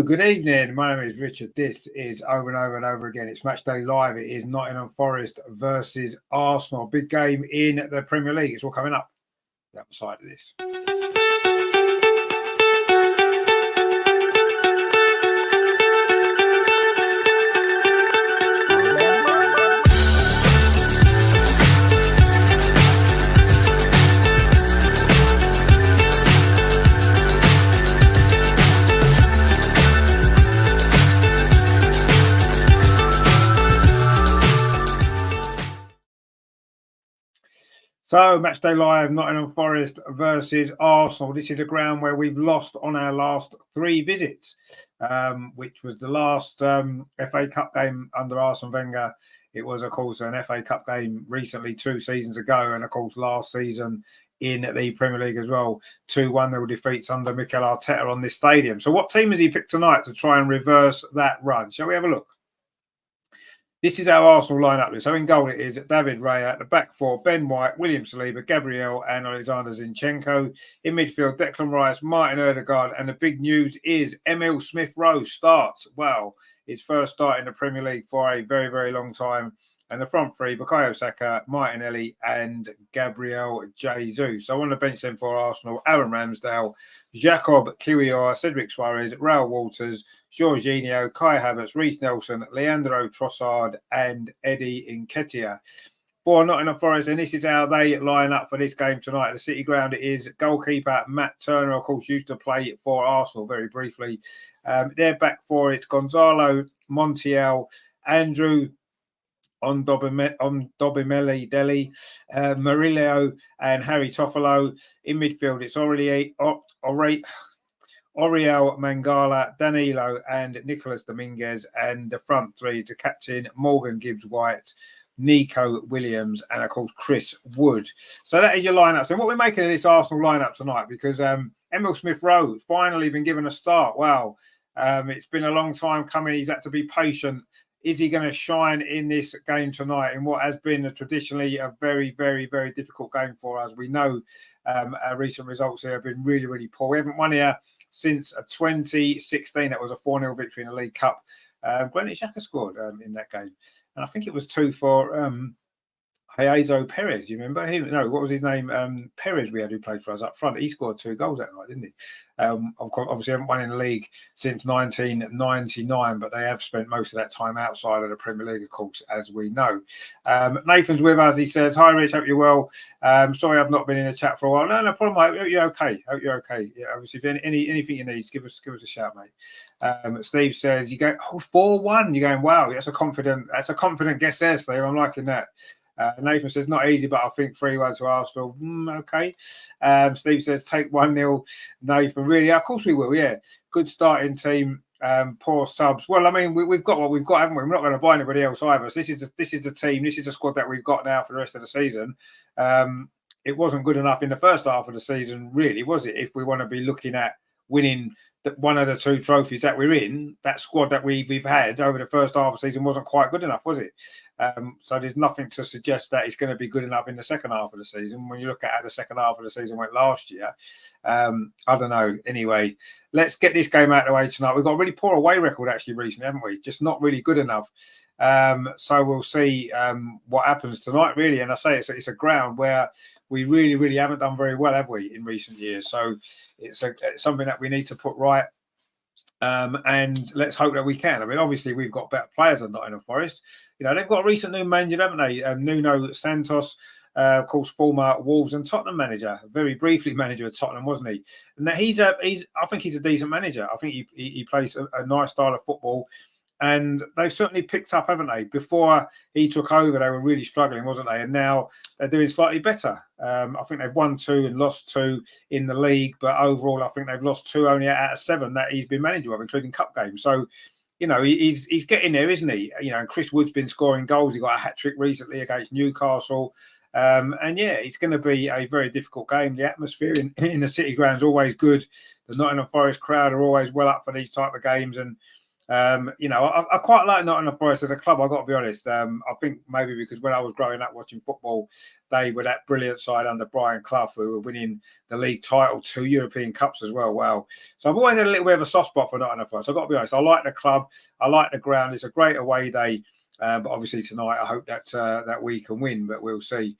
good evening. My name is Richard. This is over and over and over again. It's Matchday Live. It is Nottingham Forest versus Arsenal. Big game in the Premier League. It's all coming up the other side of this. So, Matchday Live, Nottingham Forest versus Arsenal. This is a ground where we've lost on our last three visits, which was the last FA Cup game under Arsene Wenger. It was, of course, an FA Cup game recently, 2 seasons ago, and, of course, last season in the Premier League as well. 2 1-0 defeats under Mikel Arteta on this stadium. So what team has he picked tonight to try and reverse that run? Shall we have a look? This is our Arsenal lineup. So in goal it is David Raya, at the back four, Ben White, William Saliba, Gabriel and Alexander Zinchenko. In midfield, Declan Rice, Martin Odegaard, and the big news is Emil Smith-Rowe starts. Wow, his first start in the Premier League for a very, very long time. And the front three, Bukayo Saka, Martinelli and Gabriel Jesus. So on the bench then for Arsenal, Aaron Ramsdale, Jacob Kiwior, Cedric Suarez, Raul Walters, Jorginho, Kai Havertz, Reece Nelson, Leandro Trossard and Eddie Nketiah. For Nottingham Forest, and this is how they line up for this game tonight. The City Ground, it is goalkeeper Matt Turner, of course, used to play for Arsenal very briefly. Their back four, it's Gonzalo Montiel, Andrew Dobimeli Deli, Murillo and Harry Toffolo. In midfield, it's Oriel Mangala, Danilo and Nicholas Dominguez. And the front three, the captain, Morgan Gibbs-White, Nico Williams and, of course, Chris Wood. So that is your lineup. So what we're making of this Arsenal lineup tonight, because Emil Smith-Rowe finally been given a start. Wow. It's been a long time coming. He's had to be patient. Is he going to shine in this game tonight in what has been traditionally a very, very, very difficult game for us? We know our recent results here have been really, really poor. We haven't won here since 2016. That was a 4-0 victory in the League Cup. Granit Xhaka scored in that game. And I think it was 2 for Jason Perez. You remember him? No, what was his name? Perez, we had, who played for us up front. He scored 2 goals that night, didn't he? Obviously, haven't won in the league since 1999, but they have spent most of that time outside of the Premier League, of course, as we know. Nathan's with us. He says, "Hi, Rich. Hope you're well. Sorry, I've not been in the chat for a while. No problem. I hope you're okay. Hope you're okay. Yeah, obviously, if anything you need, give us a shout, mate." Steve says, "You go 4-1. You're going, wow. That's a confident guess there, Steve. I'm liking that." Nathan says, "Not easy, but I think 3-1 to Arsenal." Okay. Steve says, "Take 1-0. Nathan, really? Of course we will, yeah. Good starting team. Poor subs." Well, I mean, we've got what we've got, haven't we? We're not going to buy anybody else either. So this is the team. This is the squad that we've got now for the rest of the season. It wasn't good enough in the first half of the season, really, was it? If we want to be looking at winning one of the 2 trophies that we're in, that squad that we've had over the first half of the season wasn't quite good enough, was it? So there's nothing to suggest that it's going to be good enough in the second half of the season. When you look at how the second half of the season went last year, I don't know. Anyway, let's get this game out of the way tonight. We've got a really poor away record actually recently, haven't we? Just not really good enough. So we'll see what happens tonight, really. And I say it's a ground where we really, really haven't done very well, have we, in recent years? So it's something that we need to put right. And let's hope that we can. I mean, obviously, we've got better players than Nottingham Forest. You know, they've got a recent new manager, haven't they? Nuno Santos, of course, former Wolves and Tottenham manager, very briefly manager of Tottenham, wasn't he? And I think he's a decent manager. I think he plays a nice style of football. And they've certainly picked up, haven't they? Before he took over, they were really struggling, wasn't they? And now they're doing slightly better. I think they've won 2 and lost 2 in the league. But overall, I think they've lost 2 only out of 7 that he's been manager of, including cup games. So, you know, he's getting there, isn't he? You know, and Chris Wood's been scoring goals. He got a hat-trick recently against Newcastle. And yeah, it's going to be a very difficult game. The atmosphere in the City Ground is always good. The Nottingham Forest crowd are always well up for these type of games. And I quite like Nottingham Forest as a club. I've got to be honest. I think maybe because when I was growing up watching football, they were that brilliant side under Brian Clough who were winning the league title, 2 European Cups as well. Wow. So I've always had a little bit of a soft spot for Nottingham Forest. I've got to be honest. I like the club. I like the ground. It's a great away day. But obviously tonight, I hope that we can win, but we'll see.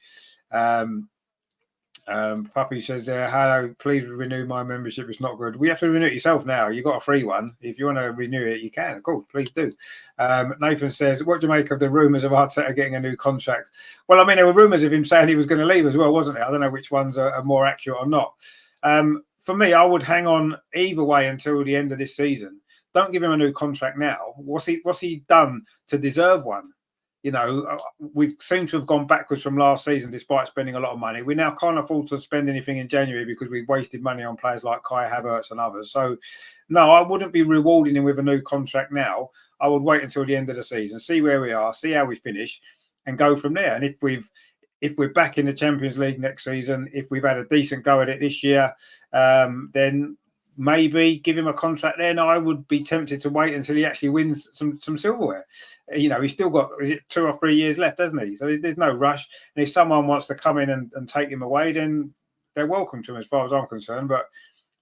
Puppy says, hello, please renew my membership. It's not good. We have to renew it yourself now. You got a free one. If you want to renew it, you can. Of course, please do. Nathan says, what do you make of the rumours of Arteta getting a new contract? Well, I mean, there were rumours of him saying he was going to leave as well, wasn't it? I don't know which ones are more accurate or not. For me, I would hang on either way until the end of this season. Don't give him a new contract now. What's he done to deserve one? We seem to have gone backwards from last season despite spending a lot of money. We now can't afford to spend anything in January because we've wasted money on players like Kai Havertz and others. So, no, I wouldn't be rewarding him with a new contract now. I would wait until the end of the season, see where we are, see how we finish, and go from there. And if we're back in the Champions League next season, if we've had a decent go at it this year, then maybe give him a contract there. No, I would be tempted to wait until he actually wins some silverware. He's still got 2 or 3 years left, hasn't he? So there's no rush. And if someone wants to come in and take him away, then they're welcome to him as far as I'm concerned. But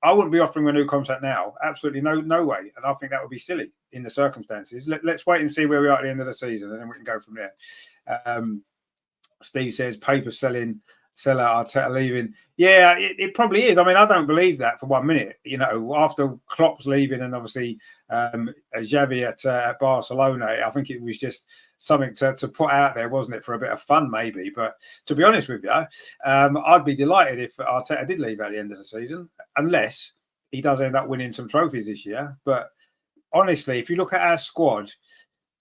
I wouldn't be offering a new contract now. Absolutely no way. And I think that would be silly in the circumstances. Let's wait and see where we are at the end of the season, and then we can go from there. Steve says paper seller Arteta leaving. Yeah, it probably is. I mean, I don't believe that for 1 minute. After Klopp's leaving and obviously Xavi at Barcelona, I think it was just something to put out there, wasn't it, for a bit of fun maybe. But to be honest with you, I'd be delighted if Arteta did leave at the end of the season, unless he does end up winning some trophies this year. But honestly, if you look at our squad,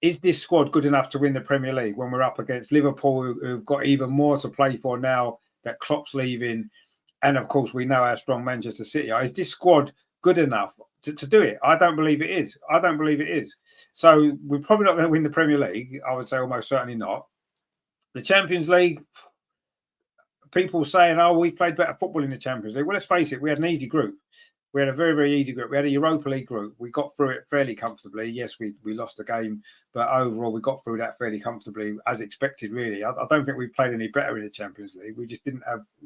is this squad good enough to win the Premier League when we're up against Liverpool, who've got even more to play for now that Klopp's leaving? And of course, we know how strong Manchester City are. Is this squad good enough to do it? I don't believe it is. So we're probably not going to win the Premier League. I would say almost certainly not. The Champions League, people saying, oh, we played better football in the Champions League. Well, let's face it, we had an easy group. We had a very, very easy group. We had a Europa League group. We got through it fairly comfortably. Yes, we lost the game, but overall we got through that fairly comfortably, as expected, really. I don't think we played any better in the Champions League. We just it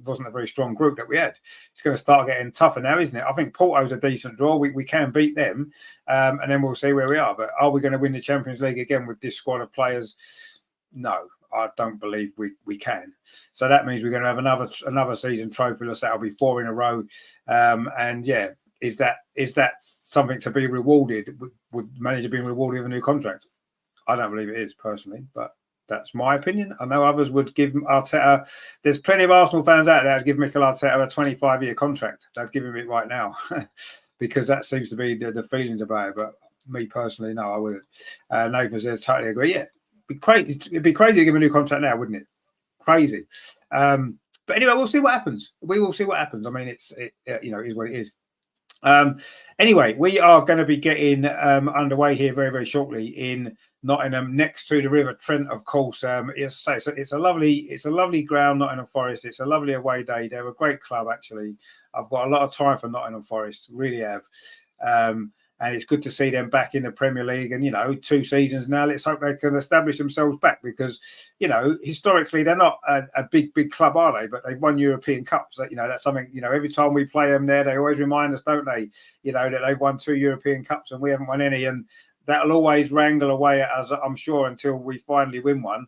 wasn't a very strong group that we had. It's going to start getting tougher now, isn't it? I think Porto's a decent draw. We can beat them, and then we'll see where we are. But are we going to win the Champions League again with this squad of players? No. I don't believe we can. So that means we're going to have another season trophy. That'll be 4 in a row. And yeah, is that something to be rewarded with manager being rewarded with a new contract? I don't believe it is personally, but that's my opinion. I know others would give Arteta. There's plenty of Arsenal fans out there that give Mikel Arteta a 25-year contract. They'd give him it right now because that seems to be the feelings about it. But me personally, no, I wouldn't. Nathan says totally agree. Yeah. It'd be crazy to give him a new contract now, wouldn't it? Crazy. But anyway, we'll see what happens. We will see what happens. I mean, it is what it is. Anyway, we are going to be getting underway here very, very shortly in Nottingham, next to the River Trent, of course. It's a lovely ground, Nottingham Forest. It's a lovely away day. They're a great club, actually. I've got a lot of time for Nottingham Forest, really have. And it's good to see them back in the Premier League. And, 2 seasons now, let's hope they can establish themselves back because, historically, they're not a big, big club, are they? But they've won European Cups. That's something, every time we play them there, they always remind us, don't they, that they've won 2 European Cups and we haven't won any. And that'll always wrangle away at us, I'm sure, until we finally win one.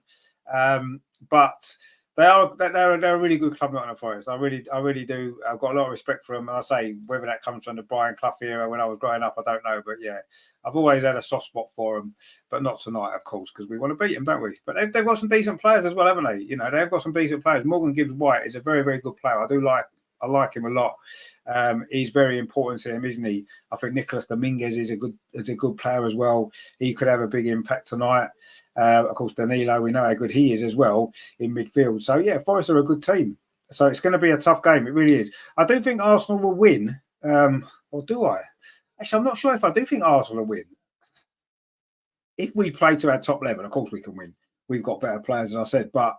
But they're a really good club, Nottingham Forest. I really do. I've got a lot of respect for them. And I say whether that comes from the Brian Clough era when I was growing up, I don't know. But yeah, I've always had a soft spot for them, but not tonight, of course, because we want to beat them, don't we? But they've got some decent players as well, haven't they? They've got some decent players. Morgan Gibbs-White is a very, very good player. I like him a lot. He's very important to him, isn't he? I think Nicolas Dominguez is a good player as well. He could have a big impact tonight. Of course, Danilo, we know how good he is as well in midfield. So yeah, Forest are a good team. So it's going to be a tough game. It really is. I do think Arsenal will win. Or do I? Actually, I'm not sure if I do think Arsenal will win. If we play to our top level, of course we can win. We've got better players, as I said, but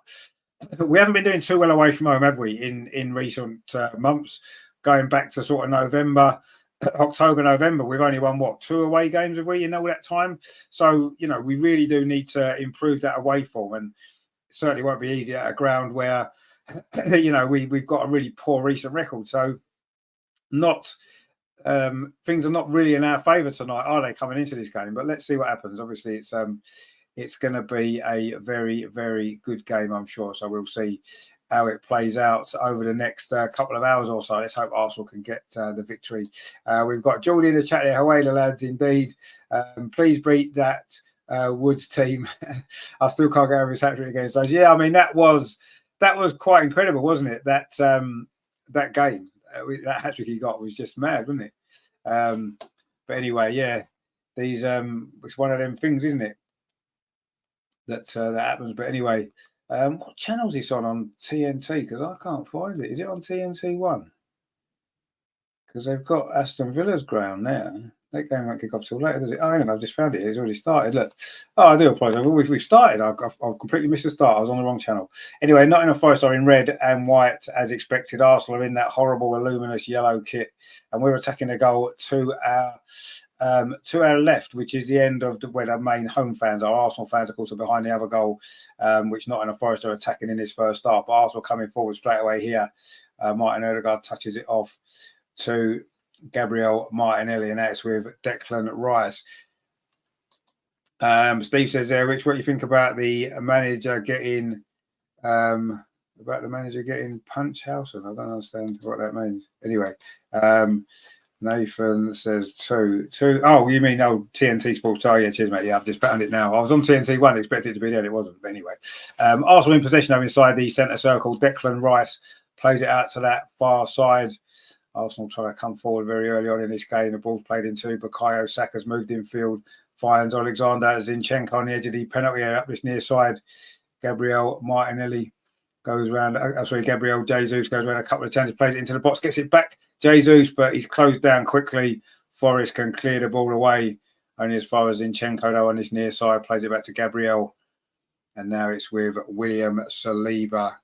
we haven't been doing too well away from home, have we, in recent months, going back to sort of November. October, November, we've only won, what, 2 away games, have we, all that time? So, we really do need to improve that away form, and it certainly won't be easy at a ground where, we've got a really poor recent record. So things are not really in our favour tonight, are they, coming into this game? But let's see what happens. Obviously, it's going to be a very, very good game, I'm sure. So we'll see how it plays out over the next couple of hours or so. Let's hope Arsenal can get the victory. We've got Geordie in the chat here. Away the lads, indeed. Please beat that Woods team. I still can't get over his hat-trick against us. Yeah, I mean, that was quite incredible, wasn't it? That game, that hat-trick he got was just mad, wasn't it? But anyway, yeah, it's one of them things, isn't it? That happens. But anyway, what channel is this on TNT? Because I can't find it. Is it on TNT1? Because they've got Aston Villa's ground there. That game won't kick off till later, does it? Oh, hang on, I've just found it. It's already started. Look. Oh, I do apologise. We've started. I've completely missed the start. I was on the wrong channel. Anyway, Nottingham Forest are in red and white, as expected. Arsenal are in that horrible, luminous yellow kit. And we're attacking the goal to our left, which is the end of where the main home fans are. Arsenal fans, of course, are behind the other goal, which Nottingham Forest are attacking in this first half. But Arsenal coming forward straight away here. Martin Odegaard touches it off to Gabriel Martinelli, and that's with Declan Rice. Steve says there, Rich, what do you think about the manager getting punch house? I don't understand what that means. Anyway, Nathan says two. Oh, you mean TNT Sports? Oh, yeah, cheers, mate. Yeah, I've just found it now. I was on TNT1, expected it to be there, and it wasn't. But anyway, Arsenal in possession now inside the centre circle. Declan Rice plays it out to that far side. Arsenal trying to come forward very early on in this game. The ball's played into Bukayo Saka's moved in field, finds Alexander Zinchenko on the edge of the penalty area up this near side. Gabriel Martinelli goes around. Gabriel Jesus goes around a couple of times, plays it into the box, gets it back. Jesus, but he's closed down quickly. Forest can clear the ball away. Only as far as Zinchenko, though, on this near side, plays it back to Gabriel. And now it's with William Saliba.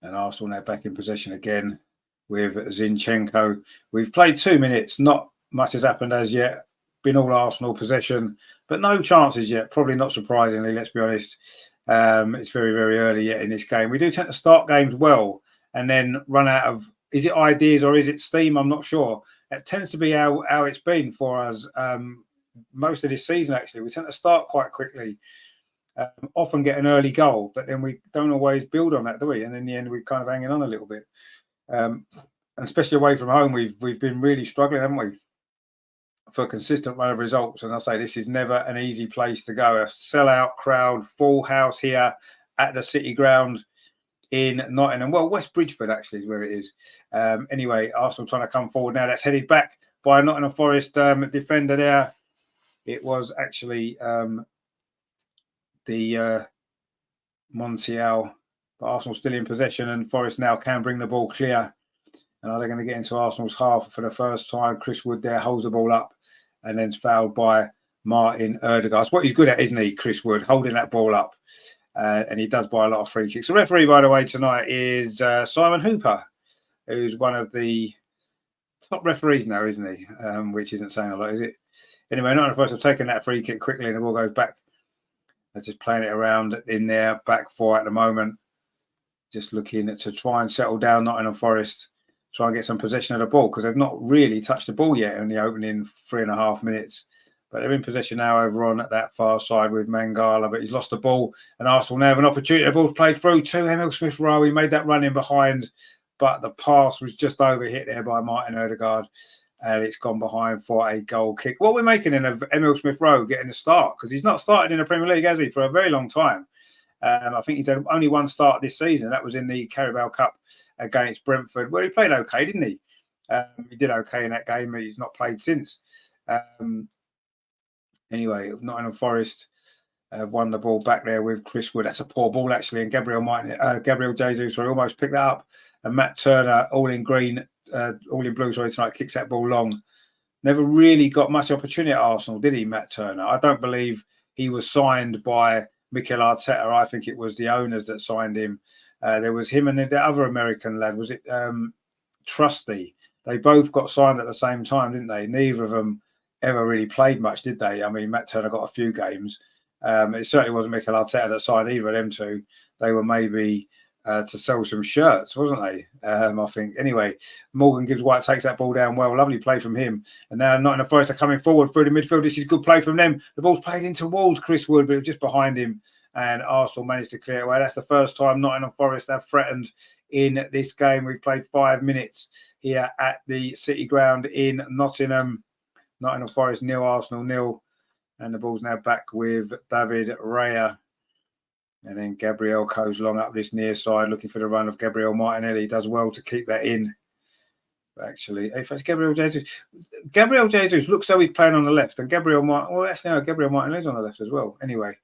And Arsenal now back in possession again with Zinchenko. We've played 2 minutes. Not much has happened as yet. Been all Arsenal possession, but no chances yet. Probably not surprisingly, let's be honest. It's very, very early yet in this game. We do tend to start games well and then run out of, is it ideas or is it steam? I'm not sure. It tends to be how it's been for us most of this season, actually. We tend to start quite quickly. Often get an early goal, but then we don't always build on that, do we? And in the end, we're kind of hanging on a little bit. And especially away from home, we've been really struggling, haven't we, for a consistent run of results. And I say this is never an easy place to go. A sellout crowd, full house here at the City Ground in Nottingham. Well, West Bridgeford actually is where it is. Anyway, Arsenal trying to come forward now. That's headed back by a Nottingham Forest defender there. It was actually the Montiel, but Arsenal still in possession, and Forest now can bring the ball clear. And are they going to get into Arsenal's half for the first time? Chris Wood there holds the ball up and then's fouled by Martin Odegaard. What he's good at, isn't he, Chris Wood, holding that ball up. And he does buy a lot of free kicks. The referee, by the way, tonight is Simon Hooper, who's one of the top referees now, isn't he? Which isn't saying a lot, is it? Anyway, Nottingham Forest have taken that free kick quickly and the ball goes back. They're just playing it around in their back four at the moment. Just looking to try and settle down Nottingham Forest, try and get some possession of the ball because they've not really touched the ball yet in the opening 3.5 minutes. But they're in possession now over on that far side with Mangala, but he's lost the ball. And Arsenal now have an opportunity. The ball played through to Emil Smith-Rowe. He made that run in behind, but the pass was just overhit there by Martin Odegaard. And it's gone behind for a goal kick. What we're making in of Emil Smith-Rowe getting a start, because he's not started in the Premier League, has he, for a very long time. I think he's had only one start this season. That was in the Carabao Cup against Brentford, where he played okay, didn't he? He did okay in that game, but he's not played since. Anyway, Nottingham Forest won the ball back there with Chris Wood. That's a poor ball, actually. And Gabriel Jesus almost picked that up. And Matt Turner, all in blue, tonight, kicks that ball long. Never really got much opportunity at Arsenal, did he, Matt Turner? I don't believe he was signed by Mikel Arteta. I think it was the owners that signed him. There was him and the other American lad. Was it Trusty. They both got signed at the same time, didn't they? Neither of them ever really played much, did they? I mean, Matt Turner got a few games. It certainly wasn't Mikel Arteta that signed either of them two. They were maybe to sell some shirts, wasn't they? I think. Anyway, Morgan Gibbs White takes that ball down well. Lovely play from him. And now Nottingham Forest are coming forward through the midfield. This is good play from them. The ball's played into towards Chris Wood, but it was just behind him. And Arsenal managed to clear it away. That's the first time Nottingham Forest have threatened in this game. We've played 5 minutes here at the City Ground in Nottingham. Nottingham Forest 0, Arsenal 0. And the ball's now back with David Raya. And then Gabriel goes long up this near side, looking for the run of Gabriel Martinelli. Does well to keep that in. Actually, if it's Gabriel Jesus looks though he's playing on the left, and Gabriel Martinelli's on the left as well. Anyway,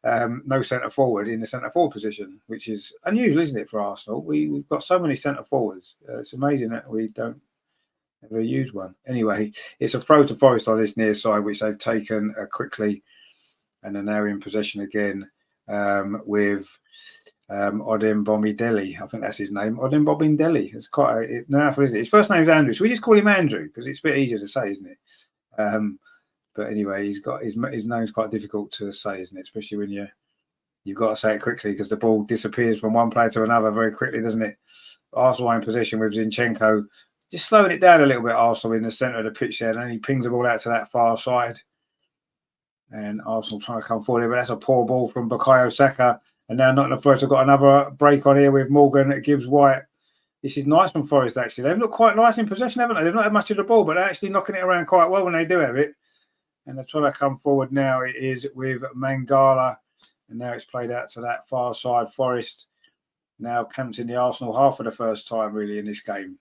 no centre forward in the centre forward position, which is unusual, isn't it, for Arsenal? We've got so many centre forwards. It's amazing that we don't ever use one. Anyway, it's a throw to Forest on this near side, which they've taken quickly, and they're now in possession again with Odin Bomideli. I think that's his name. Odin Bomideli. It's quite isn't it? His first name's Andrew, so we just call him Andrew because it's a bit easier to say, isn't it? But anyway, he's got his name's quite difficult to say, isn't it? Especially when you've got to say it quickly because the ball disappears from one player to another very quickly, doesn't it? Arsenal in possession with Zinchenko, just slowing it down a little bit. Arsenal in the centre of the pitch there, and then he pings the ball out to that far side. And Arsenal trying to come forward here, but that's a poor ball from Bukayo Saka. And now Nottingham Forest have got another break on here with Morgan Gibbs White. This is nice from Forest, actually. They've looked quite nice in possession, haven't they? They've not had much of the ball, but they're actually knocking it around quite well when they do have it. And they're trying to come forward now. It is with Mangala. And now it's played out to that far side. Forest now camped in the Arsenal half for the first time, really, in this game.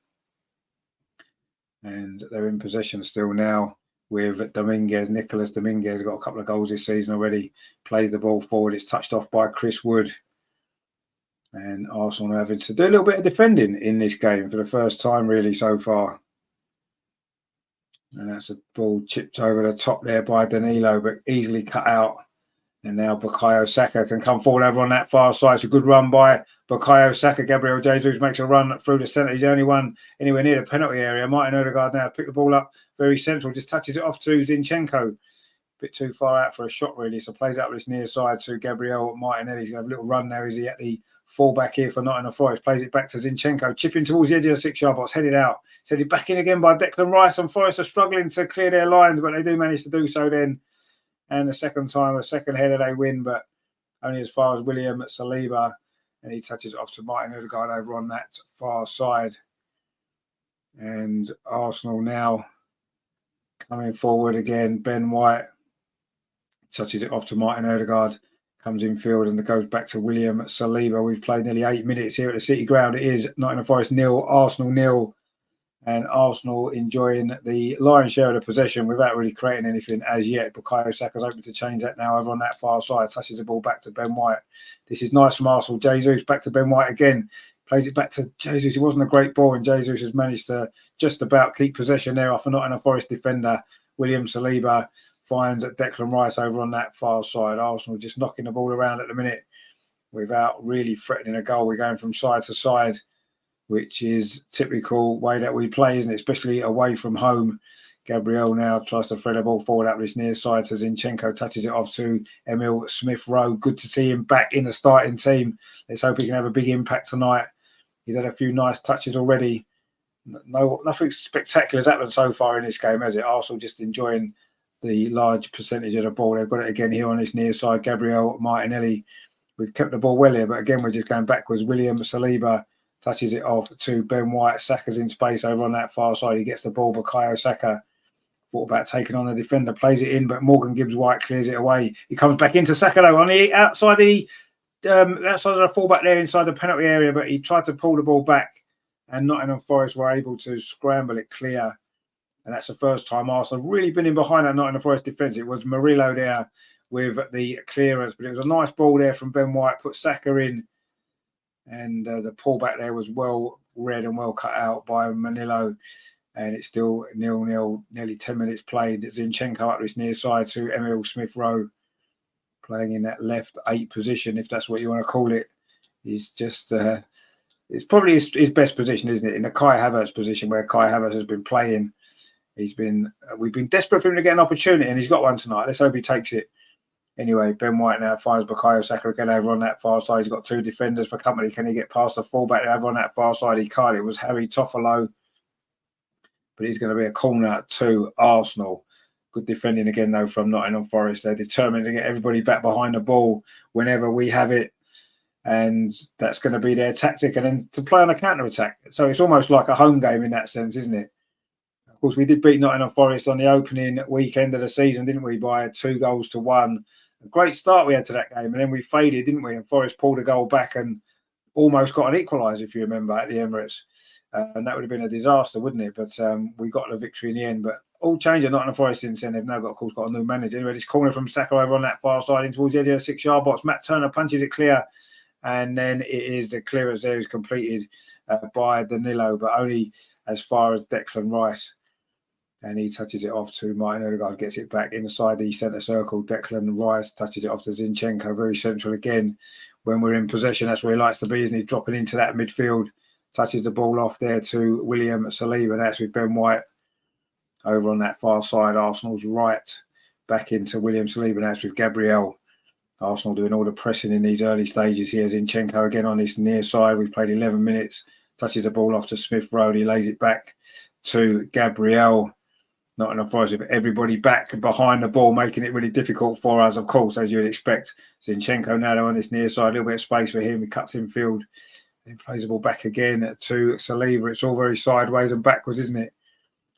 And they're in possession still now with Dominguez. Nicolas Dominguez got a couple of goals this season already. Plays the ball forward. It's touched off by Chris Wood. And Arsenal are having to do a little bit of defending in this game for the first time really so far. And that's a ball chipped over the top there by Danilo, but easily cut out. And now Bukayo Saka can come forward over on that far side. It's a good run by Bukayo Saka. Gabriel Jesus makes a run through the centre. He's the only one anywhere near the penalty area. Martin Odegaard now picked the ball up very central. Just touches it off to Zinchenko. Bit too far out for a shot, really. So plays out this near side to Gabriel Martinelli. He's going to have a little run now. Is he at the full-back here for Nottingham Forest? Plays it back to Zinchenko. Chipping towards the edge of the 6-yard box. Headed out. It's headed back in again by Declan Rice. And Forest are struggling to clear their lines, but they do manage to do so then. And the second time, a second header they win, but only as far as William Saliba. And he touches it off to Martin Odegaard over on that far side. And Arsenal now coming forward again. Ben White touches it off to Martin Odegaard. Comes in field and goes back to William Saliba. We've played nearly 8 minutes here at the City Ground. It is Nottingham Forest 0, Arsenal 0. And Arsenal enjoying the lion's share of the possession without really creating anything as yet. Bukayo Saka's open to change that now over on that far side. Touches the ball back to Ben White. This is nice from Arsenal. Jesus back to Ben White again. Plays it back to Jesus. It wasn't a great ball, and Jesus has managed to just about keep possession there off a Nottingham Forest defender. William Saliba finds Declan Rice over on that far side. Arsenal just knocking the ball around at the minute without really threatening a goal. We're going from side to side, which is typical way that we play, isn't it? Especially away from home. Gabriel now tries to thread the ball forward up this near side to Zinchenko, touches it off to Emil Smith-Rowe. Good to see him back in the starting team. Let's hope he can have a big impact tonight. He's had a few nice touches already. Nothing spectacular has happened so far in this game, has it? Arsenal just enjoying the large percentage of the ball. They've got it again here on this near side. Gabriel Martinelli. We've kept the ball well here, but again, we're just going backwards. William Saliba touches it off to Ben White. Saka's in space over on that far side. He gets the ball. Bukayo Saka thought about taking on the defender. Plays it in, but Morgan Gibbs White clears it away. He comes back into Saka though on the outside of the fullback there inside the penalty area, but he tried to pull the ball back and Nottingham Forest were able to scramble it clear. And that's the first time Arsenal have really been in behind that Nottingham Forest defence. It was Murillo there with the clearance, but it was a nice ball there from Ben White, put Saka in. And the pullback there was well read and well cut out by Manilo. And it's still 0-0, nearly 10 minutes played. Zinchenko up this near side to Emil Smith-Rowe, playing in that left 8 position, if that's what you want to call it. He's just it's probably his best position, isn't it? In the Kai Havertz position, where Kai Havertz has been playing. We've been desperate for him to get an opportunity, and he's got one tonight. Let's hope he takes it. Anyway, Ben White now finds Bukayo Saka again over on that far side. He's got 2 defenders for company. Can he get past the fullback over on that far side? He can't. It was Harry Toffolo. But he's going to be a corner to Arsenal. Good defending again, though, from Nottingham Forest. They're determined to get everybody back behind the ball whenever we have it. And that's going to be their tactic. And then to play on a counter-attack. So it's almost like a home game in that sense, isn't it? Of course, we did beat Nottingham Forest on the opening weekend of the season, didn't we? By 2-1. A great start we had to that game. And then we faded, didn't we? And Forest pulled a goal back and almost got an equaliser, if you remember, at the Emirates. And that would have been a disaster, wouldn't it? But we got the victory in the end. But all change at Nottingham Forest since then. They've now got, of course, got a new manager. Anyway, this corner from Saka over on that far side in towards the edge of the 6-yard box. Matt Turner punches it clear. And then it is the clearance there is completed by Danilo, but only as far as Declan Rice. And he touches it off to Martin Odegaard, gets it back inside the centre circle. Declan Rice touches it off to Zinchenko, very central again. When we're in possession, that's where he likes to be, isn't he? Dropping into that midfield. Touches the ball off there to William Saliba. That's with Ben White over on that far side. Arsenal's right. Back into William Saliba. That's with Gabriel. Arsenal doing all the pressing in these early stages here. Zinchenko again on this near side. We've played 11 minutes. Touches the ball off to Smith Rowe. He lays it back to Gabriel. Nottingham Forest with everybody back behind the ball, making it really difficult for us, of course, as you would expect. Zinchenko now on this near side, a little bit of space for him. He cuts in field. He plays the ball back again to Saliba. It's all very sideways and backwards, isn't it?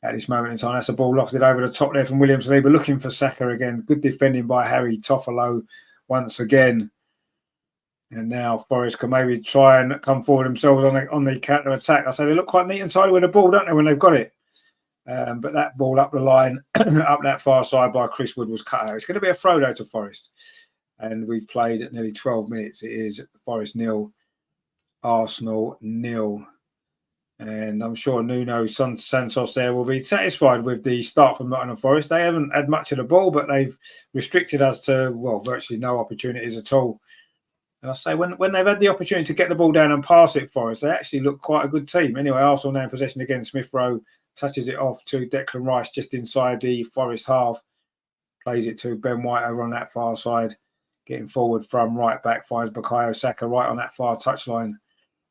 At this moment in time, that's a ball lofted over the top there from William Saliba, looking for Saka again. Good defending by Harry Toffolo once again. And now Forest can maybe try and come forward themselves on the counter attack. I say they look quite neat and tidy with the ball, don't they, when they've got it? But that ball up the line, up that far side by Chris Wood was cut out. It's going to be a throw though to Forest. And we've played at nearly 12 minutes. It is Forest 0, Arsenal 0. And I'm sure Nuno Santos there will be satisfied with the start from Nottingham Forest. They haven't had much of the ball, but they've restricted us to, well, virtually no opportunities at all. And I say, when they've had the opportunity to get the ball down and pass it for us, they actually look quite a good team. Anyway, Arsenal now in possession again. Smith Rowe touches it off to Declan Rice just inside the Forest half. Plays it to Ben White over on that far side. Getting forward from right back, finds Bukayo Saka right on that far touchline.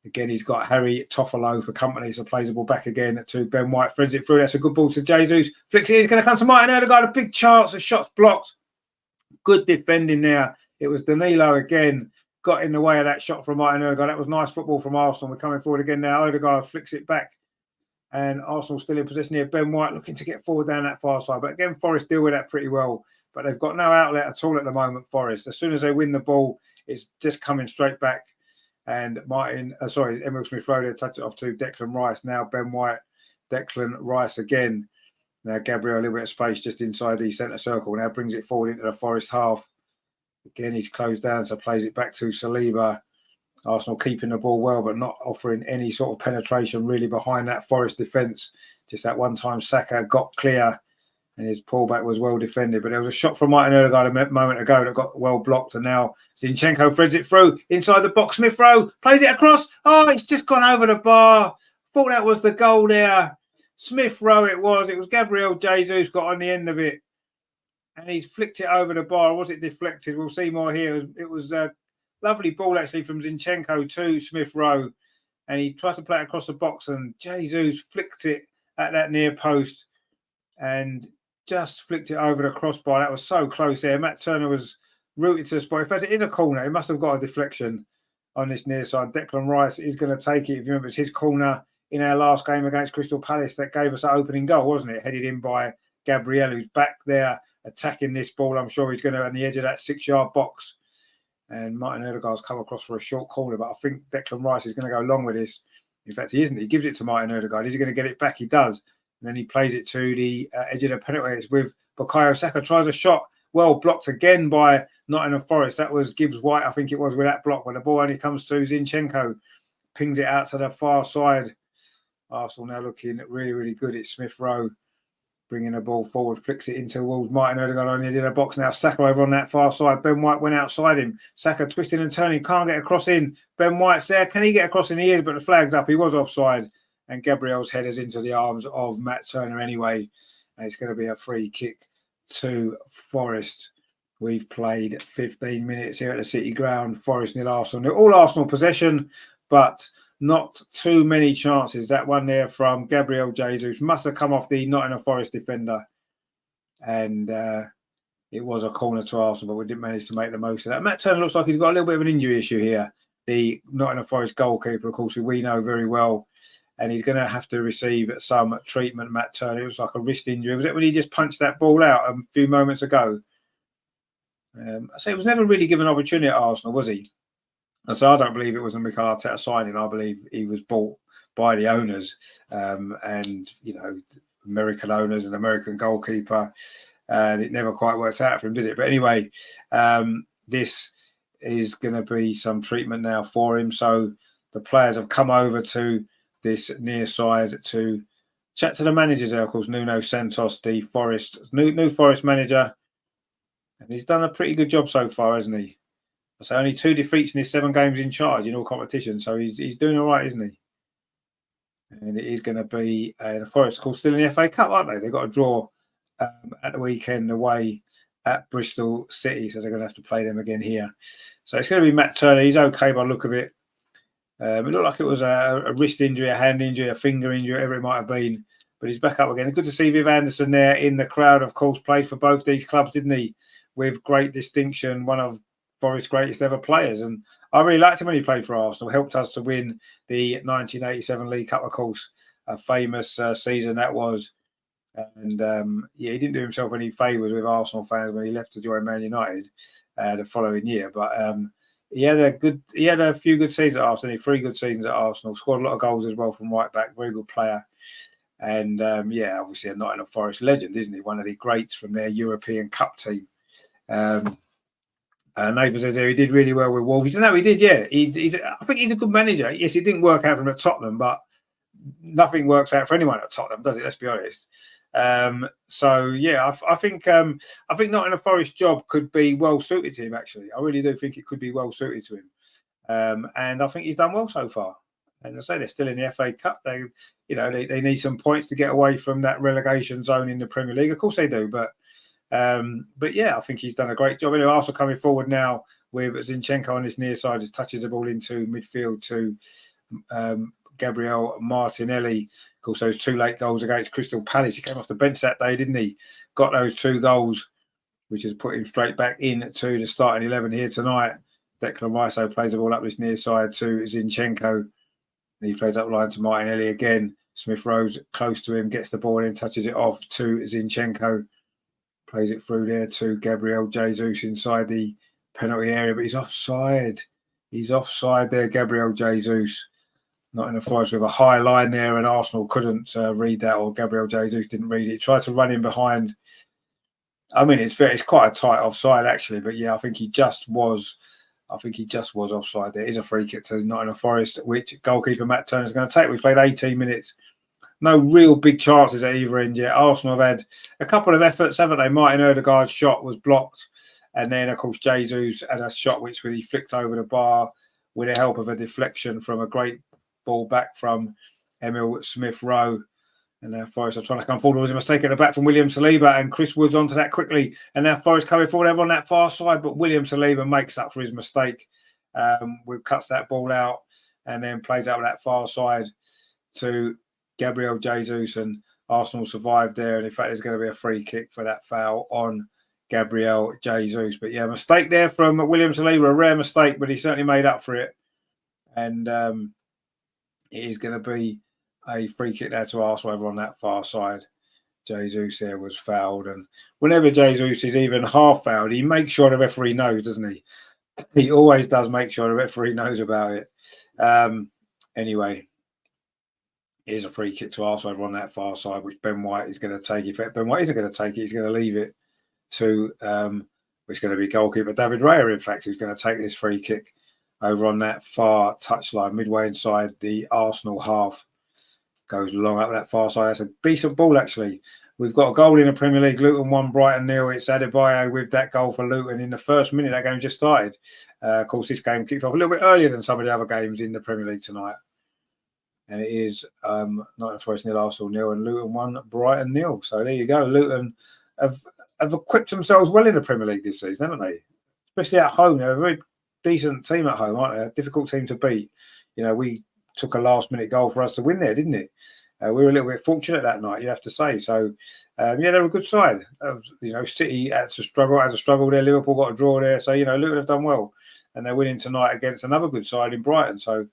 Again, he's got Harry Toffolo for company, so plays the ball back again to Ben White. Threads it through. That's a good ball to Jesus. Flicks it. He's going to come to Martin Odegaard. A big chance. The shot's blocked. Good defending there. It was Danilo again. Got in the way of that shot from Martin Odegaard. That was nice football from Arsenal. We're coming forward again now. Odegaard flicks it back. And Arsenal still in possession here. Ben White looking to get forward down that far side. But again, Forest deal with that pretty well. But they've got no outlet at all at the moment, Forest. As soon as they win the ball, it's just coming straight back. And Emil Smith-Rowe touch it off to Declan Rice. Now Ben White, Declan Rice again. Now Gabriel, a little bit of space just inside the centre circle. Now brings it forward into the Forest half. Again, he's closed down, so plays it back to Saliba. Arsenal keeping the ball well, but not offering any sort of penetration really behind that Forest defence. Just that one time Saka got clear and his pullback was well defended. But there was a shot from Martin Odegaard a moment ago that got well blocked. And now Zinchenko threads it through inside the box. Smith Rowe plays it across. Oh, it's just gone over the bar. Thought that was the goal there. Smith Rowe it was. It was Gabriel Jesus got on the end of it. And he's flicked it over the bar. Was it deflected? We'll see more here. It was a lovely ball, actually, from Zinchenko to Smith Rowe. And he tried to play it across the box. And Jesus flicked it at that near post. And just flicked it over the crossbar. That was so close there. Matt Turner was rooted to the spot. If it in a corner, he must have got a deflection on this near side. Declan Rice is going to take it. If you remember, it's his corner in our last game against Crystal Palace that gave us that opening goal, wasn't it? Headed in by Gabriel, who's back there attacking this ball. I'm sure he's going to on the edge of that 6-yard box. And Martin Odegaard's come across for a short corner, but I think Declan Rice is going to go along with this. In fact, he isn't. He gives it to Martin Odegaard. Is he going to get it back? He does. And then he plays it to the edge of the penalty. It's with Bukayo Saka. Tries a shot. Well blocked again by Nottingham Forest. That was Gibbs White, I think it was, with that block. When the ball only comes to Zinchenko. Pings it out to the far side. Arsenal now looking really, really good. It's Smith Rowe. bringing the ball forward, flicks it into Wolves. Martin Odegaard on the edge of the box now. Saka over on that far side. Ben White went outside him. Saka twisting and turning, can't get across in. Ben White's there. Can he get across in? He is, but the flag's up. He was offside. And Gabriel's headers into the arms of Matt Turner anyway. And it's going to be a free kick to Forest. We've played 15 minutes here at the City Ground. Forest nil, Arsenal nil. All Arsenal possession, but not too many chances. That one there from Gabriel Jesus must have come off the Nottingham Forest defender. And it was a corner to Arsenal, but we didn't manage to make the most of that. Matt Turner looks like he's got a little bit of an injury issue here. The Nottingham Forest goalkeeper, of course, who we know very well. And he's going to have to receive some treatment, Matt Turner. It was like a wrist injury. Was it when he just punched that ball out a few moments ago? I say he was never really given an opportunity at Arsenal, was he? And so I don't believe it was a Mikel Arteta signing. I believe he was bought by the owners and, you know, American owners and American goalkeeper. And it never quite worked out for him, did it? But anyway, this is going to be some treatment now for him. So the players have come over to this near side to chat to the managers there, of course, Nuno Santos, the Forest new Forest manager. And he's done a pretty good job so far, hasn't he? So only 2 defeats in his 7 games in charge in all competitions. So he's doing all right, isn't he? And it is going to be the Forest, of course, still in the FA Cup, aren't they? They've got a draw at the weekend away at Bristol City. So they're going to have to play them again here. So it's going to be Matt Turner. He's okay by the look of it. It looked like it was a wrist injury, a hand injury, a finger injury, whatever it might have been. But he's back up again. Good to see Viv Anderson there in the crowd, of course, played for both these clubs, didn't he? With great distinction, one of Forest's greatest ever players. And I really liked him when he played for Arsenal. Helped us to win the 1987 League Cup, of course. A famous season that was. And yeah, he didn't do himself any favours with Arsenal fans when he left to join Man United the following year. But he had a few good seasons at Arsenal. 3 good seasons at Arsenal. Scored a lot of goals as well from right back. Very good player. And yeah, obviously a Nottingham Forest legend, isn't he? One of the greats from their European Cup team. Neighbour says there he did really well with Wolves. No, he did, yeah. I think he's a good manager. Yes, it didn't work out for him at Tottenham, but nothing works out for anyone at Tottenham, does it? Let's be honest. So yeah, I think Nottingham Forest job could be well suited to him. Actually, I really do think it could be well suited to him, and I think he's done well so far. And I say they're still in the FA Cup. They need some points to get away from that relegation zone in the Premier League. Of course they do, but yeah, I think he's done a great job. Anyway, Arsenal coming forward now with Zinchenko on this near side, just touches the ball into midfield to Gabriel Martinelli. Of course, those 2 late goals against Crystal Palace. He came off the bench that day, didn't he? Got those 2 goals, which has put him straight back into the starting 11 here tonight. Declan Rice plays the ball up this near side to Zinchenko. And he plays up line to Martinelli again. Smith Rowe's close to him, gets the ball in, touches it off to Zinchenko. Plays it through there to Gabriel Jesus inside the penalty area, but he's offside. He's offside there, Gabriel Jesus. Not in the Forest with a high line there, and Arsenal couldn't read that, or Gabriel Jesus didn't read it. He tried to run in behind. I mean, it's quite a tight offside actually, but yeah, I think he just was offside there. It is a free kick to Nottingham Forest, which goalkeeper Matt Turner is going to take. We've played 18 minutes. No real big chances at either end yet. Arsenal have had a couple of efforts, haven't they? Martin Odegaard's shot was blocked. And then, of course, Jesus had a shot which really flicked over the bar with the help of a deflection from a great ball back from Emil Smith Rowe. And now Forest are trying to come forward. There was a mistake at the back from William Saliba, and Chris Wood's onto that quickly. And now Forest coming forward over on that far side, but William Saliba makes up for his mistake. Cuts that ball out and then plays out that far side to Gabriel Jesus, and Arsenal survived there. And in fact, there's going to be a free kick for that foul on Gabriel Jesus. But yeah, mistake there from William Saliba, a rare mistake, but he certainly made up for it. And it is going to be a free kick there to Arsenal over on that far side. Jesus there was fouled, and whenever Jesus is even half fouled, he makes sure the referee knows, doesn't he? He always does make sure the referee knows about it. Anyway, here's a free kick to Arsenal over on that far side, which Ben White is going to take. If Ben White isn't going to take it, he's going to leave it to which is going to be goalkeeper David Raya, in fact, who's going to take this free kick over on that far touchline, midway inside the Arsenal half. Goes long up that far side. That's a decent ball, actually. We've got a goal in the Premier League. Luton 1, Brighton 0. It's Adebayo with that goal for Luton in the first minute. That game just started. Of course, this game kicked off a little bit earlier than some of the other games in the Premier League tonight. And it is Nottingham Forest 0, Arsenal 0, and Luton 1, Brighton 0. So there you go. Luton have equipped themselves well in the Premier League this season, haven't they? Especially at home. They're a very decent team at home, aren't they? A difficult team to beat. You know, we took a last-minute goal for us to win there, didn't it? We were a little bit fortunate that night, you have to say. So, yeah, they're a good side. You know, City had to struggle there. Liverpool got a draw there. So, you know, Luton have done well. And they're winning tonight against another good side in Brighton. So,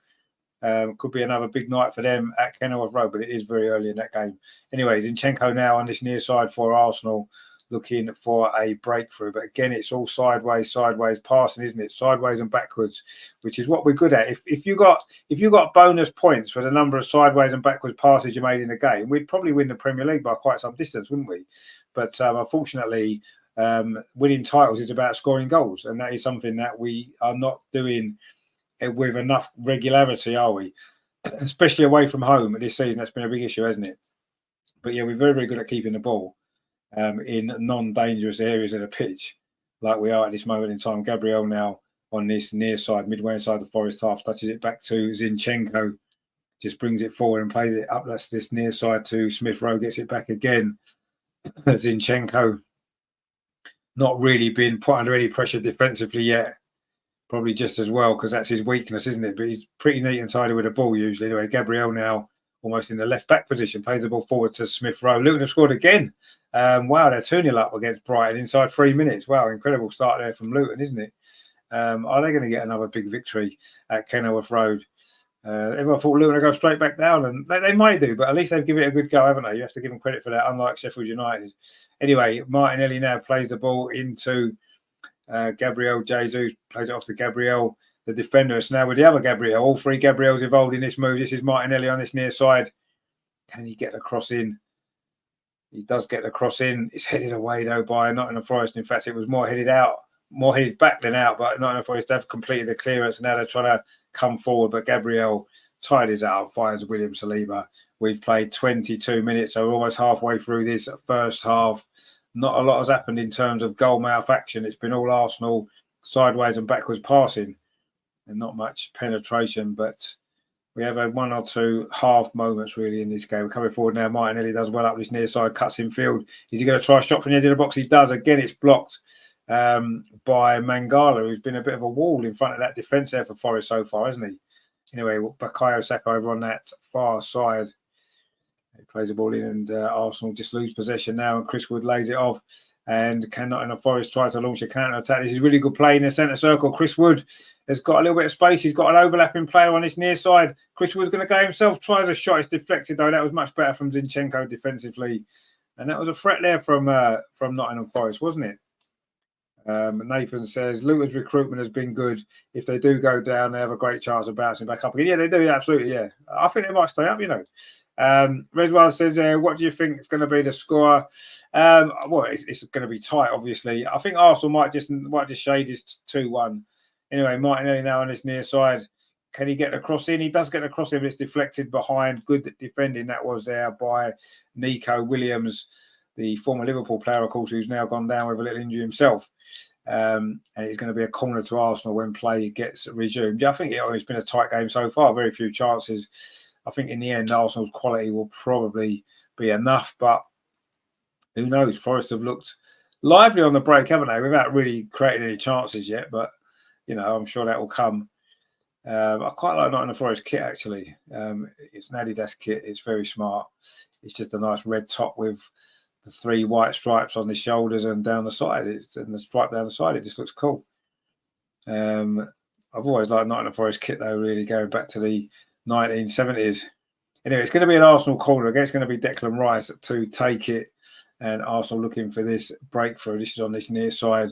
could be another big night for them at Kenilworth Road, but it is very early in that game. Anyway, Zinchenko now on this near side for Arsenal, looking for a breakthrough. But again, it's all sideways passing, isn't it? Sideways and backwards, which is what we're good at. If you got bonus points for the number of sideways and backwards passes you made in the game, we'd probably win the Premier League by quite some distance, wouldn't we? But unfortunately, winning titles is about scoring goals, and that is something that we are not doing with enough regularity, are we? Especially away from home this season, that's been a big issue, hasn't it? But yeah, we're very, very good at keeping the ball in non-dangerous areas of the pitch, like we are at this moment in time. Gabriel now on this near side, midway inside the Forest half, touches it back to Zinchenko, just brings it forward and plays it up. That's this near side to Smith Rowe, gets it back again. Zinchenko not really been put under any pressure defensively yet. Probably just as well, because that's his weakness, isn't it? But he's pretty neat and tidy with the ball usually. Anyway, Gabriel now almost in the left-back position, plays the ball forward to Smith Rowe. Luton have scored again. Wow, they're 2-0 up against Brighton inside 3 minutes. Wow, incredible start there from Luton, isn't it? Are they going to get another big victory at Kenilworth Road? Everyone thought Luton would go straight back down, and they might do, but at least they've given it a good go, haven't they? You have to give them credit for that, unlike Sheffield United. Anyway, Martinelli now plays the ball into Gabriel Jesus, plays it off to Gabriel, the defender. It's now with the other Gabriel. All three Gabriels involved in this move. This is Martinelli on this near side. Can he get the cross in? He does get the cross in. It's headed away, though, by Nottingham Forest. In fact, it was more headed back than out, but Nottingham Forest have completed the clearance, and now they're trying to come forward. But Gabriel tidies out, fires William Saliba. We've played 22 minutes, so we're almost halfway through this first half. Not a lot has happened in terms of goal mouth action. It's been all Arsenal sideways and backwards passing and not much penetration, but we have had one or two half moments really in this game. We're coming forward now. Martinelli does well up this near side, cuts in field. Is he going to try a shot from the edge of the box? He does. Again, it's blocked by Mangala, who's been a bit of a wall in front of that defence there for Forest so far, hasn't he? Anyway, Bukayo Saka over on that far side. He plays the ball in, and Arsenal just lose possession now, and Chris Wood lays it off. And can Nottingham Forest try to launch a counter-attack? This is really good play in the centre circle. Chris Wood has got a little bit of space. He's got an overlapping player on his near side. Chris Wood's going to go himself, tries a shot. It's deflected, though. That was much better from Zinchenko defensively. And that was a threat there from Nottingham Forest, wasn't it? Nathan says, Luton's recruitment has been good. If they do go down, they have a great chance of bouncing back up again. Yeah, they do. Absolutely, yeah. I think they might stay up, you know. Redwell says, what do you think is going to be the score? Well, it's going to be tight, obviously. I think Arsenal might just shade this 2-1. Anyway, Martinelli now on his near side. Can he get the cross in? He does get the cross in, but it's deflected behind. Good defending that was there by Nico Williams, the former Liverpool player, of course, who's now gone down with a little injury himself. And it's going to be a corner to Arsenal when play gets resumed. I think it's been a tight game so far. Very few chances. I think in the end, Arsenal's quality will probably be enough. But who knows? Forest have looked lively on the break, haven't they? Without really creating any chances yet. But, you know, I'm sure that will come. I quite like Nottingham Forest kit, actually. It's an Adidas kit. It's very smart. It's just a nice red top with the 3 white stripes on the shoulders and down the side. And the stripe down the side. It just looks cool. I've always liked Nottingham Forest kit, though, really, going back to the 1970s. Anyway, it's going to be an Arsenal corner. Again, it's going to be Declan Rice to take it. And Arsenal looking for this breakthrough. This is on this near side.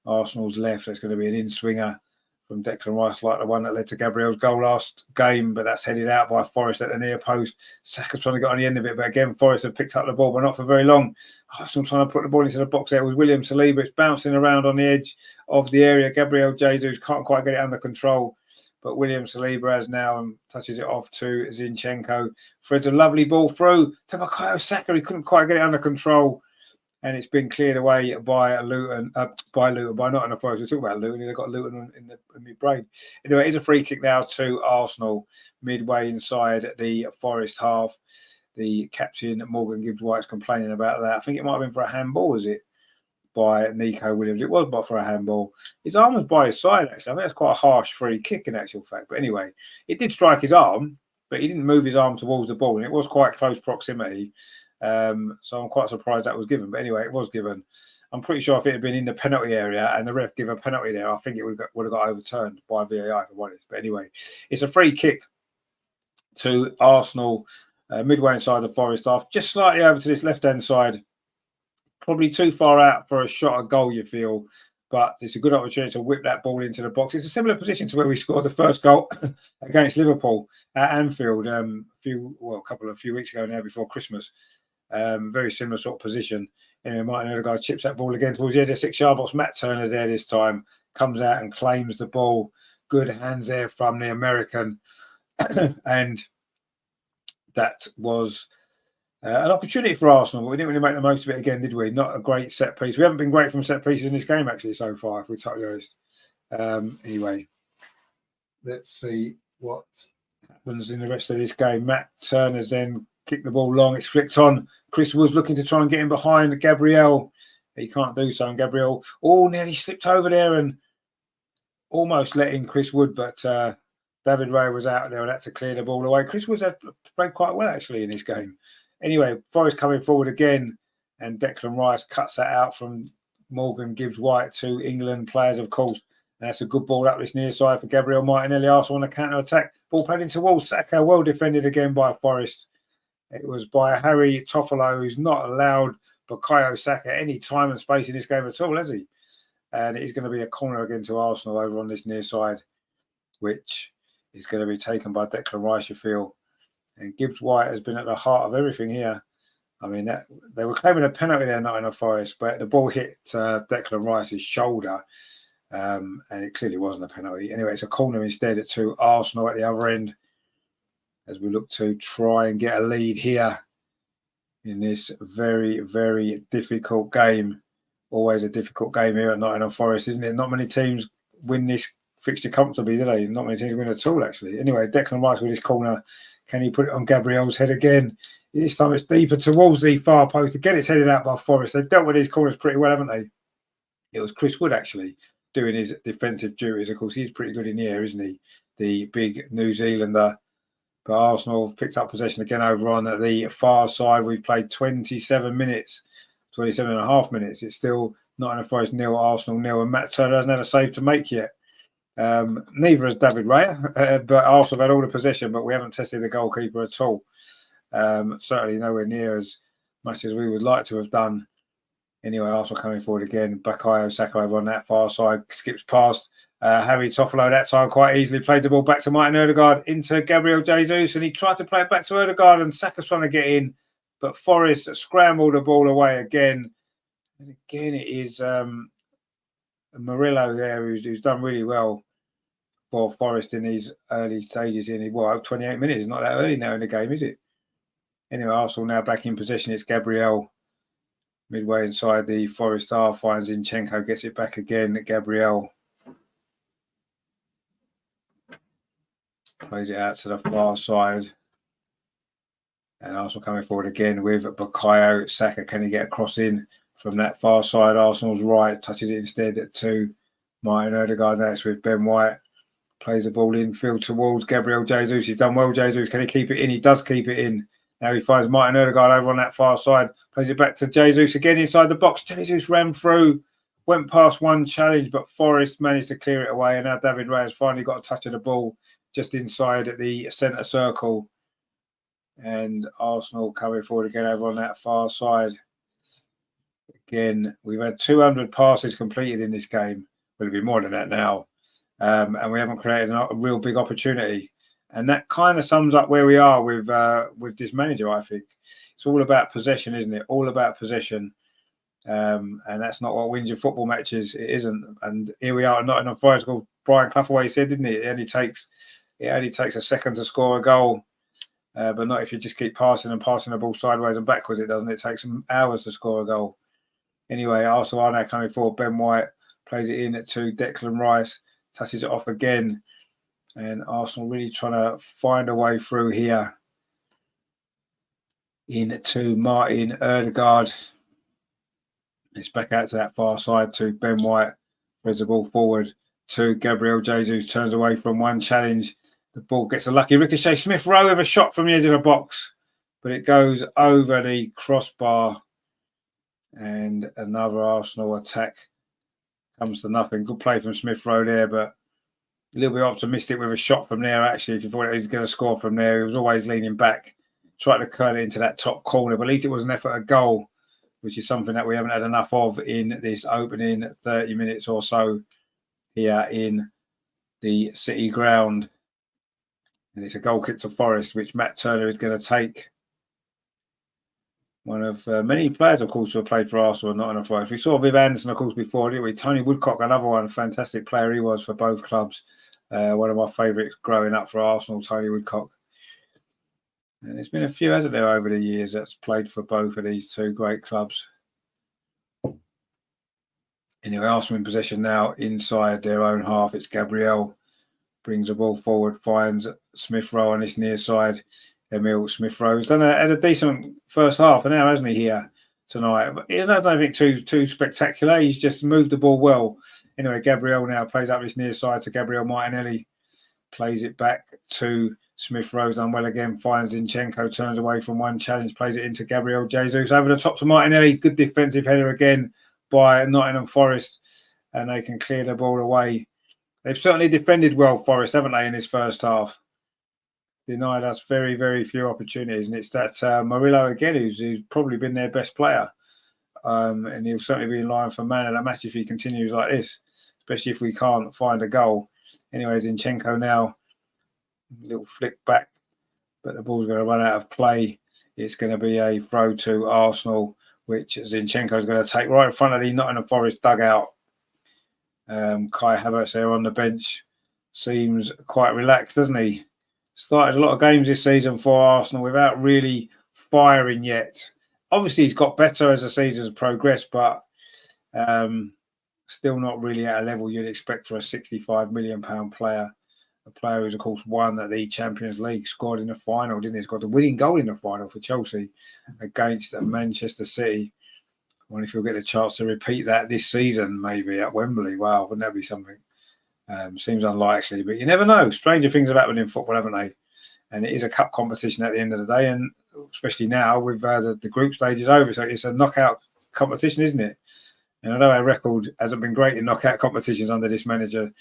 Arsenal's left. It's going to be an in-swinger from Declan Rice, like the one that led to Gabriel's goal last game, but that's headed out by Forest at the near post. Saka's trying to get on the end of it, but again, Forest have picked up the ball, but not for very long. Arsenal trying to put the ball into the box there. It was William Saliba. It's bouncing around on the edge of the area. Gabriel Jesus can't quite get it under control. but William Saliba has now and touches it off to Zinchenko. Threads a lovely ball through to Bukayo Saka. He couldn't quite get it under control, and it's been cleared away by Luton, by Nottingham Forest. We're talking about Luton. They've got Luton in my brain. Anyway, it's a free kick now to Arsenal, midway inside the Forest half. The captain, Morgan Gibbs-White's complaining about that. I think it might have been for a handball, was it? By Nico Williams. It was but for a handball. His arm was by his side, actually. I think that's quite a harsh free kick in actual fact. But anyway, it did strike his arm, but he didn't move his arm towards the ball, and it was quite close proximity. So I'm quite surprised that was given. But anyway, it was given. I'm pretty sure if it had been in the penalty area and the ref gave a penalty there, I think it would have got overturned by VAR if I wanted. But anyway, it's a free kick to Arsenal, midway inside the Forest half, just slightly over to this left-hand side. Probably too far out for a shot at goal, you feel, but it's a good opportunity to whip that ball into the box. It's a similar position to where we scored the first goal against Liverpool at Anfield a few weeks ago now, before Christmas. Very similar sort of position. Anyway, Martin Odegaard chips that ball again towards the edge of the 6-yard box. Matt Turner there this time comes out and claims the ball. Good hands there from the American, and that was an opportunity for Arsenal, but we didn't really make the most of it again, did we? Not a great set piece. We haven't been great from set pieces in this game, actually, so far, if we're totally honest. Anyway, let's see what happens in the rest of this game. Matt Turner's then kicked the ball long. It's flicked on. Chris Wood's looking to try and get in behind Gabriel. He can't do so, and Gabriel nearly slipped over there and almost let in Chris Wood, but David Raya was out there and had to clear the ball away. Chris Wood's played quite well, actually, in this game. Anyway, Forest coming forward again, and Declan Rice cuts that out from Morgan Gibbs-White to England players, of course. And that's a good ball up this near side for Gabriel Martinelli. Arsenal on the counter-attack. Ball played into wall. Saka, well defended again by Forest. It was by Harry Toffolo, who's not allowed Bukayo Saka any time and space in this game at all, has he? And it is going to be a corner again to Arsenal over on this near side, which is going to be taken by Declan Rice, you feel. And Gibbs-White has been at the heart of everything here. I mean, they were claiming a penalty there, Nottingham Forest, but the ball hit Declan Rice's shoulder, and it clearly wasn't a penalty. Anyway, it's a corner instead to Arsenal at the other end, as we look to try and get a lead here in this very, very difficult game. Always a difficult game here at Nottingham Forest, isn't it? Not many teams win this fixture comfortably, do they? Not many teams win at all, actually. Anyway, Declan Rice with his corner. Can he put it on Gabriel's head again? This time it's deeper towards the far post. Again, it's headed out by Forest. They've dealt with these corners pretty well, haven't they? It was Chris Wood, actually, doing his defensive duties. Of course, he's pretty good in the air, isn't he? The big New Zealander. But Arsenal have picked up possession again over on the far side. We've played 27 minutes, 27 and a half minutes. It's still Nottingham Forest 0, Arsenal 0, and Matt Turner hasn't had a save to make yet. Neither has David Raya, but Arsenal have had all the possession, but we haven't tested the goalkeeper at all. Certainly nowhere near as much as we would like to have done. Anyway, Arsenal coming forward again. Bukayo Saka over on that far side, skips past Harry Toffolo that time quite easily, plays the ball back to Martin Odegaard into Gabriel Jesus, and he tried to play it back to Odegaard, and Saka's trying to get in, but Forest scrambled the ball away again. And again, it is Murillo there who's done really well for Forest in these early stages. 28 minutes is not that early now in the game, is it? Anyway, Arsenal now back in possession. It's Gabriel midway inside the Forest half, finds Zinchenko, gets it back again. Gabriel plays it out to the far side, and Arsenal coming forward again with Bukayo Saka. Can he get a cross in from that far side? Arsenal's right, touches it instead to Martin Odegaard. That's with Ben White. Plays the ball in field towards Gabriel Jesus. He's done well, Jesus. Can he keep it in? He does keep it in. Now he finds Martin Odegaard over on that far side. Plays it back to Jesus again inside the box. Jesus ran through, went past one challenge, but Forest managed to clear it away. And now David Raya has finally got a touch of the ball just inside the centre circle. And Arsenal coming forward again over on that far side. Again, we've had 200 passes completed in this game. Well, it'll be more than that now. And we haven't created a real big opportunity. And that kind of sums up where we are with this manager, I think. It's all about possession, isn't it? All about possession. And that's not what wins your football matches. It isn't. And here we are at Nottingham Forest. Brian Clough always said, didn't it? It only takes a second to score a goal, but not if you just keep passing the ball sideways and backwards. It doesn't. It takes some hours to score a goal. Anyway, Arsenal are now coming forward. Ben White plays it in to Declan Rice, touches it off again, and Arsenal really trying to find a way through here. Into Martin Ødegaard. It's back out to that far side to Ben White. Throws the ball forward to Gabriel Jesus. Turns away from one challenge. The ball gets a lucky ricochet. Smith Rowe with a shot from the edge of the box, but it goes over the crossbar. And another Arsenal attack comes to nothing. Good play from Smith Rowe there, but a little bit optimistic with a shot from there, actually. If you thought he was going to score from there, he was always leaning back, tried to curl it into that top corner, but at least it was an effort at goal, which is something that we haven't had enough of in this opening 30 minutes or so here in the City ground. And it's a goal kick to Forest, which Matt Turner is going to take. One of many players, of course, who have played for Arsenal and Nottingham Forest. We saw Viv Anderson, of course, before, didn't we? Tony Woodcock, another one, fantastic player he was for both clubs. One of my favourites growing up for Arsenal, Tony Woodcock. And there's been a few, hasn't there, over the years that's played for both of these two great clubs. Anyway, Arsenal in possession now inside their own half. It's Gabriel. Brings the ball forward, finds Smith Rowe on this near side. Emil Smith Rowe's had a decent first half now, hasn't he, here tonight? But he hasn't done anything too spectacular. He's just moved the ball well. Anyway, Gabriel now plays up this near side to Gabriel Martinelli. Plays it back to Smith Rowe's done well again. Finds Zinchenko, turns away from one challenge, plays it into Gabriel Jesus. Over the top to Martinelli. Good defensive header again by Nottingham Forest. And they can clear the ball away. They've certainly defended well, Forest, haven't they, in this first half? Denied us very, very few opportunities. And it's that Murillo again, who's probably been their best player. And he'll certainly be in line for man of the match if he continues like this, especially if we can't find a goal. Anyway, Zinchenko now, a little flick back, but the ball's going to run out of play. It's going to be a throw to Arsenal, which Zinchenko is going to take right in front of the Nottingham Forest dugout. Kai Havertz there on the bench seems quite relaxed, doesn't he? Started a lot of games this season for Arsenal without really firing yet. Obviously, he's got better as the season's progressed, but still not really at a level you'd expect for a £65 million player. A player who's, of course, won at the Champions League, scored in the final, didn't he? He's got the winning goal in the final for Chelsea against Manchester City. I wonder if he'll get a chance to repeat that this season, maybe at Wembley. Wow, wouldn't that be something? Seems unlikely, but you never know. Stranger things have happened in football, haven't they? And it is a cup competition at the end of the day, and especially now with the group stage is over, so it's a knockout competition, isn't it? And although our record hasn't been great in knockout competitions under this manager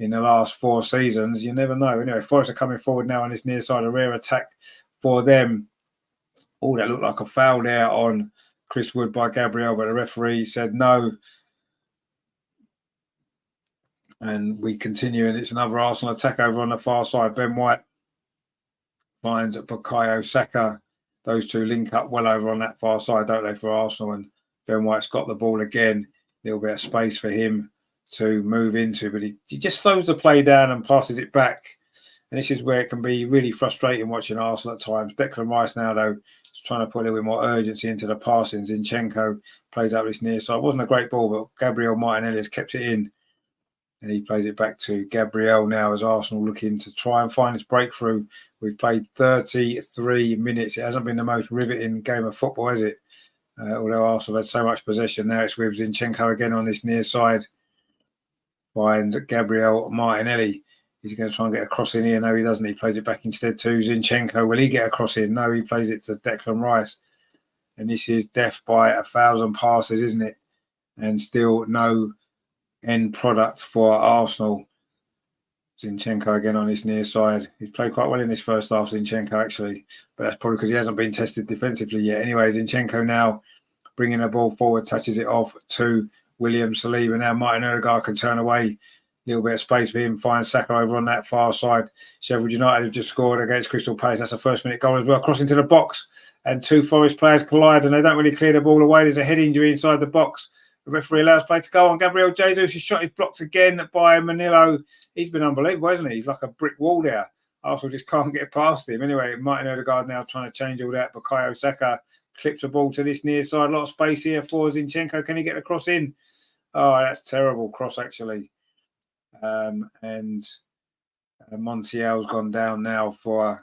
in the last 4 seasons, you never know. Anyway, Forest are coming forward now on this near side, a rare attack for them. Oh, that looked like a foul there on Chris Wood by Gabriel, but the referee said no. And we continue, and it's another Arsenal attack over on the far side. Ben White finds Bukayo Saka. Those two link up well over on that far side, don't they, for Arsenal? And Ben White's got the ball again. A little bit of space for him to move into, but he just slows the play down and passes it back. And this is where it can be really frustrating watching Arsenal at times. Declan Rice now, though, is trying to put a little bit more urgency into the passing. Zinchenko plays out this near side. It wasn't a great ball, but Gabriel Martinelli has kept it in. And he plays it back to Gabriel now as Arsenal looking to try and find this breakthrough. We've played 33 minutes. It hasn't been the most riveting game of football, has it? Although Arsenal had so much possession. Now it's with Zinchenko again on this near side. Finds Gabriel Martinelli. He's going to try and get a cross in here. No, he doesn't. He plays it back instead to Zinchenko. Will he get a cross in? No, he plays it to Declan Rice. And this is death by 1,000 passes, isn't it? And still no end product for Arsenal. Zinchenko again on his near side. He's played quite well in this first half, Zinchenko, actually. But that's probably because he hasn't been tested defensively yet. Anyway, Zinchenko now bringing the ball forward, touches it off to William Saliba. Now Martin Ødegaard can turn away. A little bit of space for him. Finds Saka over on that far side. Sheffield United have just scored against Crystal Palace. That's a first-minute goal as well. Crossing to the box. And 2 Forest players collide and they don't really clear the ball away. There's a head injury inside the box. The referee allows play to go on. Gabriel Jesus, his shot is blocked again by Manilo. He's been unbelievable, hasn't he? He's like a brick wall there. Arsenal just can't get past him. Anyway, Martin Odegaard now trying to change all that. Bukayo Saka clips a ball to this near side. A lot of space here for Zinchenko. Can he get a cross in? Oh, that's terrible cross, actually. And Montiel's gone down now for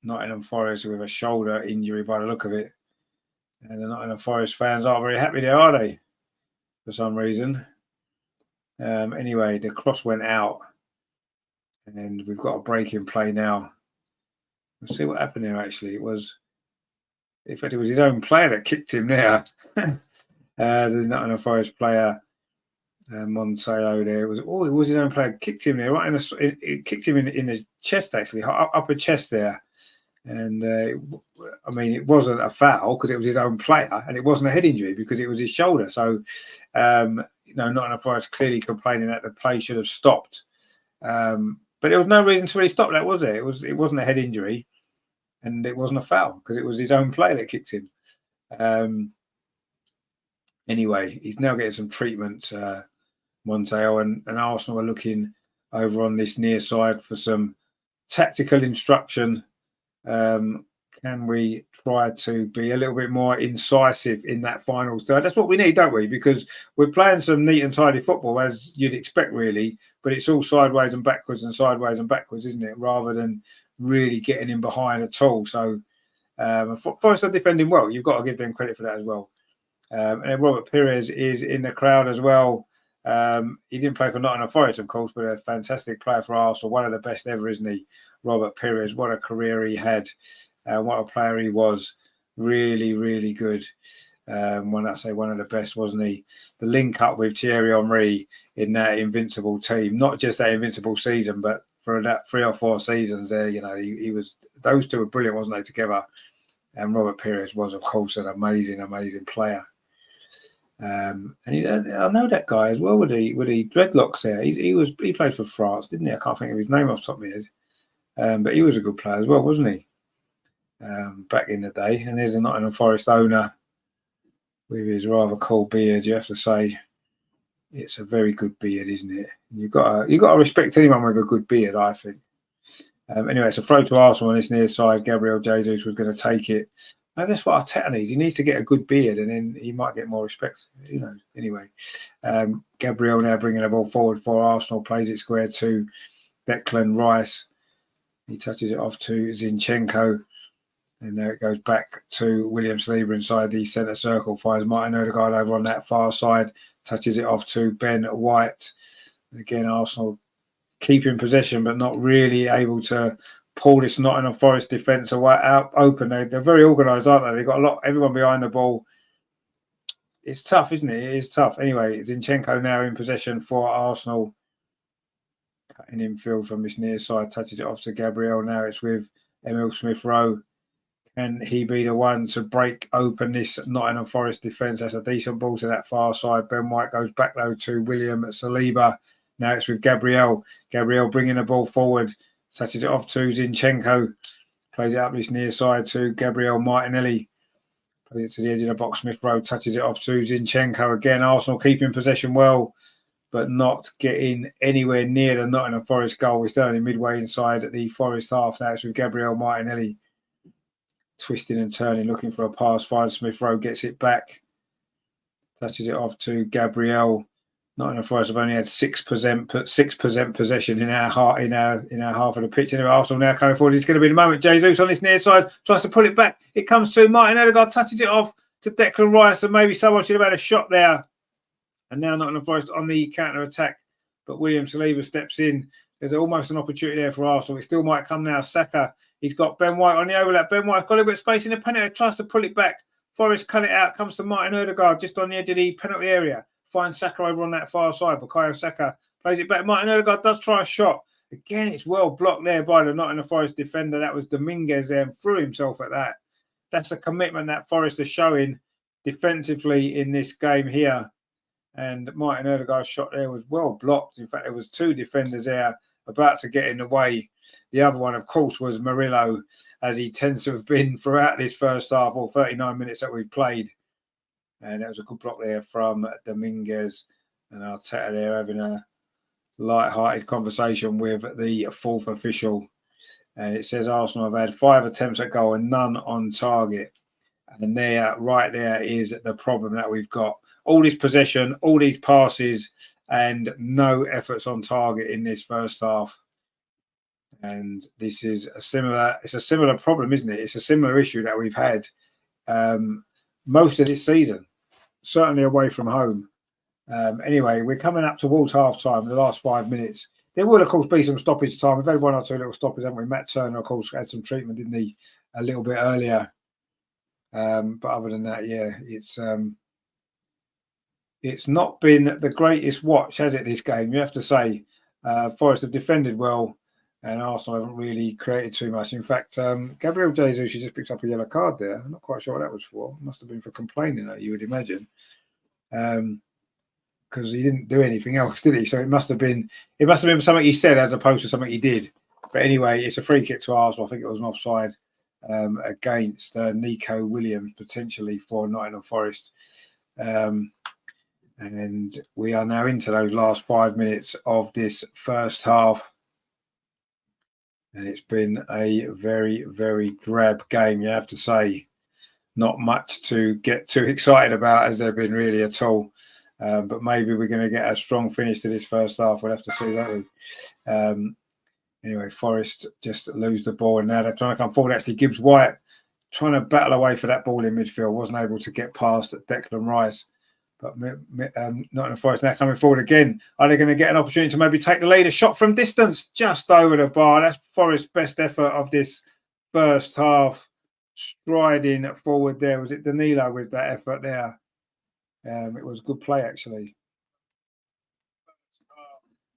Nottingham Forest with a shoulder injury by the look of it. And the Nottingham Forest fans aren't very happy there, are they? For some reason. Anyway, the cross went out. And we've got a break in play now. Let's see what happened here, actually. In fact, it was his own player that kicked him there. The Nottingham Forest player, Montiel there. It was his own player. Kicked him there, right it kicked him in the chest, actually, upper chest there. And, I mean, it wasn't a foul because it was his own player, and it wasn't a head injury because it was his shoulder. So, Nottingham Forest clearly complaining that the play should have stopped. But there was no reason to really stop that, was there? It wasn't a head injury, and it wasn't a foul because it was his own player that kicked him. Anyway, he's now getting some treatment, Montiel, and Arsenal are looking over on this near side for some tactical instruction. Can we try to be a little bit more incisive in that final third? That's what we need, don't we? Because we're playing some neat and tidy football, as you'd expect, really. But it's all sideways and backwards, isn't it? Rather than really getting in behind at all. So Forest are defending well. You've got to give them credit for that as well. And then Robert Pires is in the crowd as well. He didn't play for Nottingham Forest, of course, but a fantastic player for Arsenal. One of the best ever, isn't he? Robert Pires. What a career he had. What a player he was. Really, really good. When I say one of the best, wasn't he? The link up with Thierry Henry in that invincible team, not just that invincible season, but for that 3 or 4 seasons there, he was, those two were brilliant, wasn't they, together? And Robert Pires was, of course, an amazing, amazing player. And I know that guy as well with the dreadlocks there. He played for France, didn't he? I can't think of his name off the top of my head. But he was a good player as well, wasn't he? Back in the day. And there's a Nottingham Forest owner with his rather cool beard. You have to say it's a very good beard, isn't it? You've got to respect anyone with a good beard, I think. Anyway, it's a throw to Arsenal on this near side. Gabriel Jesus was going to take it. Maybe that's what Arteta needs. He needs to get a good beard, and then he might get more respect. Anyway, Gabriel now bringing the ball forward for Arsenal. Plays it square to Declan Rice. He touches it off to Zinchenko. And there it goes back to William Saliba inside the centre circle. Finds Martin Odegaard over on that far side. Touches it off to Ben White. And again, Arsenal keeping possession, but not really able to pull this Nottingham Forest defence out open. They're very organised, aren't they? They've got everyone behind the ball. It's tough, isn't it? It is tough. Anyway, Zinchenko now in possession for Arsenal. Cutting infield from this near side. Touches it off to Gabriel. Now it's with Emil Smith-Rowe. Can he be the one to break open this Nottingham Forest defence? That's a decent ball to that far side. Ben White goes back low to William Saliba. Now it's with Gabriel. Gabriel bringing the ball forward. Touches it off to Zinchenko. Plays it up this near side to Gabriel Martinelli. Plays it to the edge of the box. Smith-Rowe touches it off to Zinchenko. Again, Arsenal keeping possession well, but not getting anywhere near the Nottingham Forest goal. We're still only midway inside the Forest half. Now it's with Gabriel Martinelli. Twisting and turning, looking for a pass. Finds Smith-Rowe, gets it back. Touches it off to Gabriel. Nottingham Forest have only had 6% possession in our half of the pitch. Anyway, Arsenal now coming forward. It's going to be the moment. Jesus on this near side tries to pull it back. It comes to Martin Odegaard, touches it off to Declan Rice, and maybe someone should have had a shot there. And now Nottingham Forest on the counter attack, but William Saliba steps in. There's almost an opportunity there for Arsenal. It still might come now. Saka. He's got Ben White on the overlap. Ben White's got a little bit of space in the penalty. Tries to pull it back. Forest cut it out. Comes to Martin Odegaard just on the edge of the penalty area. Finds Saka over on that far side. Bukayo Saka plays it back. Martin Odegaard does try a shot. Again, it's well blocked there by the Nottingham Forest defender. That was Dominguez there and threw himself at that. That's a commitment that Forest are showing defensively in this game here. And Martin Odegaard's shot there was well blocked. In fact, there was 2 defenders there about to get in the way. The other one, of course, was Murillo, as he tends to have been throughout this first half, or 39 minutes that we've played. And that was a good block there from Dominguez. And Arteta there having a light-hearted conversation with the fourth official. And it says Arsenal have had 5 attempts at goal and none on target. And there, right there, is the problem that we've got. All this possession, all these passes, and no efforts on target in this first half. And this is a similar problem, isn't it? It's a similar issue that we've had most of this season, certainly away from home. Anyway, we're coming up towards half-time, the last 5 minutes. There will, of course, be some stoppage time. We've had 1 or 2 little stoppages, haven't we? Matt Turner, of course, had some treatment, didn't he, a little bit earlier. But other than that, yeah, it's not been the greatest watch, has it, this game? You have to say. Forest have defended well, and Arsenal haven't really created too much. In fact, Gabriel Jesus, she just picked up a yellow card there. I'm not quite sure what that was for. It must have been for complaining, you would imagine. Because he didn't do anything else, did he? So it must have been something he said as opposed to something he did. But anyway, it's a free kick to Arsenal. I think it was an offside against Nico Williams, potentially for Nottingham Forest. And we are now into those last 5 minutes of this first half. And it's been a very, very drab game, you have to say. Not much to get too excited about, as there been really at all. But maybe we're going to get a strong finish to this first half. We'll have to see that. Anyway, Forest just lose the ball. And now they're trying to come forward. Actually, Gibbs White trying to battle away for that ball in midfield. Wasn't able to get past Declan Rice. But Nottingham Forest now coming forward again. Are they going to get an opportunity to maybe take the lead? A shot from distance, just over the bar. That's Forest's best effort of this first half. Striding forward there. Was it Danilo with that effort there? It was good play, actually.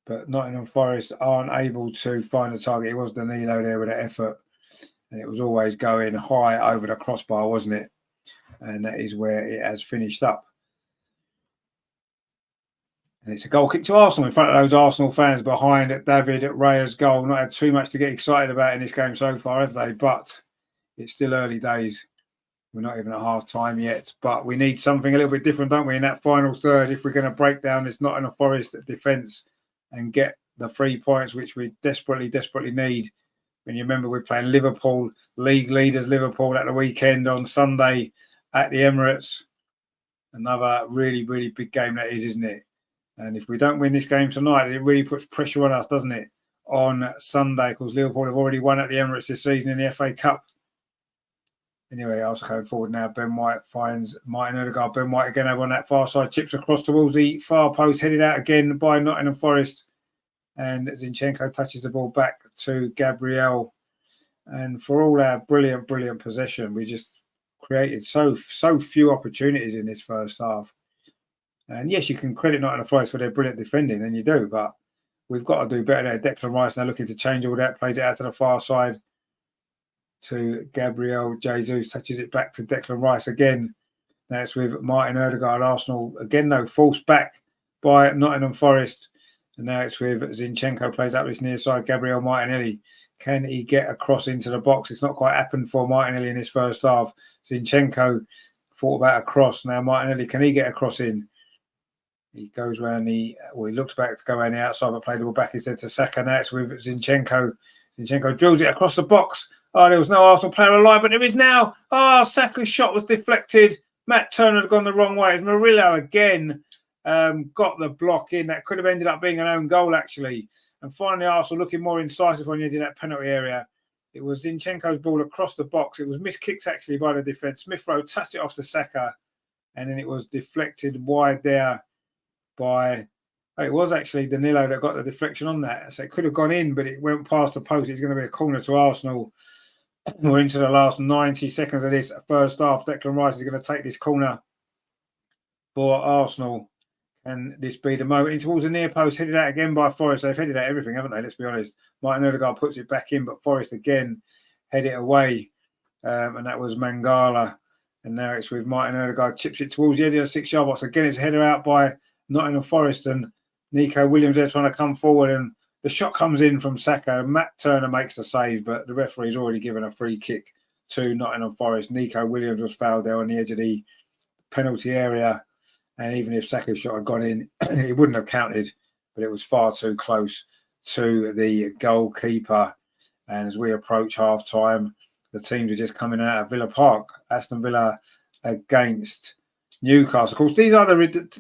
But Nottingham Forest aren't able to find the target. It was Danilo there with that effort. And it was always going high over the crossbar, wasn't it? And that is where it has finished up. And it's a goal kick to Arsenal in front of those Arsenal fans behind David Raya's goal. Not had too much to get excited about in this game so far, have they? But it's still early days. We're not even at half-time yet. But we need something a little bit different, don't we, in that final third, if we're going to break down this Nottingham Forest defence and get the 3 points, which we desperately, desperately need. When you remember, we're playing Liverpool, league leaders Liverpool at the weekend on Sunday at the Emirates. Another really, really big game that is, isn't it? And if we don't win this game tonight, it really puts pressure on us, doesn't it? On Sunday, because Liverpool have already won at the Emirates this season in the FA Cup. Anyway, also going forward now. Ben White finds Martin Odegaard. Ben White again over on that far side. Chips across towards the far post. Headed out again by Nottingham Forest. And Zinchenko touches the ball back to Gabriel. And for all our brilliant, brilliant possession, we just created so few opportunities in this first half. And yes, you can credit Nottingham Forest for their brilliant defending, and you do, but we've got to do better there. Declan Rice now looking to change all that, plays it out to the far side to Gabriel Jesus, touches it back to Declan Rice again. That's with Martin Odegaard. Arsenal again, though, forced back by Nottingham Forest. And now it's with Zinchenko, plays up this near side, Gabriel Martinelli. Can he get across into the box? It's not quite happened for Martinelli in this first half. Zinchenko thought about a cross. Now Martinelli, can he get across in? He goes around he looks back to go around the outside, but played the ball back instead to Saka. Now it's with Zinchenko. Zinchenko drills it across the box. Oh, there was no Arsenal player alive, but there is now. Oh, Saka's shot was deflected. Matt Turner had gone the wrong way. Murillo again got the block in. That could have ended up being an own goal, actually. And finally, Arsenal looking more incisive on the edge of that penalty area. It was Zinchenko's ball across the box. It was miskicked, actually, by the defence. Smith Rowe touched it off to Saka, and then it was deflected wide there by... It was actually Danilo that got the deflection on that. So it could have gone in, but it went past the post. It's going to be a corner to Arsenal. We're into the last 90 seconds of this first half. Declan Rice is going to take this corner for Arsenal. And this be the moment. In towards the near post, headed out again by Forest. They've headed out everything, haven't they? Let's be honest. Martin Odegaard puts it back in, but Forest again head it away. And that was Mangala. And now it's with Martin Odegaard. Chips it towards the edge of the 6-yard box. Again, it's headed out by Nottingham Forest. And Nico Williams there trying to come forward. And the shot comes in from Saka. And Matt Turner makes the save, but the referee's already given a free kick to Nottingham Forest. Nico Williams was fouled there on the edge of the penalty area, and even if Saka's shot had gone in, it wouldn't have counted, but it was far too close to the goalkeeper. And as we approach half-time, the teams are just coming out of Villa Park. Aston Villa against Newcastle. Of course, these are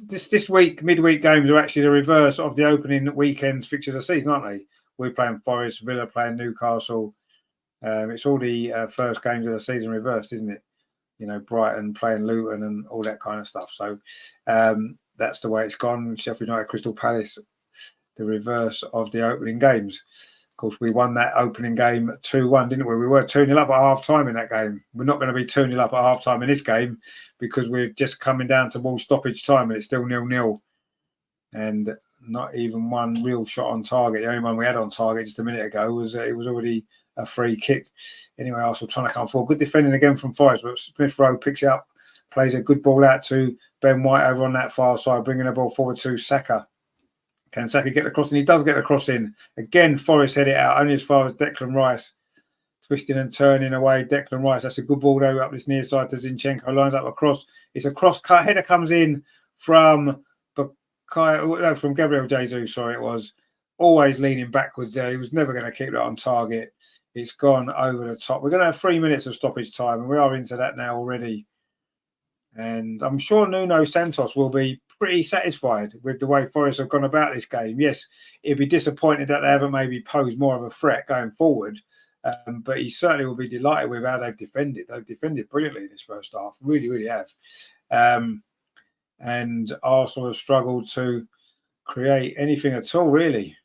this week, midweek games are actually the reverse of the opening weekend's fixtures of the season, aren't they? We're playing Forest, Villa playing Newcastle. It's all the first games of the season reversed, isn't it? You know, Brighton playing Luton and all that kind of stuff. So that's the way it's gone. Sheffield United, Crystal Palace, the reverse of the opening games. Of course, we won that opening game 2-1, didn't we? We were 2-0 up at half-time in that game. We're not going to be 2-0 up at half-time in this game because we're just coming down towards stoppage time and it's still 0-0. And not even one real shot on target. The only one we had on target just a minute ago was it was already a free kick. Anyway, Arsenal trying to come forward. Good defending again from Forest, but Smith Rowe picks it up, plays a good ball out to Ben White over on that far side, bringing the ball forward to Saka. Can Saka get the cross in? He does get the cross in. Again, Forest head it out only as far as Declan Rice. Twisting and turning away, Declan Rice. That's a good ball though up this near side to Zinchenko. Lines up across. It's a cross cut. Header comes in from Gabriel Jesus. Sorry, it was. Always leaning backwards there. He was never going to keep that on target. It's gone over the top. We're going to have 3 minutes of stoppage time, and we are into that now already. And I'm sure Nuno Santos will be pretty satisfied with the way Forest have gone about this game. Yes, he'd be disappointed that they haven't maybe posed more of a threat going forward, but he certainly will be delighted with how they've defended. They've defended brilliantly in this first half. Really, really have. And Arsenal have struggled to create anything at all, really.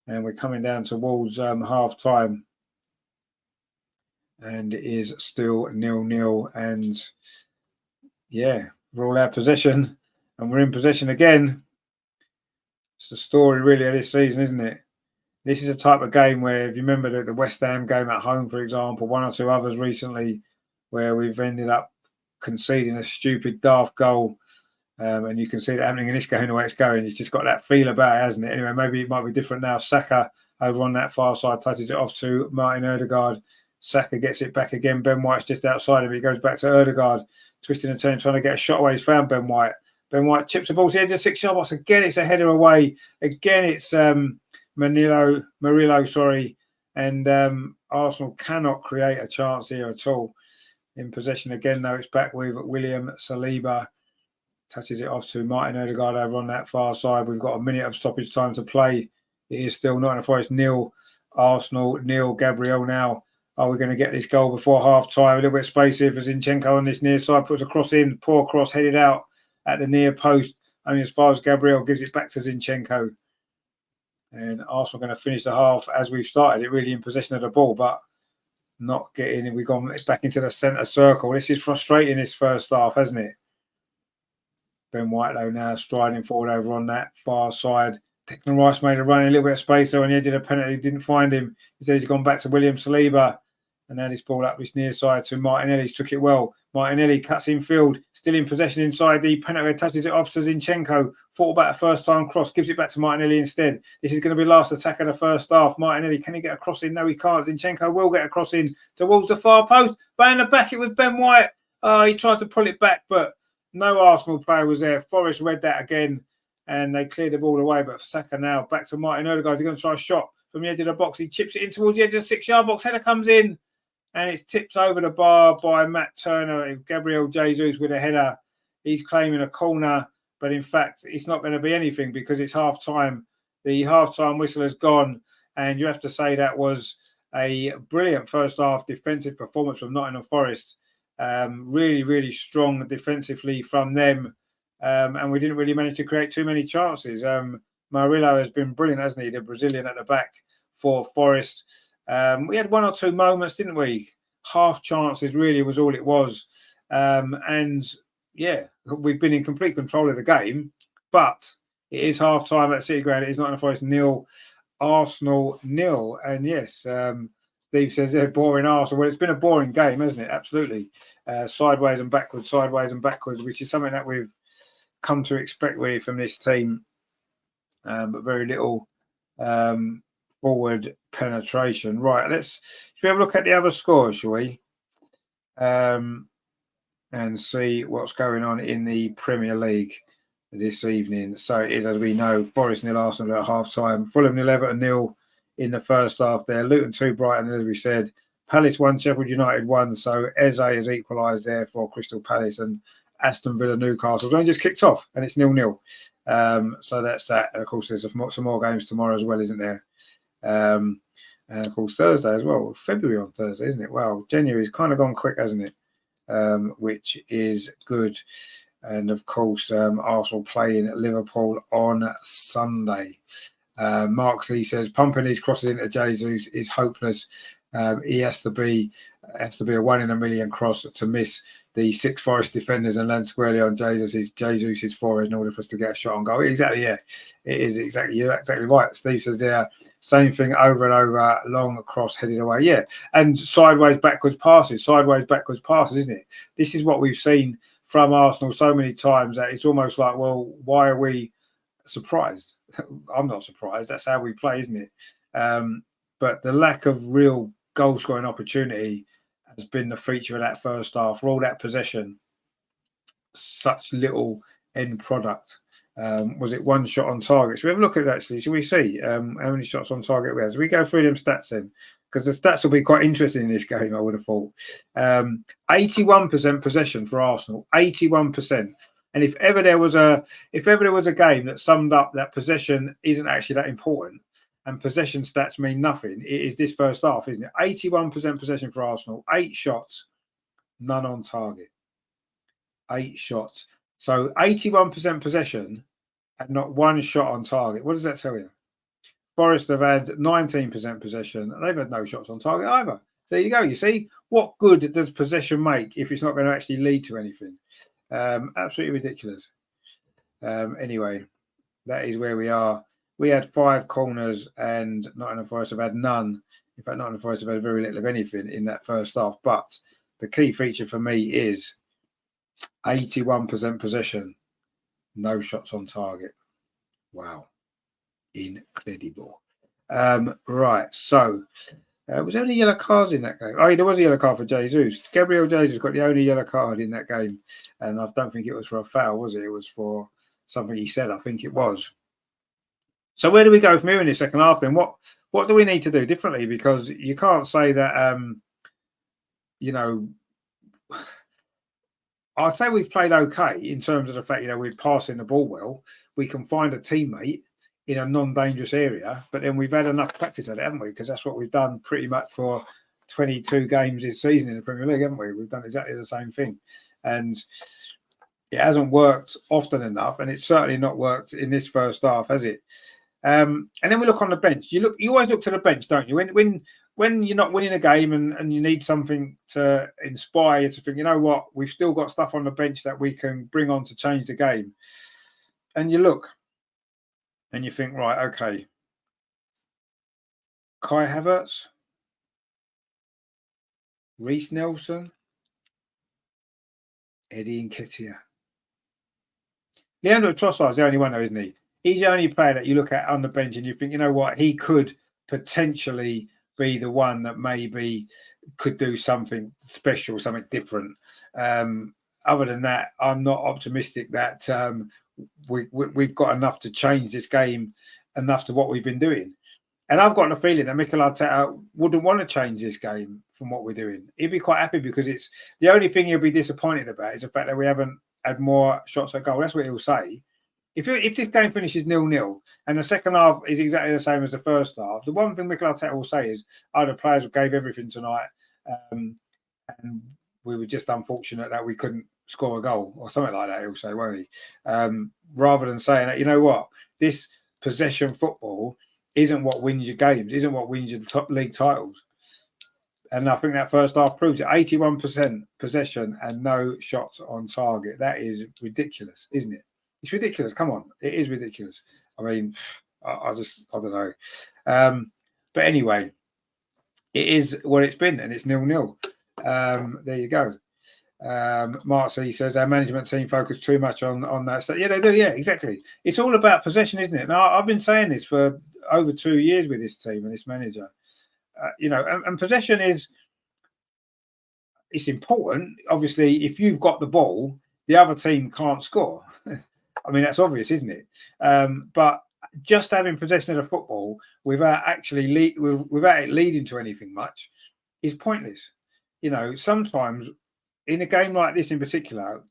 And we're coming down towards half-time. And it is still 0-0. And, yeah, we're all out of possession. And we're in possession again. It's the story, really, of this season, isn't it? This is a type of game where, if you remember the West Ham game at home, for example, one or two others recently, where we've ended up conceding a stupid, daft goal. And you can see that happening in this game, the way it's going. It's just got that feel about it, hasn't it? Anyway, maybe it might be different now. Saka over on that far side touches it off to Martin Ødegaard. Saka gets it back again. Ben White's just outside of it. He goes back to Ødegaard, twisting and turning, trying to get a shot away. He's found Ben White. Ben White chips the ball to the edge of 6-yard box. Again, it's a header away. Again, it's Murillo, sorry. And Arsenal cannot create a chance here at all. In possession again, though, it's back with William Saliba. Touches it off to Martin Ødegaard over on that far side. We've got a minute of stoppage time to play. It is still Nottingham Forest 0, Arsenal 0. Gabriel now. Are we going to get this goal before half-time? A little bit of space here for Zinchenko on this near side. Puts a cross in. Poor cross headed out at the near post. Only as far as Gabriel gives it back to Zinchenko. And Arsenal going to finish the half as we've started it, really in possession of the ball, but not getting it. We've gone back into the centre circle. This is frustrating, this first half, hasn't it? Ben White, though, now striding forward over on that far side. Declan Rice made a run in a little bit of space there on the edge of the penalty. Didn't find him. Instead, he's gone back to William Saliba. And now this ball up this near side to Martinelli. He's took it well. Martinelli cuts in field. Still in possession inside the penalty. Touches it off to Zinchenko. Thought about a first-time cross. Gives it back to Martinelli instead. This is going to be the last attack of the first half. Martinelli, can he get a cross in? No, he can't. Zinchenko will get a cross in towards the far post. But in the back, it was Ben White. He tried to pull it back, but no Arsenal player was there. Forest read that again, and they cleared the ball away. But Saka now back to Martin Ødegaard. He's going to try a shot from the edge of the box. He chips it in towards the edge of the 6-yard box. Header comes in, and it's tipped over the bar by Matt Turner. Gabriel Jesus with a header. He's claiming a corner, but in fact, it's not going to be anything because it's half-time. The half-time whistle has gone, and you have to say that was a brilliant first-half defensive performance from Nottingham Forest. Really, really strong defensively from them. And we didn't really manage to create too many chances. Murillo has been brilliant, hasn't he? The Brazilian at the back for Forest. We had one or two moments, didn't we? Half chances really was all it was. And yeah, we've been in complete control of the game. But it is half time at City Ground. It is Nottingham Forest 0, Arsenal 0. And yes, Steve says they're boring Arsenal. Well, it's been a boring game, hasn't it? Absolutely. Sideways and backwards, which is something that we've come to expect really from this team. But very little forward penetration. Right, should we have a look at the other scores, shall we? and see what's going on in the Premier League this evening. So it is, as we know, Forest 0, Arsenal at half-time. Fulham 0, Everton 0 in the first half there. Luton 2, Brighton, as we said. Palace 1, Sheffield United 1. So Eze has equalised there for Crystal Palace, and Aston Villa Newcastle only just kicked off, and it's 0-0. So that's that. And of course, there's some more games tomorrow as well, isn't there? And of course, Thursday as well. February on Thursday, isn't it? Wow, January's kind of gone quick, hasn't it? Which is good. And of course, Arsenal playing Liverpool on Sunday. Mark C says pumping his crosses into Jesus is hopeless. He has to be a 1 in a million cross to miss the 6 Forest defenders and land squarely on Jesus's forehead in order for us to get a shot on goal. Exactly, yeah, it is exactly. You're exactly right. Steve says there, same thing over and over. Long cross headed away, yeah, and sideways backwards passes, isn't it? This is what we've seen from Arsenal so many times that it's almost like, well, why are we surprised? I'm not surprised. That's how we play, isn't it? But the lack of real goal scoring opportunity has been the feature of that first half. For all that possession, such little end product. Was it 1 shot on target? So we have a look at it actually. Shall we see how many shots on target we have? So we go through them stats then, because the stats will be quite interesting in this game, I would have thought. 81% possession for Arsenal. 81%. And if ever there was a game that summed up that possession isn't actually that important, and possession stats mean nothing, it is this first half, isn't it? 81% possession for Arsenal, 8 shots, none on target. 8 shots. So 81% possession and not 1 shot on target. What does that tell you? Forest have had 19% possession, and they've had no shots on target either. So there you go. You see, what good does possession make if it's not going to actually lead to anything? Absolutely ridiculous. Anyway, that is where we are. We had 5 corners and Nottingham Forest have had none. In fact, Nottingham Forest have had very little of anything in that first half. But the key feature for me is 81% possession, no shots on target. Wow. Incredible. Right. So, was there any yellow cards in that game? Oh, there was a yellow card for Jesus. Gabriel Jesus got the only yellow card in that game. And I don't think it was for a foul, was it? It was for something he said. I think it was. So where do we go from here in the second half then? What do we need to do differently? Because you can't say that, I'd say we've played okay in terms of the fact, we're passing the ball well. We can find a teammate in a non-dangerous area, but then we've had enough practice at it, haven't we? Because that's what we've done pretty much for 22 games this season in the Premier League, haven't we? We've done exactly the same thing. And it hasn't worked often enough, and it's certainly not worked in this first half, has it? And then we look on the bench. You always look to the bench, don't you? When you're not winning a game and you need something to inspire you to think, you know what, we've still got stuff on the bench that we can bring on to change the game. And you look and you think, right, okay, Kai Havertz, Reece Nelson, Eddie Nketiah. Leandro Trossard is the only one though, isn't he? He's the only player that you look at on the bench and you think, you know what, he could potentially be the one that maybe could do something special, something different. Other than that, I'm not optimistic that we've got enough to change this game, enough to what we've been doing. And I've got the feeling that Mikel Arteta wouldn't want to change this game from what we're doing. He'd be quite happy because it's the only thing he'll be disappointed about is the fact that we haven't had more shots at goal. That's what he'll say. If this game finishes 0-0 and the second half is exactly the same as the first half, the one thing Mikel Arteta will say is, the players gave everything tonight and we were just unfortunate that we couldn't score a goal or something like that, he'll say, won't he? Rather than saying that, you know what, this possession football isn't what wins your games, isn't what wins your top league titles. And I think that first half proves it. 81% possession and no shots on target. That is ridiculous, isn't it? It's ridiculous. Come on. It is ridiculous. I mean, I don't know. But anyway, it is what it's been, and it's 0-0. There you go. Mark C says our management team focus too much on that stuff. Yeah, they do. Yeah, exactly. It's all about possession, isn't it? Now, I've been saying this for over 2 years with this team and this manager. And possession is it's important. Obviously, if you've got the ball, the other team can't score. I mean, that's obvious, isn't it? But just having possession of the football without without it leading to anything much is pointless. You know, sometimes in a game like this in particular,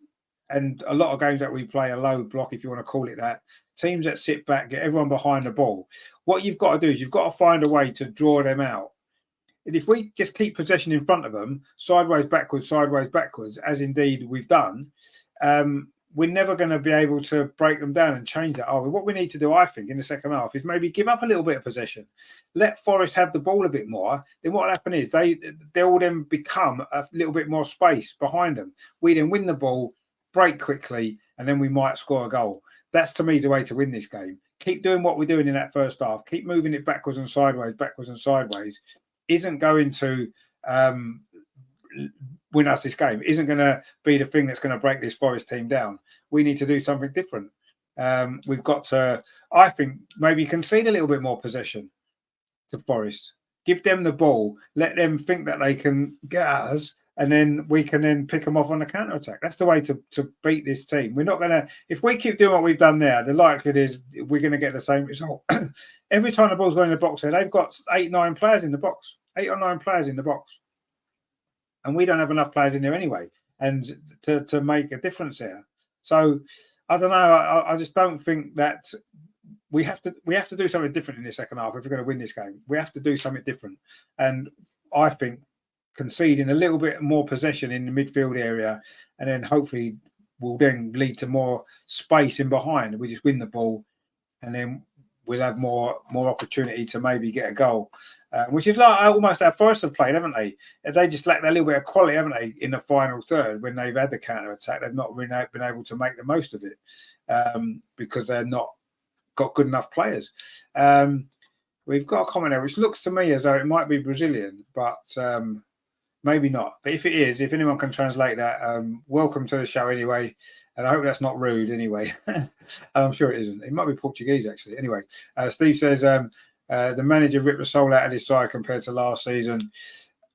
and a lot of games that we play a low block, if you want to call it that, teams that sit back, get everyone behind the ball. What you've got to do is you've got to find a way to draw them out. And if we just keep possession in front of them, sideways, backwards, as indeed we've done, we're never going to be able to break them down and change that, are we? What we need to do, I think, in the second half is maybe give up a little bit of possession. Let Forest have the ball a bit more. Then what will happen is they'll then become a little bit more space behind them. We then win the ball, break quickly, and then we might score a goal. That's, to me, the way to win this game. Keep doing what we're doing in that first half. Keep moving it backwards and sideways. Isn't going to win us this game. Isn't going to be the thing that's going to break this Forest team down. We need to do something different. We've got to, I think, maybe concede a little bit more possession to Forest. Give them the ball. Let them think that they can get at us, and then we can then pick them off on the counter attack. That's the way to beat this team. We're not going to, if we keep doing what we've done there, the likelihood is we're going to get the same result. Every time the ball's going in the box there, they've got 8 or 9 players in the box. And we don't have enough players in there anyway, and to make a difference there. So I don't know. I just don't think that we have to do something different in the second half if we're going to win this game. We have to do something different, and I think conceding a little bit more possession in the midfield area, and then hopefully will then lead to more space in behind. We just win the ball, and then we'll have more opportunity to maybe get a goal, which is like almost how Forest have played, haven't they? They just lack that little bit of quality, haven't they, in the final third when they've had the counter attack. They've not really been able to make the most of it because they're not got good enough players. We've got a comment there which looks to me as though it might be Brazilian, but maybe not. But if it is, if anyone can translate that, welcome to the show anyway. And I hope that's not rude anyway. I'm sure it isn't. It might be Portuguese, actually. Anyway, Steve says the manager ripped the soul out of his side compared to last season.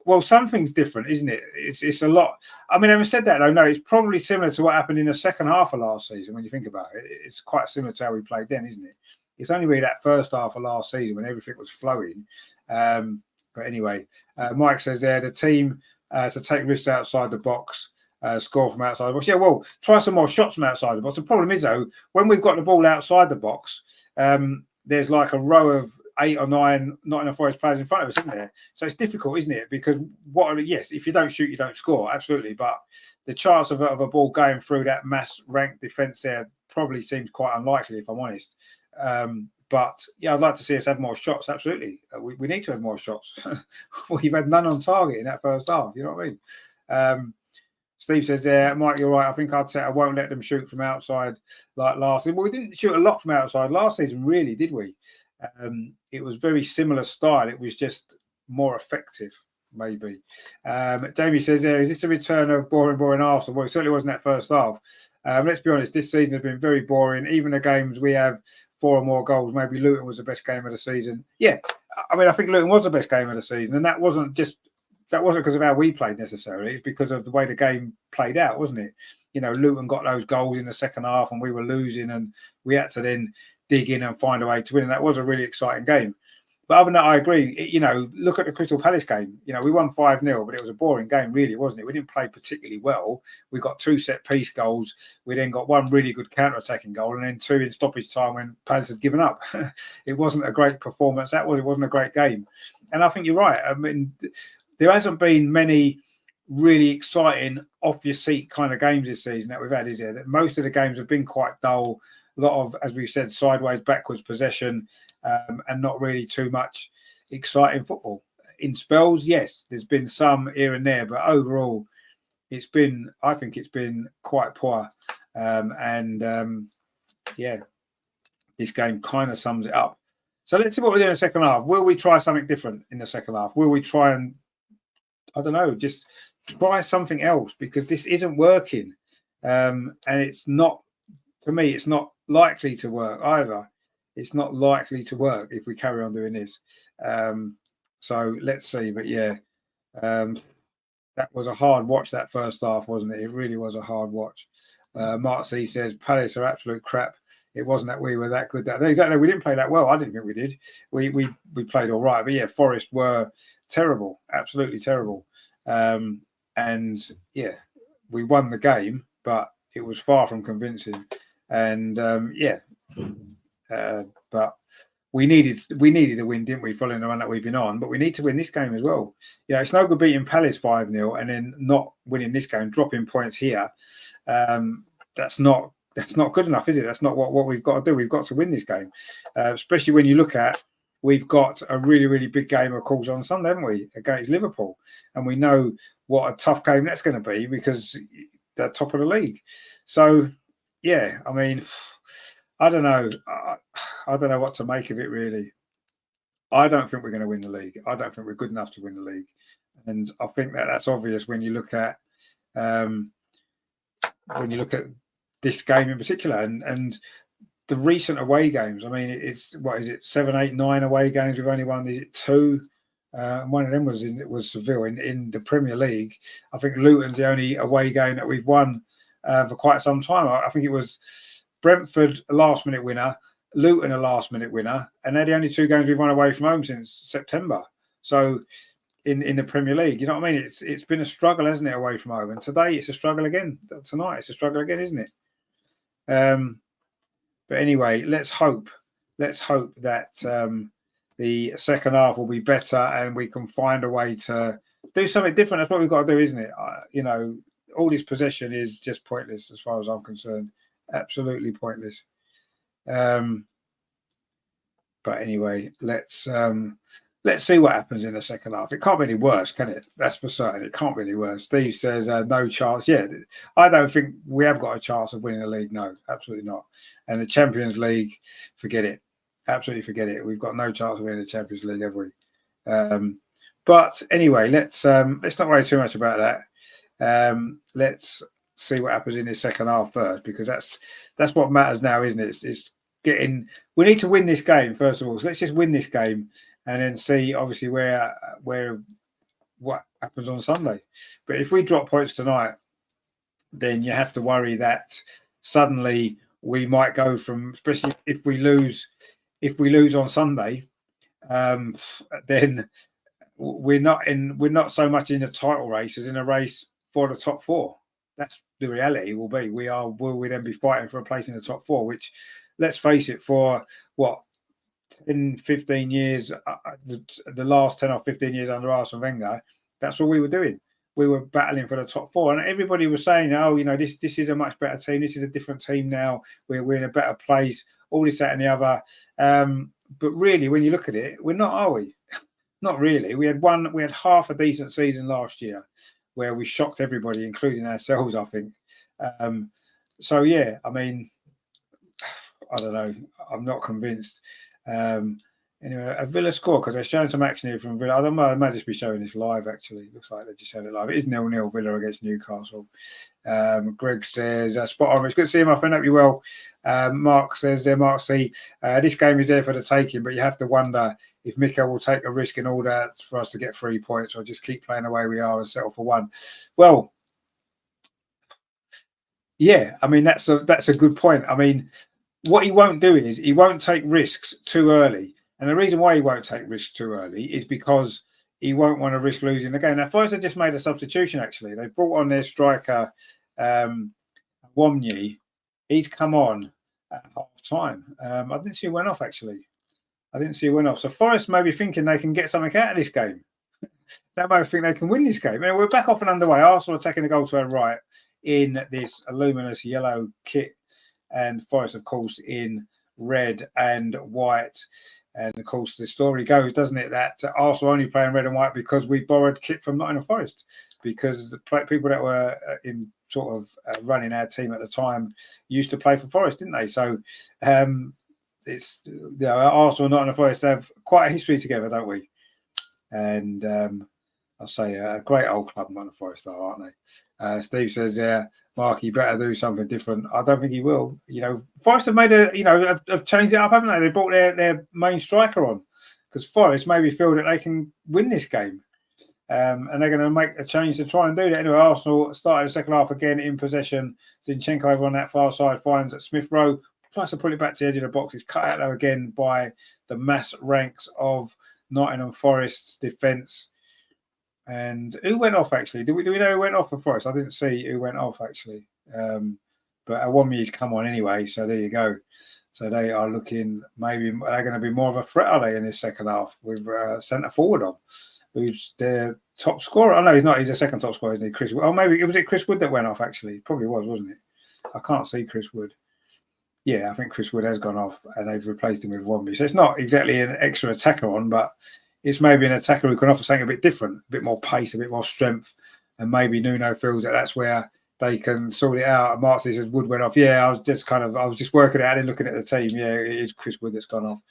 Well, something's different, isn't it? It's a lot. I mean, having said that, though, no, it's probably similar to what happened in the second half of last season when you think about it. It's quite similar to how we played then, isn't it? It's only really that first half of last season when everything was flowing. But anyway, Mike says there, the team to take risks outside the box, score from outside the box. Yeah, well, try some more shots from outside the box. The problem is, though, when we've got the ball outside the box, there's like a row of 8 or 9 Nottingham Forest players in front of us, isn't there? So it's difficult, isn't it? Because yes, if you don't shoot, you don't score, absolutely. But the chance of a ball going through that mass ranked defence there probably seems quite unlikely, if I'm honest. But yeah, I'd like to see us have more shots. Absolutely, we need to have more shots. We've had none on target in that first half. You know what I mean? Steve says there, Mike, you're right. I think I'd say I won't let them shoot from outside like last season. Well, we didn't shoot a lot from outside last season, really, did we? It was very similar style. It was just more effective, maybe. Jamie says there, is this a return of boring Arsenal? Well, it certainly wasn't that first half. Let's be honest, this season has been very boring. Even the games we have 4 or more goals, maybe Luton was the best game of the season. Yeah, I mean, I think Luton was the best game of the season, and that wasn't because of how we played necessarily. It's because of the way the game played out, wasn't it? You know, Luton got those goals in the second half and we were losing, and we had to then dig in and find a way to win. And that was a really exciting game. But other than that, I agree. You know, look at the Crystal Palace game. You know, we won 5-0, but it was a boring game, really, wasn't it? We didn't play particularly well. We got 2 set-piece goals. We then got 1 really good counter-attacking goal and then 2 in stoppage time when Palace had given up. It wasn't a great performance. It wasn't a great game. And I think you're right. I mean, there hasn't been many really exciting, off-your-seat kind of games this season that we've had, is there? Most of the games have been quite dull. A lot of, as we've said, sideways, backwards possession, and not really too much exciting football. In spells, yes, there's been some here and there, but overall, I think it's been quite poor. Yeah, this game kind of sums it up. So let's see what we do in the second half. Will we try something different in the second half? Will we try and, I don't know, just try something else, because this isn't working. And it's not, for me, it's not likely to work either. It's not likely to work if we carry on doing this. So let's see. But yeah, That was a hard watch, that first half, wasn't it? It really was a hard watch. Mark C says Palace are absolute crap. It wasn't that we were that good. Exactly, we didn't play that well. I didn't think we did. We played all right, but yeah, Forest were terrible, absolutely terrible. And yeah, we won the game, but it was far from convincing. And but we needed a win, didn't we, following the run that we've been on? But we need to win this game as well. You know, it's no good beating Palace 5-0 and then not winning this game, dropping points here. That's not good enough, is it? That's not what we've got to do. We've got to win this game, especially when you look at we've got a really, really big game, of course, on Sunday, haven't we, against Liverpool? And we know what a tough game that's going to be because they're top of the league. So, yeah, I mean, I don't know. I don't know what to make of it, really. I don't think we're going to win the league. I don't think we're good enough to win the league. And I think that's obvious when you look at this game in particular and the recent away games. I mean, it's what is it, 7, 8, 9 away games? We've only won, is it 2? One of them was Seville in the Premier League. I think Luton's the only away game that we've won for quite some time. I think it was Brentford, a last-minute winner, Luton, a last-minute winner, and they're the only 2 games we've won away from home since September. So in the Premier League, you know what I mean? It's been a struggle, hasn't it, away from home? And today it's a struggle again. Tonight it's a struggle again, isn't it? But anyway, let's hope that the second half will be better and we can find a way to do something different. That's what we've got to do, isn't it? You know, all this possession is just pointless as far as I'm concerned. Absolutely pointless. But anyway, let's see what happens in the second half. It can't be any worse, can it? That's for certain. It can't be any worse. Steve says no chance. Yeah, I don't think we have got a chance of winning the league. No, absolutely not. And the Champions League, forget it. Absolutely forget it. We've got no chance of winning the Champions League, have we? But anyway, let's not worry too much about that. Let's see what happens in this second half first, because that's what matters now, isn't it? It's getting. We need to win this game first of all. So let's just win this game and then see, obviously, what happens on Sunday. But if we drop points tonight, then you have to worry that suddenly we might go from, especially if we lose on Sunday, then we're not so much in the title race as in a race for the top 4. That's the reality. Will we then be fighting for a place in the top 4, which, let's face it, for what, 10, 15 years, the last 10 or 15 years under Arsene Wenger, that's all we were doing. We were battling for the top 4, and everybody was saying, "Oh, you know, this is a much better team. This is a different team now. We're in a better place. All this, that, and the other." But really, when you look at it, we're not, are we? Not really. We had half a decent season last year, where we shocked everybody, including ourselves, I think. So yeah, I mean, I don't know. I'm not convinced. Anyway, a Villa score, because they're showing some action here from Villa. I don't know, I might just be showing this live, actually. Looks like they're just showing it live. It is 0-0 Villa against Newcastle. Greg says, spot on. It's good to see you, my friend. Hope you're well. Mark says, Mark C, this game is there for the taking, but you have to wonder if Mikel will take a risk in order for us to get 3 points, or just keep playing the way we are and settle for 1. Well, yeah, I mean, that's a good point. I mean, what he won't do is he won't take risks too early. And the reason why he won't take risks too early is because he won't want to risk losing the game. Now, Forest have just made a substitution, actually. They brought on their striker, Womney. He's come on at half time. I didn't see he went off, actually. So Forest may be thinking they can get something out of this game. They might think they can win this game. We're back off and underway. Arsenal taking the goal to our right in this luminous yellow kit, and Forest, of course, in red and white. And of course, the story goes, doesn't it, that Arsenal only play in red and white because we borrowed kit from Nottingham Forest, because the people that were in sort of running our team at the time used to play for Forest, didn't they? So it's, you know, Arsenal and Nottingham Forest have quite a history together, don't we? And I'll say a great old club, Nottingham Forest, are, aren't they? Steve says, Mark, you better do something different. I don't think he will. You know, Forest have made have changed it up, haven't they? They brought their main striker on, because Forest maybe feel that they can win this game. And they're going to make a change to try and do that. Anyway, Arsenal started the second half again in possession. Zinchenko over on that far side finds Smith Rowe, tries to pull it back to the edge of the box. It's cut out though again by the mass ranks of Nottingham Forest's defence. And who went off actually? Do we know who went off for Forest? I didn't see who went off actually. But Awami's come on anyway, so there you go. So they are looking, maybe they're going to be more of a threat, are they, in this second half with centre forward on, who's their top scorer. Oh no, he's not. He's the second top scorer, isn't he? Chris. Oh, maybe was it Chris Wood that went off actually? Probably was, wasn't it? I can't see Chris Wood. Yeah, I think Chris Wood has gone off, and they've replaced him with Womby. So it's not exactly an extra attacker on, but it's maybe an attacker who can offer something a bit different, a bit more pace, a bit more strength, and maybe Nuno feels that that's where they can sort it out. And Mark says Wood went off. Yeah, I was just working it out and looking at the team. Yeah, it is Chris Wood that's gone off.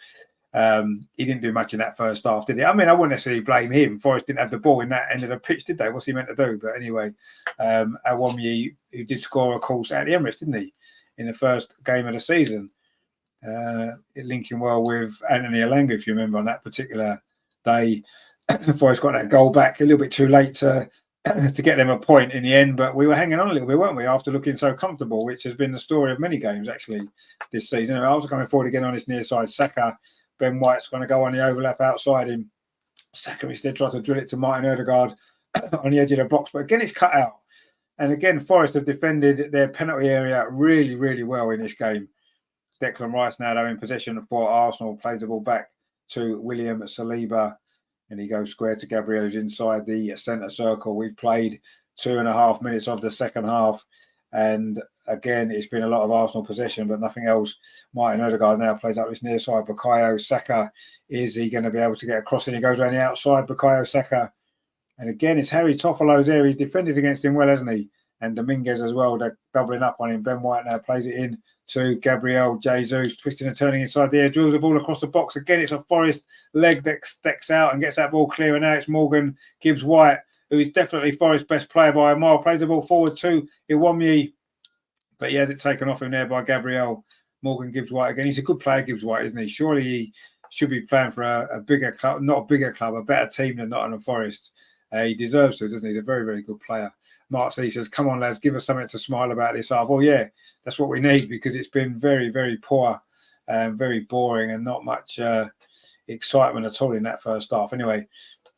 He didn't do much in that first half, did he? I mean, I wouldn't necessarily blame him. Forest didn't have the ball in that end of the pitch, did they? What's he meant to do? But anyway, Awami, who did score, of course, at the Emirates, didn't he, in the first game of the season, linking well with Anthony Elanga, if you remember, on that particular day. Forest got that goal back a little bit too late to get them a point in the end, but we were hanging on a little bit, weren't we, after looking so comfortable, which has been the story of many games actually this season. I was coming forward again on this near side. Saka, Ben White's going to go on the overlap outside him. Saka instead tried to drill it to Martin Ødegaard on the edge of the box, but again it's cut out. And again, Forest have defended their penalty area really, really well in this game. Declan Rice now though in possession for Arsenal, plays the ball back to William Saliba, and he goes square to Gabriel, who's inside the centre circle. We've played 2.5 minutes of the second half, and again, it's been a lot of Arsenal possession, but nothing else. Martin Ødegaard now plays up this near side. Bukayo Saka, is he going to be able to get across? And he goes around the outside. Bukayo Saka, and again, it's Harry Toffolo's there. He's defended against him well, hasn't he? And Dominguez as well. They're doubling up on him. Ben White now plays it in to Gabriel Jesus, twisting and turning inside the air, drills the ball across the box. Again, it's a Forest leg that sticks out and gets that ball clear. And now it's Morgan Gibbs-White, who is definitely Forest's best player by a mile. Plays the ball forward to Iwamyi, but he has it taken off him there by Gabriel. Morgan Gibbs-White again. He's a good player, Gibbs-White, isn't he? Surely he should be playing for a bigger club, not a bigger club, a better team than Nottingham Forest. He deserves to, doesn't he? He's a very, very good player. Mark C says, come on, lads, give us something to smile about this half. Well, yeah, that's what we need, because it's been very, very poor and very boring and not much excitement at all in that first half. Anyway,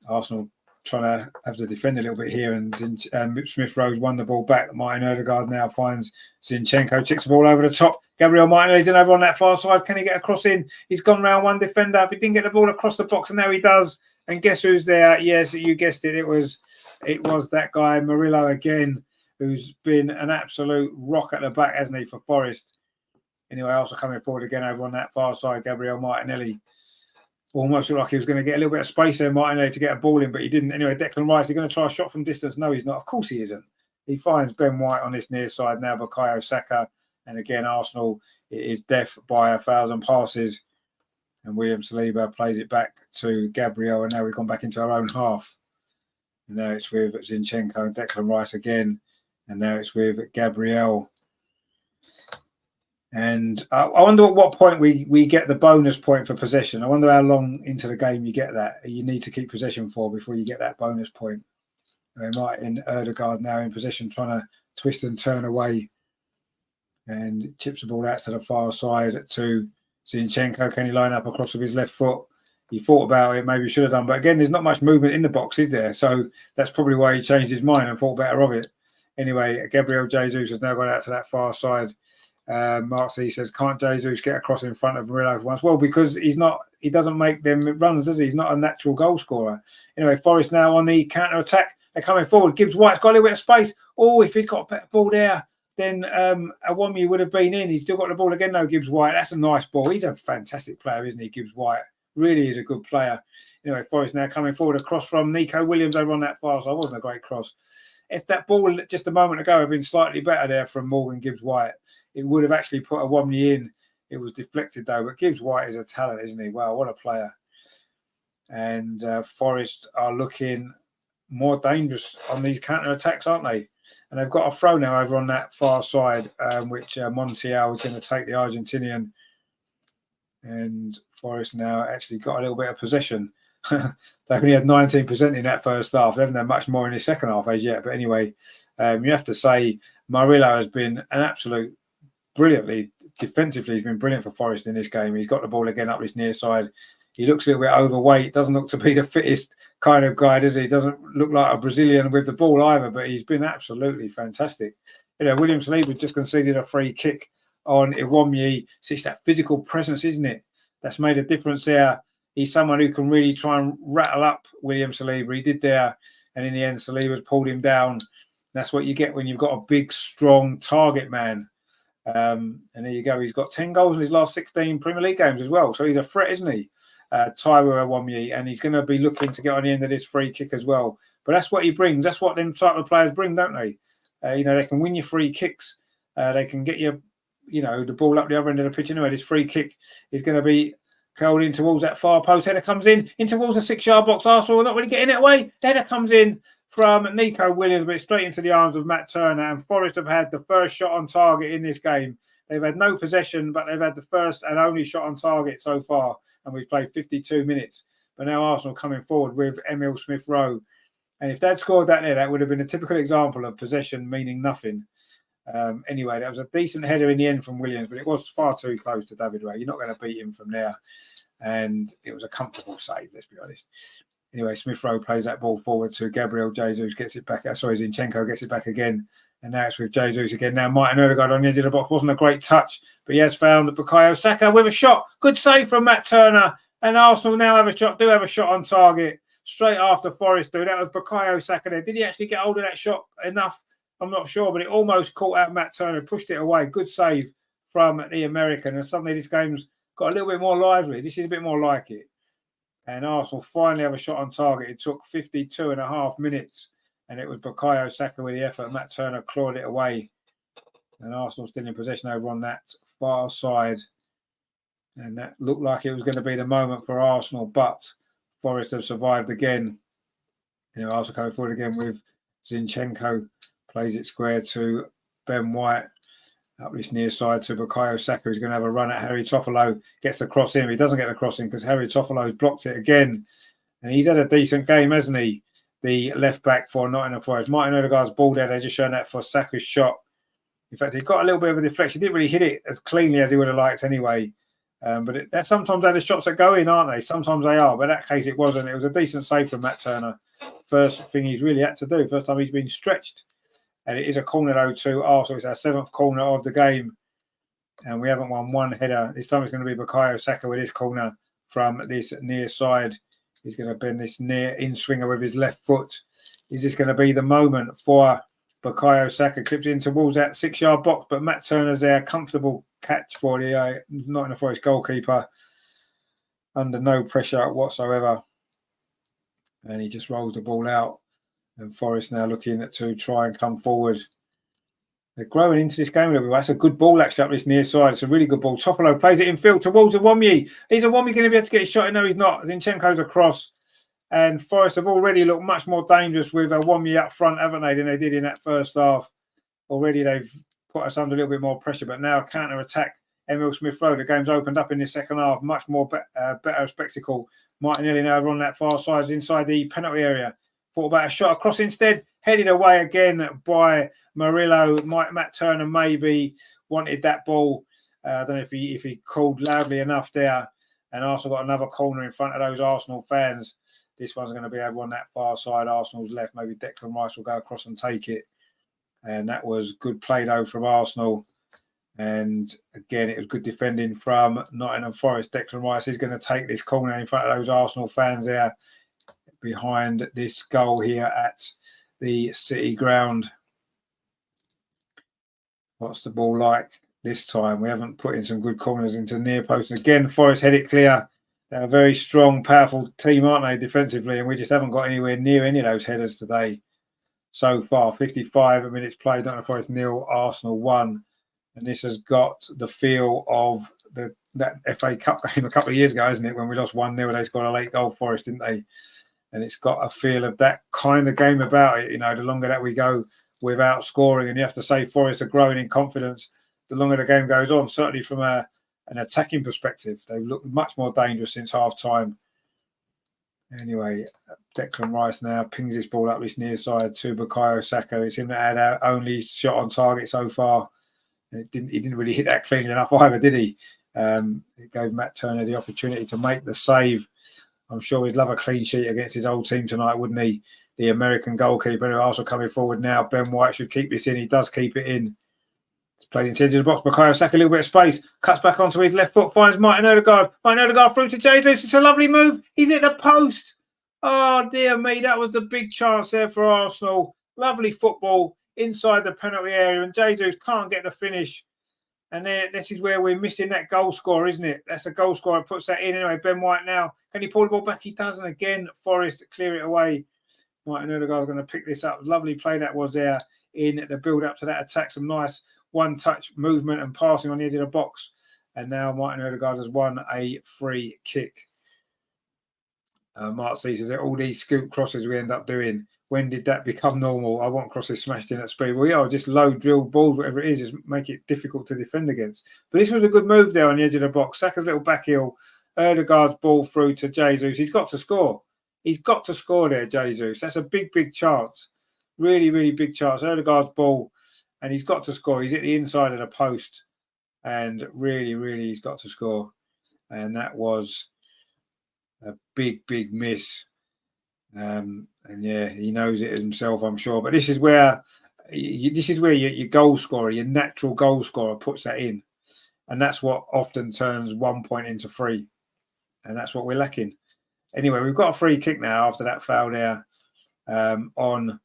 Arsenal trying to have to defend a little bit here, and Smith Rowe won the ball back. Martin Ødegaard now finds Zinchenko, checks the ball over the top. Gabriel Martinelli's in over on that far side. Can he get across in? He's gone round one defender. If he didn't get the ball across the box, and now he does. And guess who's there? Yes, you guessed it. It was that guy Murillo again, who's been an absolute rock at the back, hasn't he, for Forest? Anyway, also coming forward again over on that far side, Gabriel Martinelli. Almost looked like he was going to get a little bit of space there, Martinelli, to get a ball in, but he didn't. Anyway, Declan Rice, he's going to try a shot from distance. No, he's not. Of course he isn't. He finds Ben White on this near side now, Bukayo Saka. And again, Arsenal is deaf by 1,000 passes. And William Saliba plays it back to Gabriel. And now we've gone back into our own half. And now it's with Zinchenko and Declan Rice again. And now it's with Gabriel. And I wonder at what point we get the bonus point for possession. I wonder how long into the game you get that. You need to keep possession for before you get that bonus point. Martin Ødegaard now in possession, trying to twist and turn away. And chips the ball out to the far side to Zinchenko. Can he line up across with his left foot? He thought about it, maybe should have done. But again, there's not much movement in the box, is there? So that's probably why he changed his mind and thought better of it. Anyway, Gabriel Jesus has now gone out to that far side. Mark C says, can't Jesus get across in front of Murillo once? Well, because he doesn't make them runs, does he? He's not a natural goal scorer. Anyway, Forest now on the counter attack. They're coming forward. Gibbs White's got a little bit of space. Oh, if he'd got a better ball there, then Awami would have been in. He's still got the ball again, though, Gibbs White. That's a nice ball. He's a fantastic player, isn't he, Gibbs White? Really is a good player. Anyway, Forest now coming forward across from Nico Williams over on that far side. Wasn't a great cross. If that ball just a moment ago had been slightly better there from Morgan Gibbs White, it would have actually put Awami in. It was deflected, though. But Gibbs White is a talent, isn't he? Wow, what a player. And Forest are looking more dangerous on these counter-attacks, aren't they? And they've got a throw now over on that far side, which Montiel is going to take the Argentinian. And Forest now actually got a little bit of possession. They've only had 19% in that first half. They haven't had much more in the second half as yet. But anyway, you have to say Murillo has been an absolute brilliantly defensively. He's been brilliant for Forest in this game. He's got the ball again up this near side. He looks a little bit overweight. Doesn't look to be the fittest kind of guy, does he? Doesn't look like a Brazilian with the ball either, but he's been absolutely fantastic. William Saliba just conceded a free kick on Iwomyi. So it's that physical presence, isn't it? That's made a difference there. He's someone who can really try and rattle up William Saliba. He did there, and in the end, Saliba's pulled him down. That's what you get when you've got a big, strong target man. And there you go. He's got 10 goals in his last 16 Premier League games as well. So he's a threat, isn't he? Taiwo Awoniyi, and he's going to be looking to get on the end of this free kick as well. But that's what he brings. That's what them type of players bring, don't they? They can win your free kicks. They can get you, the ball up the other end of the pitch. Anyway, this free kick is going to be curled in towards that far post. Header comes in towards the 6-yard box. Arsenal are not really getting it away. Header comes in from Nico Williams, but straight into the arms of Matt Turner. And Forest have had the first shot on target in this game. They've had no possession, but they've had the first and only shot on target so far. And we've played 52 minutes. But now Arsenal coming forward with Emile Smith-Rowe. And if they'd scored that there, that would have been a typical example of possession meaning nothing. Anyway, that was a decent header in the end from Williams, but it was far too close to David Ray. You're not going to beat him from there. And it was a comfortable save, let's be honest. Anyway, Smith-Rowe plays that ball forward to Gabriel Jesus, gets it back. Zinchenko gets it back again. And now it's with Jesus again. Now Martin Odegaard on the edge of the box. Wasn't a great touch, but he has found Bukayo Saka with a shot. Good save from Matt Turner. And Arsenal now have a shot on target. Straight after Forest do. That was Bukayo Saka there. Did he actually get hold of that shot enough? I'm not sure, but it almost caught out Matt Turner, pushed it away. Good save from the American. And suddenly this game's got a little bit more lively. This is a bit more like it. And Arsenal finally have a shot on target. It took 52.5 minutes. And it was Bukayo Saka with the effort. Matt Turner clawed it away. And Arsenal still in possession over on that far side. And that looked like it was going to be the moment for Arsenal. But Forest have survived again. Arsenal coming forward again with Zinchenko. Plays it square to Ben White. Up this near side to Bukayo Saka, who's going to have a run at Harry Toffolo. Gets the cross in. He doesn't get the cross in because Harry Toffolo's blocked it again. And he's had a decent game, hasn't he? The left back for Nottingham Forest. Martin Odegaard's ball there. They're just showing that for Saka's shot. In fact, he got a little bit of a deflection. He didn't really hit it as cleanly as he would have liked anyway. But sometimes they're the shots that go in, aren't they? Sometimes they are. But in that case, it wasn't. It was a decent save from Matt Turner. First thing he's really had to do. First time he's been stretched. And it is a corner, though, to Arsenal. It's our 7th corner of the game. And we haven't won one header. This time it's going to be Bukayo Saka with his corner from this near side. He's going to bend this near in-swinger with his left foot. Is this going to be the moment for Bukayo Saka? Clips in towards that 6-yard box, but Matt Turner's there. Comfortable catch for the Nottingham Forest goalkeeper. Under no pressure whatsoever. And he just rolls the ball out. And Forest now looking to try and come forward. They're growing into this game a little bit. That's a good ball actually up this near side. It's a really good ball. Toffolo plays it in field towards Awoniyi. Is Awoniyi going to be able to get his shot? No, he's not. Zinchenko's across. And Forest have already looked much more dangerous with Awoniyi up front, haven't they, than they did in that first half. Already they've put us under a little bit more pressure. But now counter-attack. Emile Smith-Rowe. The game's opened up in the second half. Much more better spectacle. Martinelli now on that far side inside the penalty area. Thought about a shot across instead, headed away again by Murillo. Matt Turner maybe wanted that ball. I don't know if he called loudly enough there. And Arsenal got another corner in front of those Arsenal fans. This one's going to be over on that far side. Arsenal's left. Maybe Declan Rice will go across and take it. And that was good play, though, from Arsenal. And again, it was good defending from Nottingham Forest. Declan Rice is going to take this corner in front of those Arsenal fans there. Behind this goal here at the City ground. What's the ball like this time? We haven't put in some good corners into near post. Again, Forest head it clear. They're a very strong, powerful team, aren't they, defensively? And we just haven't got anywhere near any of those headers today. So far, 55 minutes played. Nottingham Forest 0, Arsenal 1. And this has got the feel of that FA Cup game a couple of years ago, hasn't it? When we lost 1-0, they scored a late goal, Forest, didn't they? And it's got a feel of that kind of game about it. The longer that we go without scoring, and you have to say Forest are growing in confidence, the longer the game goes on, certainly from an attacking perspective. They've looked much more dangerous since half-time. Anyway, Declan Rice now pings this ball up this near side to Bukayo Saka. It's him that had our only shot on target so far. He didn't really hit that cleanly enough either, did he? It gave Matt Turner the opportunity to make the save. I'm sure he'd love a clean sheet against his old team tonight, wouldn't he? The American goalkeeper, who also coming forward now. Ben White should keep this in. He does keep it in. It's played into the box. Bukayo Saka, a little bit of space. Cuts back onto his left foot. Finds Martin Odegaard. Martin Odegaard through to Jesus. It's a lovely move. He's hit the post. Oh, dear me. That was the big chance there for Arsenal. Lovely football inside the penalty area. And Jesus can't get the finish. And this is where we're missing that goal scorer, isn't it? That's a goal scorer. Puts that in anyway. Ben White now. Can he pull the ball back? He doesn't. Again, Forest clear it away. Martin Odegaard's going to pick this up. Lovely play that was there in the build-up to that attack. Some nice one-touch movement and passing on the edge of the box. And now Martin Odegaard has won a free kick. Mark C says, all these scoop crosses we end up doing, when did that become normal? I want crosses smashed in at speed. Well, yeah, just low drilled balls, whatever it is, just make it difficult to defend against. But this was a good move there on the edge of the box. Saka's little back heel, Odegaard's ball through to Jesus. He's got to score. He's got to score there, Jesus. That's a big, big chance. Really, really big chance. Odegaard's ball, and he's got to score. He's at the inside of the post, and really, really, he's got to score. And that was a big, big miss. And yeah, he knows it himself, I'm sure. But this is where your goal scorer, your natural goal scorer, puts that in, and that's what often turns 1 point into 3, and that's what we're lacking. Anyway, we've got a free kick now after that foul there on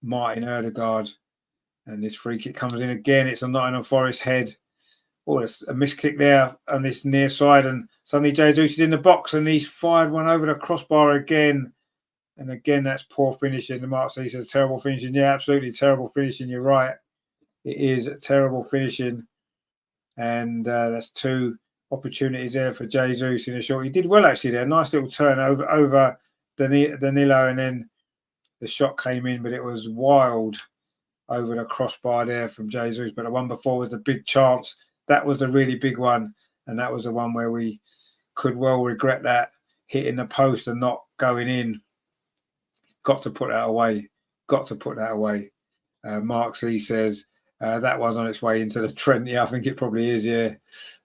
Martin Odegaard, and this free kick comes in again. It's a Nottingham Forest head. Oh, it's a missed kick there on this near side, and suddenly Jesus is in the box, and he's fired one over the crossbar again. And again, that's poor finishing. The Mark C says terrible finishing. Yeah, absolutely terrible finishing. You're right. It is terrible finishing, and that's 2 opportunities there for Jesus in a short. He did well actually there. Nice little turn over Danilo, and then the shot came in, but it was wild over the crossbar there from Jesus. But the one before was the big chance. That was the really big one, and that was the one where we could well regret that hitting the post and not going in. Got to put that away. Got to put that away. Mark C says that one's on its way into the Trent. Yeah, I think it probably is. Yeah,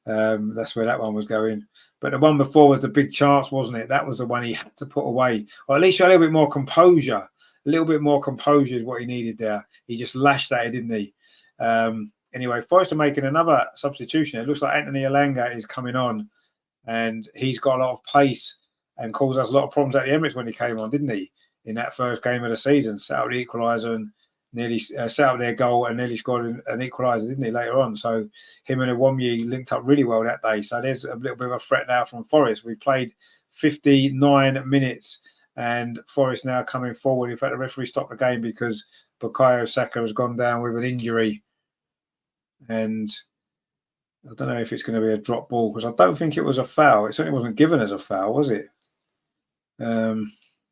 that's where that one was going. But the one before was the big chance, wasn't it? That was the one he had to put away. Or at least a little bit more composure. A little bit more composure is what he needed there. He just lashed at it, didn't he? Anyway, Forrest are making another substitution. It looks like Anthony Elanga is coming on, and he's got a lot of pace and caused us a lot of problems at the Emirates when he came on, didn't he? In that first game of the season, set up the equaliser and nearly set up their goal and nearly scored an equaliser, didn't he, later on? So him and Iwamyi linked up really well that day. So there's a little bit of a threat now from Forest. We played 59 minutes and Forest now coming forward. In fact, the referee stopped the game because Bukayo Saka has gone down with an injury. And I don't know if it's going to be a drop ball because I don't think it was a foul. It certainly wasn't given as a foul, was it?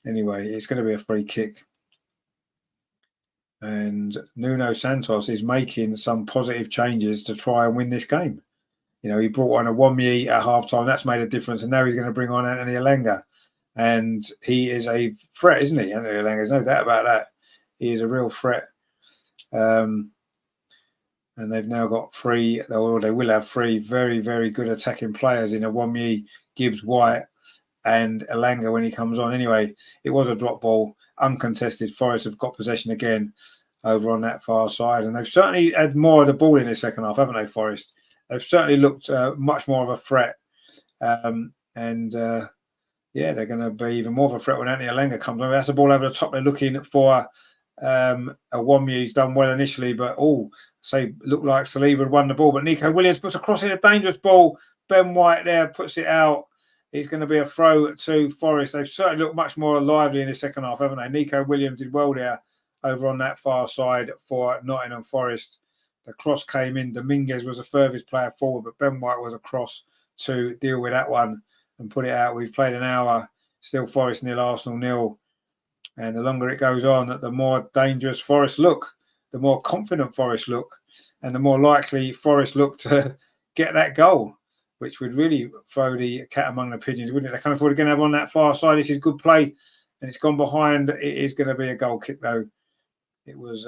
Anyway, it's going to be a free kick. And Nuno Santos is making some positive changes to try and win this game. You know, he brought on Iwamyi at halftime. That's made a difference. And now he's going to bring on Anthony Elanga. And he is a threat, isn't he? Anthony Elanga, there's no doubt about that. He is a real threat. And they've now got 3, or they will have 3 very, very good attacking players in Iwamyi, Gibbs, White, and Elanga when he comes on. Anyway, it was a drop ball, uncontested. Forest have got possession again over on that far side, and they've certainly had more of the ball in the second half, haven't they, Forest? They've certainly looked much more of a threat, yeah, they're going to be even more of a threat when Anthony Elanga comes on. That's the ball over the top. They're looking for Iwamyi, who's done well initially, but looked like Saliba had won the ball, but Nico Williams puts a cross in, a dangerous ball. Ben White there puts it out. It's going to be a throw to Forest. They've certainly looked much more lively in the second half, haven't they? Nico Williams did well there over on that far side for Nottingham Forest. The cross came in. Dominguez was the furthest player forward, but Ben White was across to deal with that one and put it out. We've played an hour, still Forest 0, Arsenal 0. And the longer it goes on, the more dangerous Forest look, the more confident Forest look, and the more likely Forest look to get that goal. which would really throw the cat among the pigeons, wouldn't it? They can't afford to have on that far side. This is good play, and it's gone behind. It is going to be a goal kick, though. It was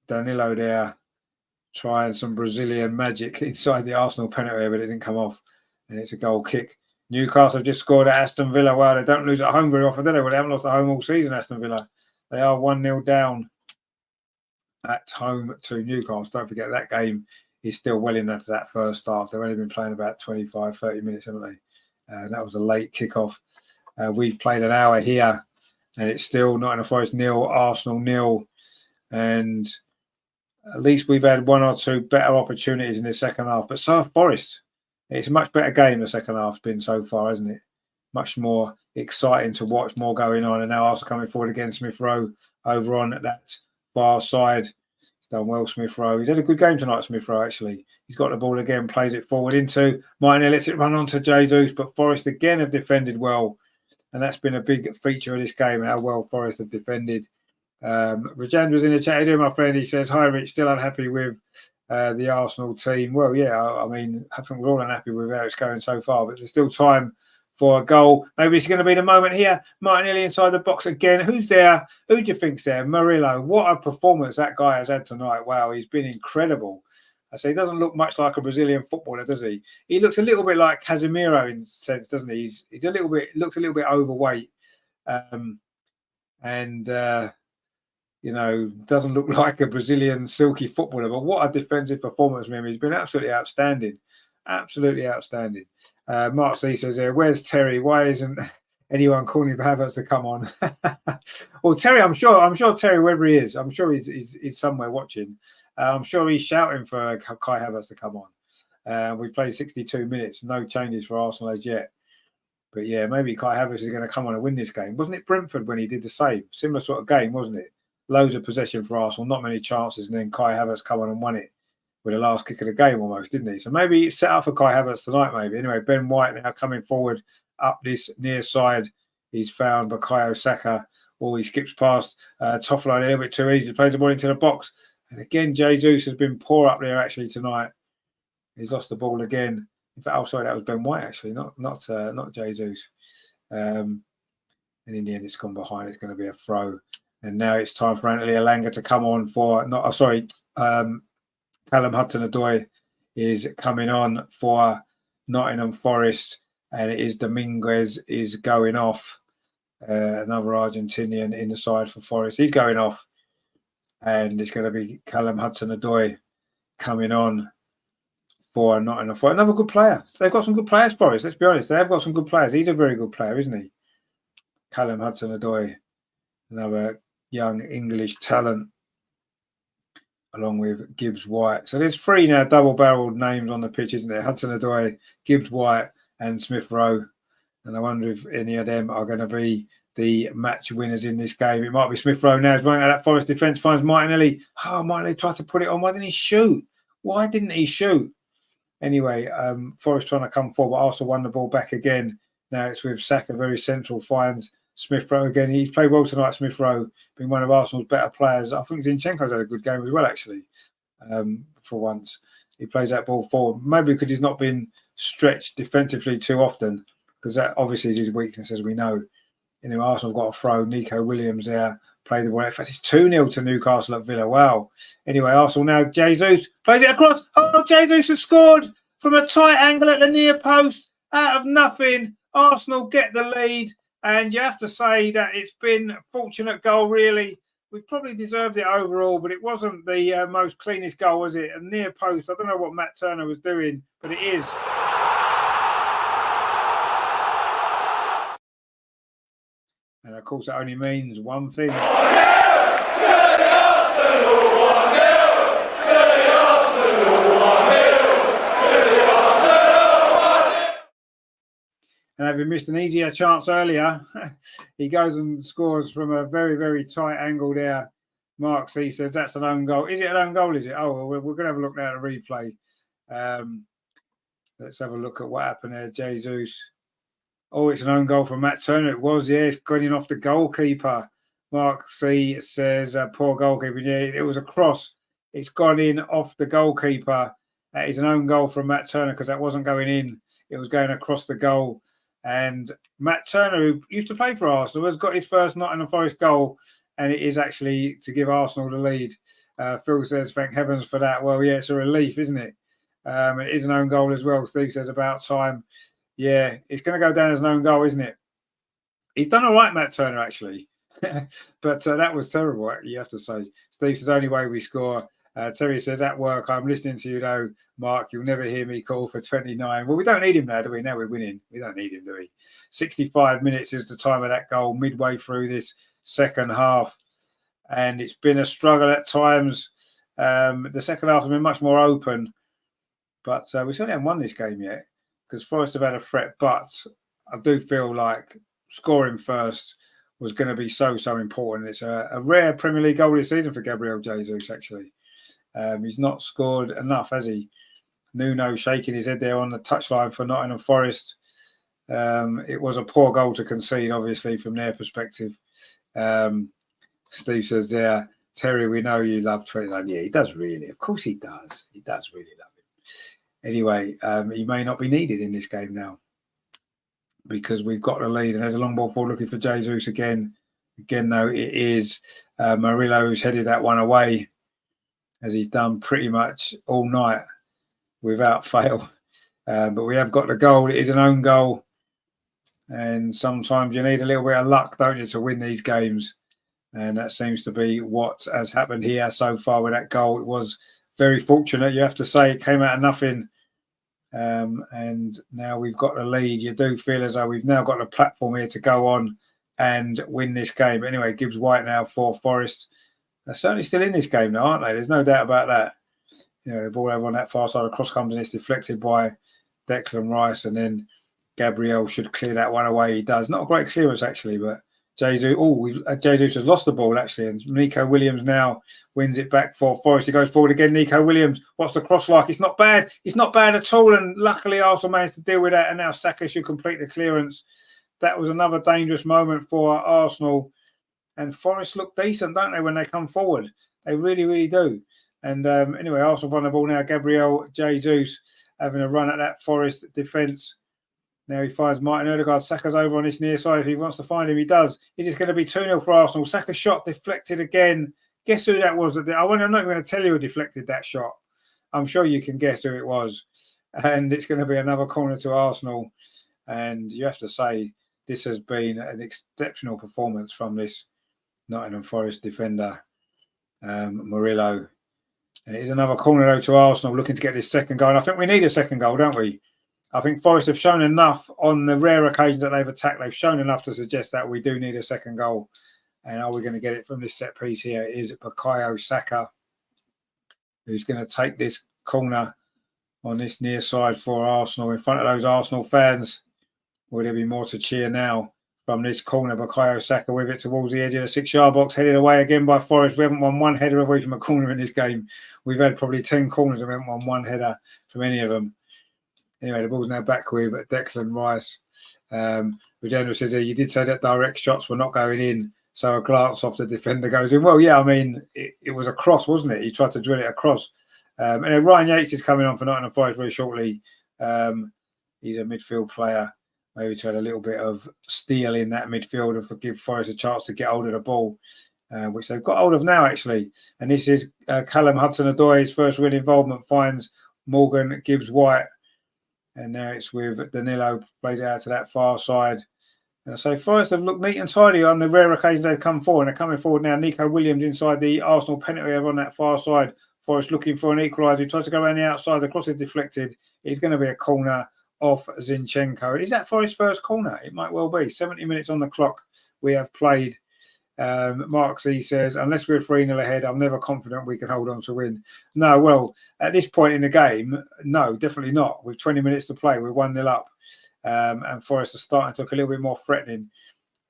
Danilo there trying some Brazilian magic inside the Arsenal penalty area, but it didn't come off, and it's a goal kick. Newcastle have just scored at Aston Villa. Wow, they don't lose at home very often, do they? Well, they haven't lost at home all season, Aston Villa. They are 1-0 down at home to Newcastle. Don't forget that game is still well into that first half. They've only been playing about 25, 30 minutes, haven't they? That was a late kickoff. We've played an hour here, and it's still Nottingham Forest 0, Arsenal 0. And at least we've had one or two better opportunities in the second half. But so have Forest. It's a much better game the second half's been so far, hasn't it? Much more exciting to watch, more going on. And now Arsenal coming forward again, Smith Rowe over on that far side. He's done well, Smith Rowe. He's had a good game tonight, Smith Rowe, actually. He's got the ball again, plays it forward into Martinelli, lets it run on to Jesus. But Forest again have defended well. And that's been a big feature of this game, how well Forest have defended. Rajendra's in the chat here, my friend. He says, hi, Rich, still unhappy with the Arsenal team. Well, yeah, I mean, I think we're all unhappy with how it's going so far, but there's still time for a goal. Maybe it's going to be the moment here. Martinelli inside the box again. Who's there? Who do you think's there? Murillo. What a performance that guy has had tonight. Wow, he's been incredible. I say he doesn't look much like a Brazilian footballer, does he? He looks a little bit like Casemiro in a sense, doesn't he? He's a little bit looks a little bit overweight, you know, doesn't look like a Brazilian silky footballer. But what a defensive performance from him! He's been absolutely outstanding, absolutely outstanding. Mark C says, "Where's Terry? Why isn't anyone calling for Havertz to come on?" Well, Terry, I'm sure Terry, wherever he is, I'm sure he's somewhere watching. I'm sure he's shouting for Kai Havertz to come on. We played 62 minutes, no changes for Arsenal as yet. But yeah, maybe Kai Havertz is going to come on and win this game. Wasn't it Brentford when he did the same? Similar sort of game, wasn't it? Loads of possession for Arsenal, not many chances, and then Kai Havertz come on and won it with the last kick of the game almost, didn't he? So maybe it's set up for Kai Havertz tonight, maybe. Anyway, Ben White now coming forward up this near side. He's found Bukayo Saka. Oh, he skips past Toffolo a little bit too easy. Plays the ball into the box. And again, Jesus has been poor up there actually tonight. He's lost the ball again. In fact, oh, sorry, that was Ben White actually, not Jesus. And in the end, it's gone behind. It's going to be a throw. And now it's time for Anthony Elanga to come on for Callum Hudson-Odoi is coming on for Nottingham Forest, and it is Dominguez is going off. Another Argentinian in the side for Forest. He's going off. And it's going to be Callum Hudson-Odoi coming on for Nottingham Forest. Another good player. They've got some good players, Forest. Let's be honest. They have got some good players. He's a very good player, isn't he? Callum Hudson-Odoi, another young English talent, along with Gibbs White. So there's three now double-barreled names on the pitch, isn't there? Hudson-Odoi, Gibbs White, and Smith Rowe. And I wonder if any of them are going to be the match winners in this game. It might be Smith Rowe now. He's running out of that Forest defence, finds Martinelli. Oh, Martinelli tried to put it on. Why didn't he shoot? Why didn't he shoot? Anyway, Forest trying to come forward, but Arsenal won the ball back again. Now it's with Saka, very central, finds Smith Rowe again. He's played well tonight, Smith Rowe, been one of Arsenal's better players. I think Zinchenko's had a good game as well, actually, for once. He plays that ball forward. Maybe because he's not been stretched defensively too often, because that obviously is his weakness, as we know. You know, Arsenal have got a throw. Nico Williams there played the ball. In fact, it's 2-0 to Newcastle at Villa. Wow. Anyway, Arsenal now. Jesus plays it across. Oh, Jesus has scored from a tight angle at the near post. Out of nothing, Arsenal get the lead. And you have to say that it's been a fortunate goal, really. We probably deserved it overall, but it wasn't the most cleanest goal, was it? A near post. I don't know what Matt Turner was doing, but it is. And of course, it only means one thing. And having missed an easier chance earlier, he goes and scores from a very, very tight angle there. Mark C says that's an own goal. Is it an own goal? Is it? Oh, well, we're going to have a look now at the replay. Let's have a look at what happened there. Jesus. Oh, it's an own goal from Matt Turner. It was, yeah. It's gone in off the goalkeeper. Mark C says, poor goalkeeper. Yeah, it was a cross. It's gone in off the goalkeeper. That is an own goal from Matt Turner because that wasn't going in. It was going across the goal. And Matt Turner, who used to play for Arsenal, has got his first Nottingham Forest goal. And it is actually to give Arsenal the lead. Phil says, thank heavens for that. Well, yeah, it's a relief, isn't it? It is an own goal as well. Steve says, about time. Yeah, it's going to go down as an own goal, isn't it? He's done all right, Matt Turner, actually. But that was terrible, you have to say. Steve says, only way we score. Terry says, at work, I'm listening to you, though, Mark. You'll never hear me call for 29. Well, we don't need him now, do we? Now we're winning. We don't need him, do we? 65 minutes is the time of that goal, midway through this second half. And it's been a struggle at times. The second half has been much more open. But we certainly haven't won this game yet because Forest have had a threat. But I do feel like scoring first was going to be so important. It's a rare Premier League goal this season for Gabriel Jesus, actually. He's not scored enough, has he? Nuno shaking his head there on the touchline for Nottingham Forest. It was a poor goal to concede, obviously, from their perspective. Steve says there, Terry, we know you love 29. Yeah, he does really. Of course he does. He does really love it. Anyway, he may not be needed in this game now because we've got the lead. And there's a long ball forward looking for Jesus again. Again, though, it is Murillo who's headed that one away, as he's done pretty much all night without fail. But we have got the goal. It is an own goal. And sometimes you need a little bit of luck, don't you, to win these games. And that seems to be what has happened here so far with that goal. It was very fortunate, you have to say. It came out of nothing. And now we've got the lead. You do feel as though we've now got a platform here to go on and win this game. Anyway, Gibbs White now for Forest. They're certainly still in this game now, aren't they? There's no doubt about that. You know, the ball over on that far side, across comes and it's deflected by Declan Rice. And then Gabriel should clear that one away. He does. Not a great clearance, actually, but Jesus. Jesus has lost the ball, actually. And Nico Williams now wins it back for Forest. He goes forward again. Nico Williams. What's the cross like? It's not bad. It's not bad at all. And luckily, Arsenal managed to deal with that. And now Saka should complete the clearance. That was another dangerous moment for Arsenal. And Forest look decent, don't they, when they come forward? They really, really do. And anyway, Arsenal on the ball now. Gabriel Jesus having a run at that Forest defence. Now he finds Martin Odegaard. Saka's over on this near side. If he wants to find him, he does. Is it going to be 2-0 for Arsenal? Saka's shot deflected again. Guess who that was? I'm not even going to tell you who deflected that shot. I'm sure you can guess who it was. And it's going to be another corner to Arsenal. And you have to say, this has been an exceptional performance from this Nottingham Forest defender, Murillo. And it is another corner, though, to Arsenal, looking to get this second goal. And I think we need a second goal, don't we? I think Forest have shown enough on the rare occasions that they've attacked. They've shown enough to suggest that we do need a second goal. And are we going to get it from this set piece here? Is Bukayo Saka, who's going to take this corner on this near side for Arsenal in front of those Arsenal fans. Will there be more to cheer now from this corner? Bukayo Saka with it towards the edge of the 6-yard box, headed away again by Forest. We haven't won one header away from a corner in this game. We've had probably 10 corners and we haven't won one header from any of them. Anyway, the ball's now back with Declan Rice. Regenda says here, you did say that direct shots were not going in, so a glance off the defender goes in. Well, yeah, I mean, it was a cross, wasn't it? He tried to drill it across. And then Ryan Yates is coming on for Nottingham Forest very shortly. He's a midfield player, maybe to have a little bit of steel in that midfield and give Forest a chance to get hold of the ball, which they've got hold of now, actually. And this is Callum Hudson-Odoi, his first real involvement, finds Morgan Gibbs-White. And now it's with Danilo, plays it out to that far side. And so Forest have looked neat and tidy on the rare occasions they've come forward. And they're coming forward now. Nico Williams inside the Arsenal penalty area on that far side. Forest looking for an equaliser. He tries to go around the outside. The cross is deflected. It's going to be a corner off Zinchenko. Is that Forest's first corner? It might well be. 70 minutes on the clock we have played. Mark C says, unless we're 3-0 ahead, I'm never confident we can hold on to win. No, well, at this point in the game, no, definitely not. With 20 minutes to play, we're 1-0 up. And Forest are starting to look a little bit more threatening.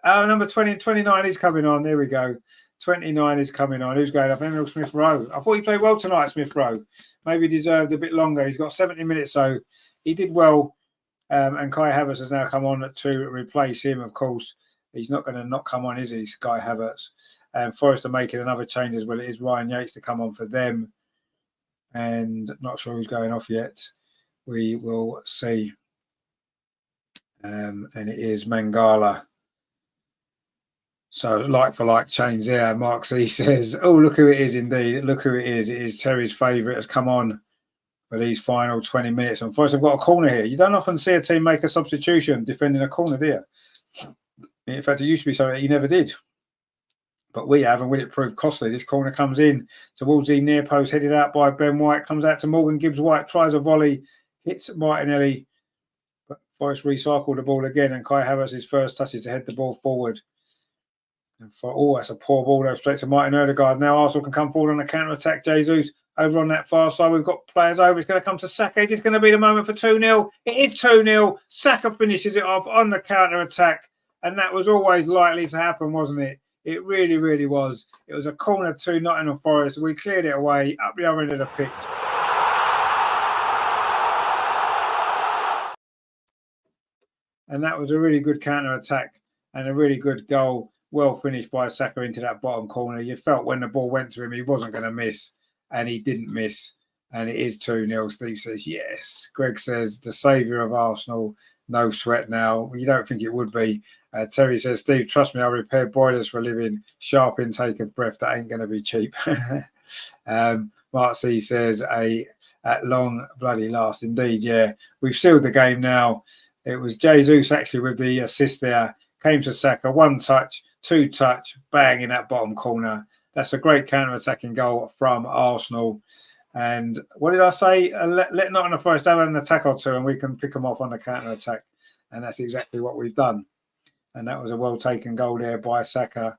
Number 20 and 29 is coming on. There we go. 29 is coming on. Who's going up? Emil Smith-Rowe. I thought he played well tonight, Smith-Rowe. Maybe deserved a bit longer. He's got 70 minutes, so he did well. And Kai Havertz has now come on to replace him, of course. He's not going to not come on, is he, Kai Havertz? And Forest are making another change as well. It is Ryan Yates to come on for them. and not sure who's going off yet. We will see. And it is Mangala. So like for like change there. Mark C says, oh, look who it is indeed. Look who it is. It is Terry's favourite has come on for these final 20 minutes. And Forest have got a corner here. You don't often see a team make a substitution defending a corner, do you? In fact, it used to be something you never did. But we have, and will it prove costly? This corner comes in towards the near post, headed out by Ben White, comes out to Morgan Gibbs-White, tries a volley, hits Martinelli. But Forest recycled the ball again, and Kai Havertz's first touches to head the ball forward. And that's a poor ball though, straight to Martin Odegaard. Now Arsenal can come forward on a counter-attack. Jesus over on that far side. We've got players over. It's going to come to Saka. It's going to be the moment for 2-0. It is 2-0. Saka finishes it off on the counter-attack. And that was always likely to happen, wasn't it? It really, really was. It was a corner to Nottingham Forest. We cleared it away up the other end of the pitch. And that was a really good counter-attack and a really good goal. Well finished by Saka into that bottom corner. You felt when the ball went to him, he wasn't going to miss. And he didn't miss. And it is 2-0. Steve says, yes. Greg says, the saviour of Arsenal. No sweat now. Well, you don't think it would be. Terry says, Steve, trust me, I repair boilers for a living. Sharp intake of breath. That ain't going to be cheap. Mark C says, at long bloody last. Indeed, yeah. We've sealed the game now. It was Jesus actually with the assist there. Came to Saka. One touch, two touch, bang in that bottom corner. That's a great counter-attacking goal from Arsenal. And what did I say? Let Nottingham Forest have an attack or two and we can pick them off on the counter-attack. And that's exactly what we've done. And that was a well-taken goal there by Saka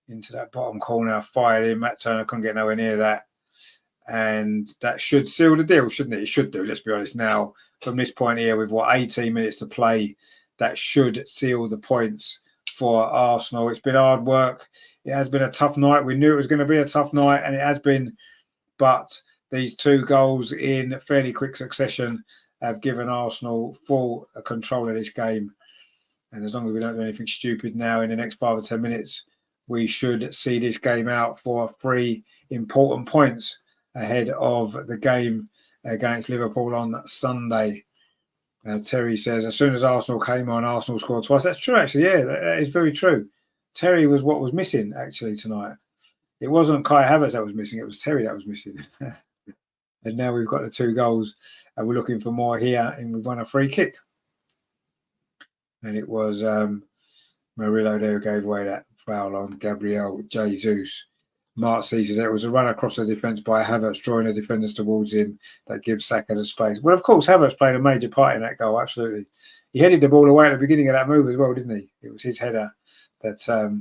into that bottom corner. Fired in. Matt Turner couldn't get nowhere near that. And that should seal the deal, shouldn't it? It should do, let's be honest. Now, from this point here, with 18 minutes to play, that should seal the points for Arsenal. It's been hard work. It has been a tough night. We knew it was going to be a tough night, and it has been. But these two goals in fairly quick succession have given Arsenal full control of this game. And as long as we don't do anything stupid now in the next 5 or 10 minutes, we should see this game out for 3 important points ahead of the game against Liverpool on Sunday. Terry says, as soon as Arsenal came on, Arsenal scored twice. That's true, actually. Yeah, that is very true. Terry was what was missing, actually, tonight. It wasn't Kai Havertz that was missing. It was Terry that was missing. And now we've got the 2 goals, and we're looking for more here, and we've won a free kick. And it was Murillo there who gave away that foul on Gabriel Jesus. Mark sees it was a run across the defence by Havertz, drawing the defenders towards him that gives Saka the space. Well, of course, Havertz played a major part in that goal, absolutely. He headed the ball away at the beginning of that move as well, didn't he? It was his header that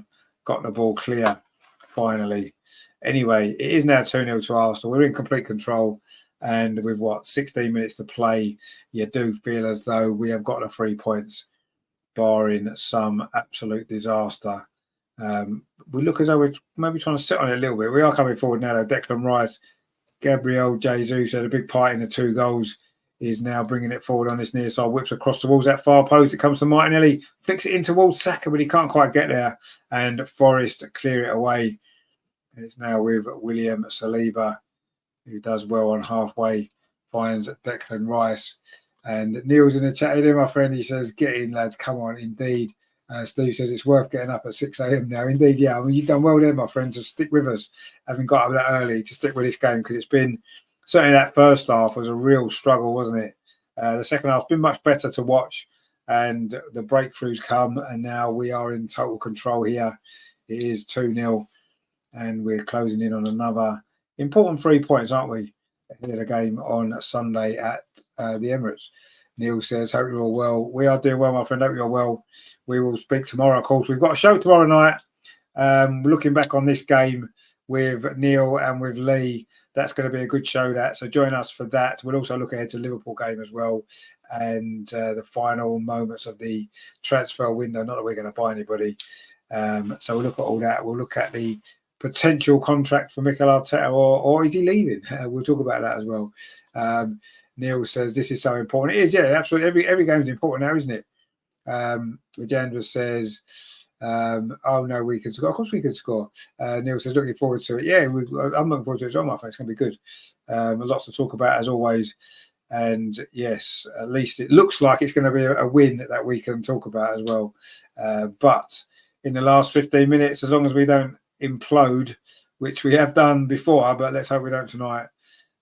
got the ball clear, finally. Anyway, it is now 2-0 to Arsenal. We're in complete control. And with 16 minutes to play, you do feel as though we have got the 3 points, barring some absolute disaster. We look as though we're maybe trying to sit on it a little bit. We are coming forward now, though. Declan Rice, Gabriel Jesus had a big part in the 2 goals, is now bringing it forward on this near side, whips across towards that far post. It comes to Martinelli, flicks it in towards Saka, but he can't quite get there. And Forest clear it away. And it's now with William Saliba, who does well on halfway, finds Declan Rice. And Neil's in the chat here, my friend. He says, get in, lads. Come on, indeed. Steve says it's worth getting up at 6 a.m. now. Indeed, yeah. I mean, you've done well there, my friend, to stick with us, having got up that early, to stick with this game, because it's been, certainly that first half was a real struggle, wasn't it? The second half's been much better to watch, and the breakthroughs come, and now we are in total control here. It is 2-0, and we're closing in on another important 3 points, aren't we? Ahead of the game on Sunday at the Emirates. Neil says, hope you're all well. We are doing well, my friend. Hope you're well. We will speak tomorrow, of course. We've got a show tomorrow night. Looking back on this game with Neil and with Lee. That's going to be a good show, that. So join us for that. We'll also look ahead to the Liverpool game as well, and the final moments of the transfer window. Not that we're going to buy anybody. So we'll look at all that. We'll look at the potential contract for Mikel Arteta, or is he leaving? We'll talk about that as well. Neil says this is so important. It is, yeah, absolutely. Every game is important now, isn't it? Rajendra says Oh no, we can score. Of course we can score. Neil says looking forward to it. Yeah, I'm looking forward to it as well, my friend. It's going to be good. Lots to talk about as always. And yes, at least it looks like it's going to be a win that we can talk about as well. But in the last 15 minutes, as long as we don't implode, which we have done before, but let's hope we don't tonight,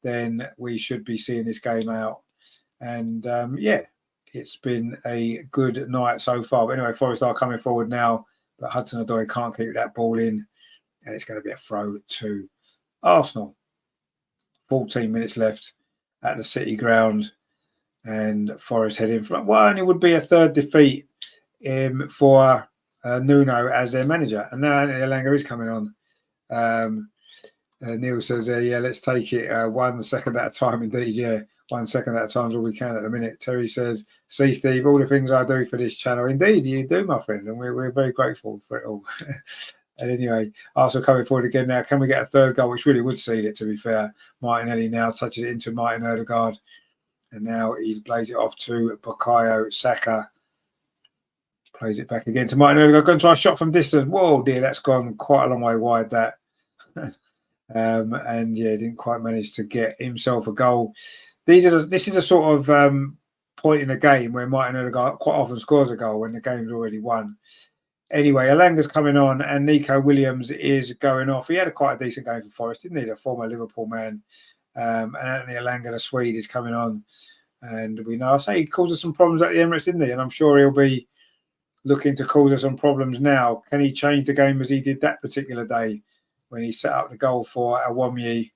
then we should be seeing this game out. And yeah, it's been a good night so far. But anyway, Forest are coming forward now, but Hudson-Odoi can't keep that ball in, and it's going to be a throw to Arsenal. 14 minutes left at the City ground, and Forest heading for only would be a third defeat for Nuno as their manager. And now Anthony Elanga is coming on. Neil says, yeah, let's take it 1 second at a time. Indeed, yeah, 1 second at a time is all we can at the minute. Terry says, see, Steve, all the things I do for this channel. Indeed, you do, my friend, and we're very grateful for it all. And anyway, Arsenal coming forward again now. Can we get a third goal, which really would seal it, to be fair? Martinelli now touches it into Martin Odegaard. And now he plays it off to Bukayo Saka. Plays it back again to Martin Odegaard. Going to try a shot from distance. Whoa, dear, that's gone quite a long way wide, that. And yeah, didn't quite manage to get himself a goal. This is a sort of point in the game where Martin Odegaard quite often scores a goal when the game's already won. Anyway, Elanga's coming on and Nico Williams is going off. He had quite a decent game for Forest, didn't he? The former Liverpool man. And Anthony Elanga, the Swede, is coming on. And we know, I say he caused us some problems at the Emirates, didn't he? And I'm sure he'll be looking to cause us some problems now. Can he change the game as he did that particular day when he set up the goal for Awomyi?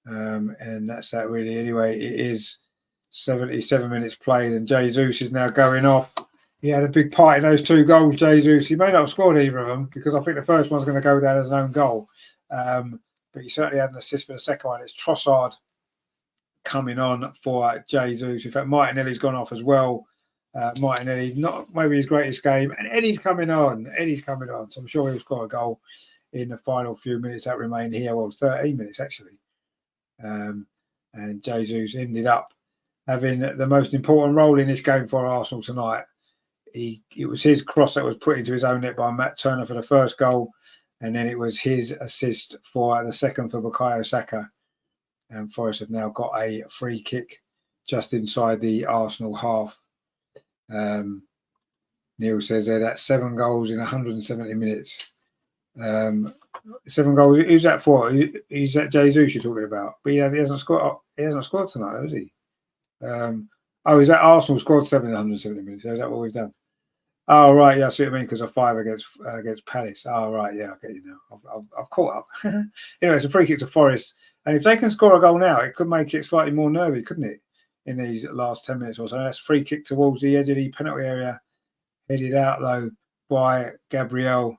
And that's that really. Anyway, it is 77 minutes played and Jesus is now going off. He had a big part in those 2 goals, Jesus. He may not have scored either of them because I think the first one's going to go down as an own goal. But he certainly had an assist for the second one. It's Trossard coming on for Jesus. In fact, Martinelli's gone off as well. Martinelli, not maybe his greatest game. And Eddie's coming on. So I'm sure he'll score a goal in the final few minutes that remain here. Well, 13 minutes, actually. And Jesus ended up having the most important role in this game for Arsenal tonight. It was his cross that was put into his own net by Matt Turner for the first goal. And then it was his assist for the second for Bukayo Saka. And Forest have now got a free kick just inside the Arsenal half. Neil says there that's 7 goals in 170 minutes. 7 goals. Who's that for? Who's that Jesus you're talking about? But he hasn't scored. He hasn't scored tonight, has he? Is that Arsenal scored 7 in 170 minutes? Is that what we've done? Oh, right. Yeah, I see what you mean because of 5 against Palace. Oh, right. Yeah, I get you now. I've caught up. Anyway, it's a free kick to Forest. And if they can score a goal now, it could make it slightly more nervy, couldn't it? In these last 10 minutes or so. That's free kick towards the edge of the penalty area. Headed out, though, by Gabriel.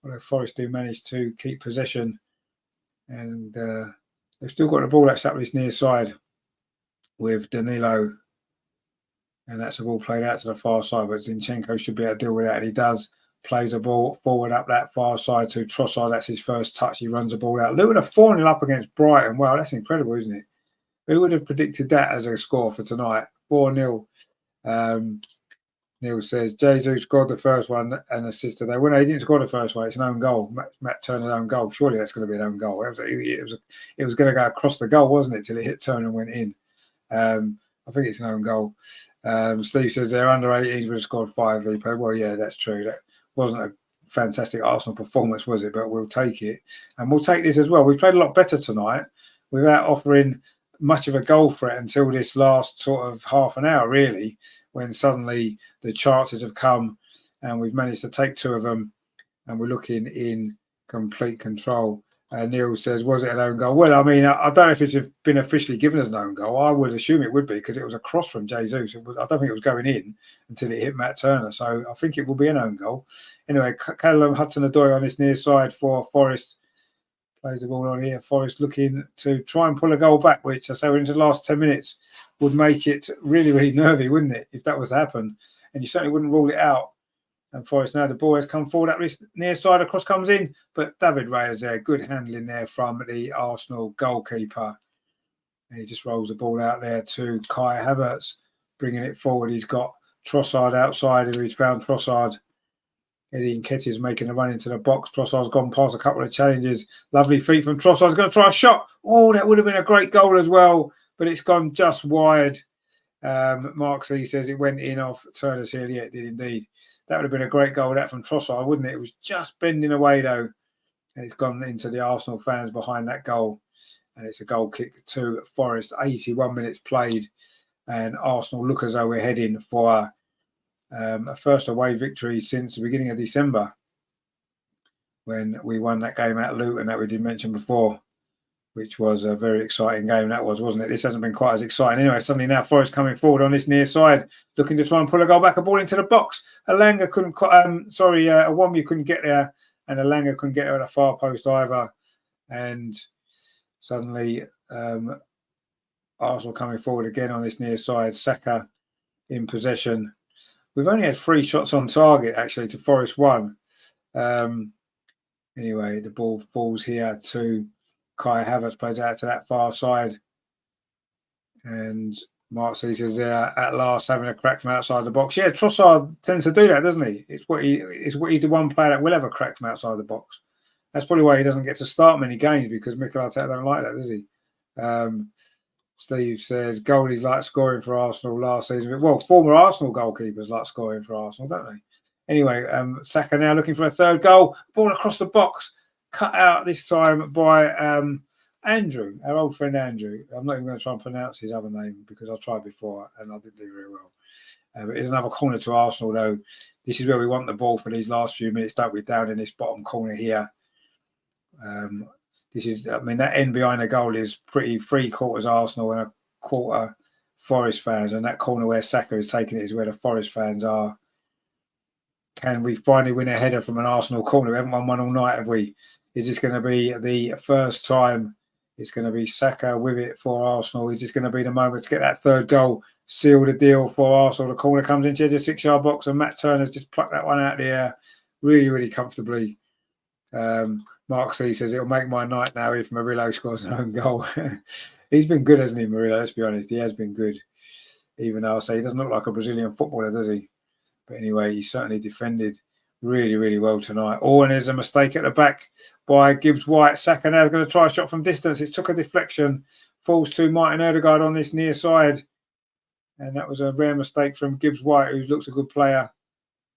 Although Forest do manage to keep possession. And they've still got the ball that's up this near side with Danilo. And that's a ball played out to the far side, but Zinchenko should be able to deal with that, and he does. Plays the ball forward up that far side to Trossard. That's his first touch. He runs the ball out. Luton are 4-0 up against Brighton. Wow, that's incredible, isn't it? Who would have predicted that as a score for tonight? 4-0. Neil says, Jesus scored the first one and assisted there. Well, no, he didn't score the first one. It's an own goal. Matt Turner's own goal. Surely that's going to be an own goal. It was going to go across the goal, wasn't it, till it hit Turner and went in. I think it's an own goal. Steve says they're under 18s would have scored 5. Well, yeah, that's true. That wasn't a fantastic Arsenal performance, was it? But we'll take it. And we'll take this as well. We've played a lot better tonight without offering much of a goal threat until this last sort of half an hour, really, when suddenly the chances have come and we've managed to take 2 of them and we're looking in complete control. Neil says, was it an own goal? Well, I mean, I don't know if it's been officially given as an own goal. I would assume it would be because it was a cross from Jesus. I don't think it was going in until it hit Matt Turner. So I think it will be an own goal. Anyway, Callum Hudson-Odoi on this near side for Forest. Plays the ball on here. Forest looking to try and pull a goal back, which I say into the last 10 minutes would make it really, really nervy, wouldn't it, if that was to happen? And you certainly wouldn't rule it out. And Forest now, the ball has come forward up this near side. Across comes in, but David Raya there. Good handling there from the Arsenal goalkeeper. And he just rolls the ball out there to Kai Havertz, bringing it forward. He's got Trossard outside. He's found Trossard. Eddie Nketiah's making a run into the box. Trossard's gone past a couple of challenges. Lovely feet from Trossard's going to try a shot. Oh, that would have been a great goal as well, but it's gone just wide. Mark C says it went in off Turner's heel. Yeah, it did indeed. That would have been a great goal, that from Trossard, wouldn't it? It was just bending away, though. And it's gone into the Arsenal fans behind that goal. And it's a goal kick to Forest. 81 minutes played. And Arsenal look as though we're heading for a first away victory since the beginning of December, when we won that game at Luton that we did mention before, which was a very exciting game. That was, wasn't it? This hasn't been quite as exciting. Anyway, suddenly now Forest coming forward on this near side, looking to try and pull a goal back, a ball into the box. Alanga couldn't, Awomyu couldn't get there, and Alanga couldn't get there at the far post either. And suddenly Arsenal coming forward again on this near side. Saka in possession. We've only had 3 shots on target, actually, to Forest 1. Anyway, the ball falls here to Kai Havertz, plays out to that far side. And Mark says, at last having a crack from outside the box. Yeah, Trossard tends to do that, doesn't he? It's what he's the one player that will have a crack from outside the box. That's probably why he doesn't get to start many games, because Mikel Arteta don't like that, does he? Steve says goalies like scoring for Arsenal last season. Well, former Arsenal goalkeepers like scoring for Arsenal, don't they? Anyway, Saka now looking for a third goal. Ball across the box. Cut out this time by Andrew, our old friend Andrew. I'm not even going to try and pronounce his other name because I tried before and I didn't do very well. But it's another corner to Arsenal, though. This is where we want the ball for these last few minutes, don't we? Down in this bottom corner here. That end behind the goal is pretty 3/4 Arsenal and 1/4 Forest fans. And that corner where Saka is taking it is where the Forest fans are. Can we finally win a header from an Arsenal corner? We haven't won one all night, have we? Is this going to be the first time? It's going to be Saka with it for Arsenal. Is this going to be the moment to get that third goal? Seal the deal for Arsenal. The corner comes into the 6-yard box and Matt Turner's just plucked that one out of the air really, really comfortably. Mark C says it'll make my night now if Murillo scores an own goal. He's been good, hasn't he, Murillo? Let's be honest. He has been good. Even though I'll say he doesn't look like a Brazilian footballer, does he? But anyway, he certainly defended really, really well tonight. Oh, and there's a mistake at the back by Gibbs-White. Saka now is going to try a shot from distance. It took a deflection. Falls to Martin Ødegaard on this near side. And that was a rare mistake from Gibbs-White, who looks a good player.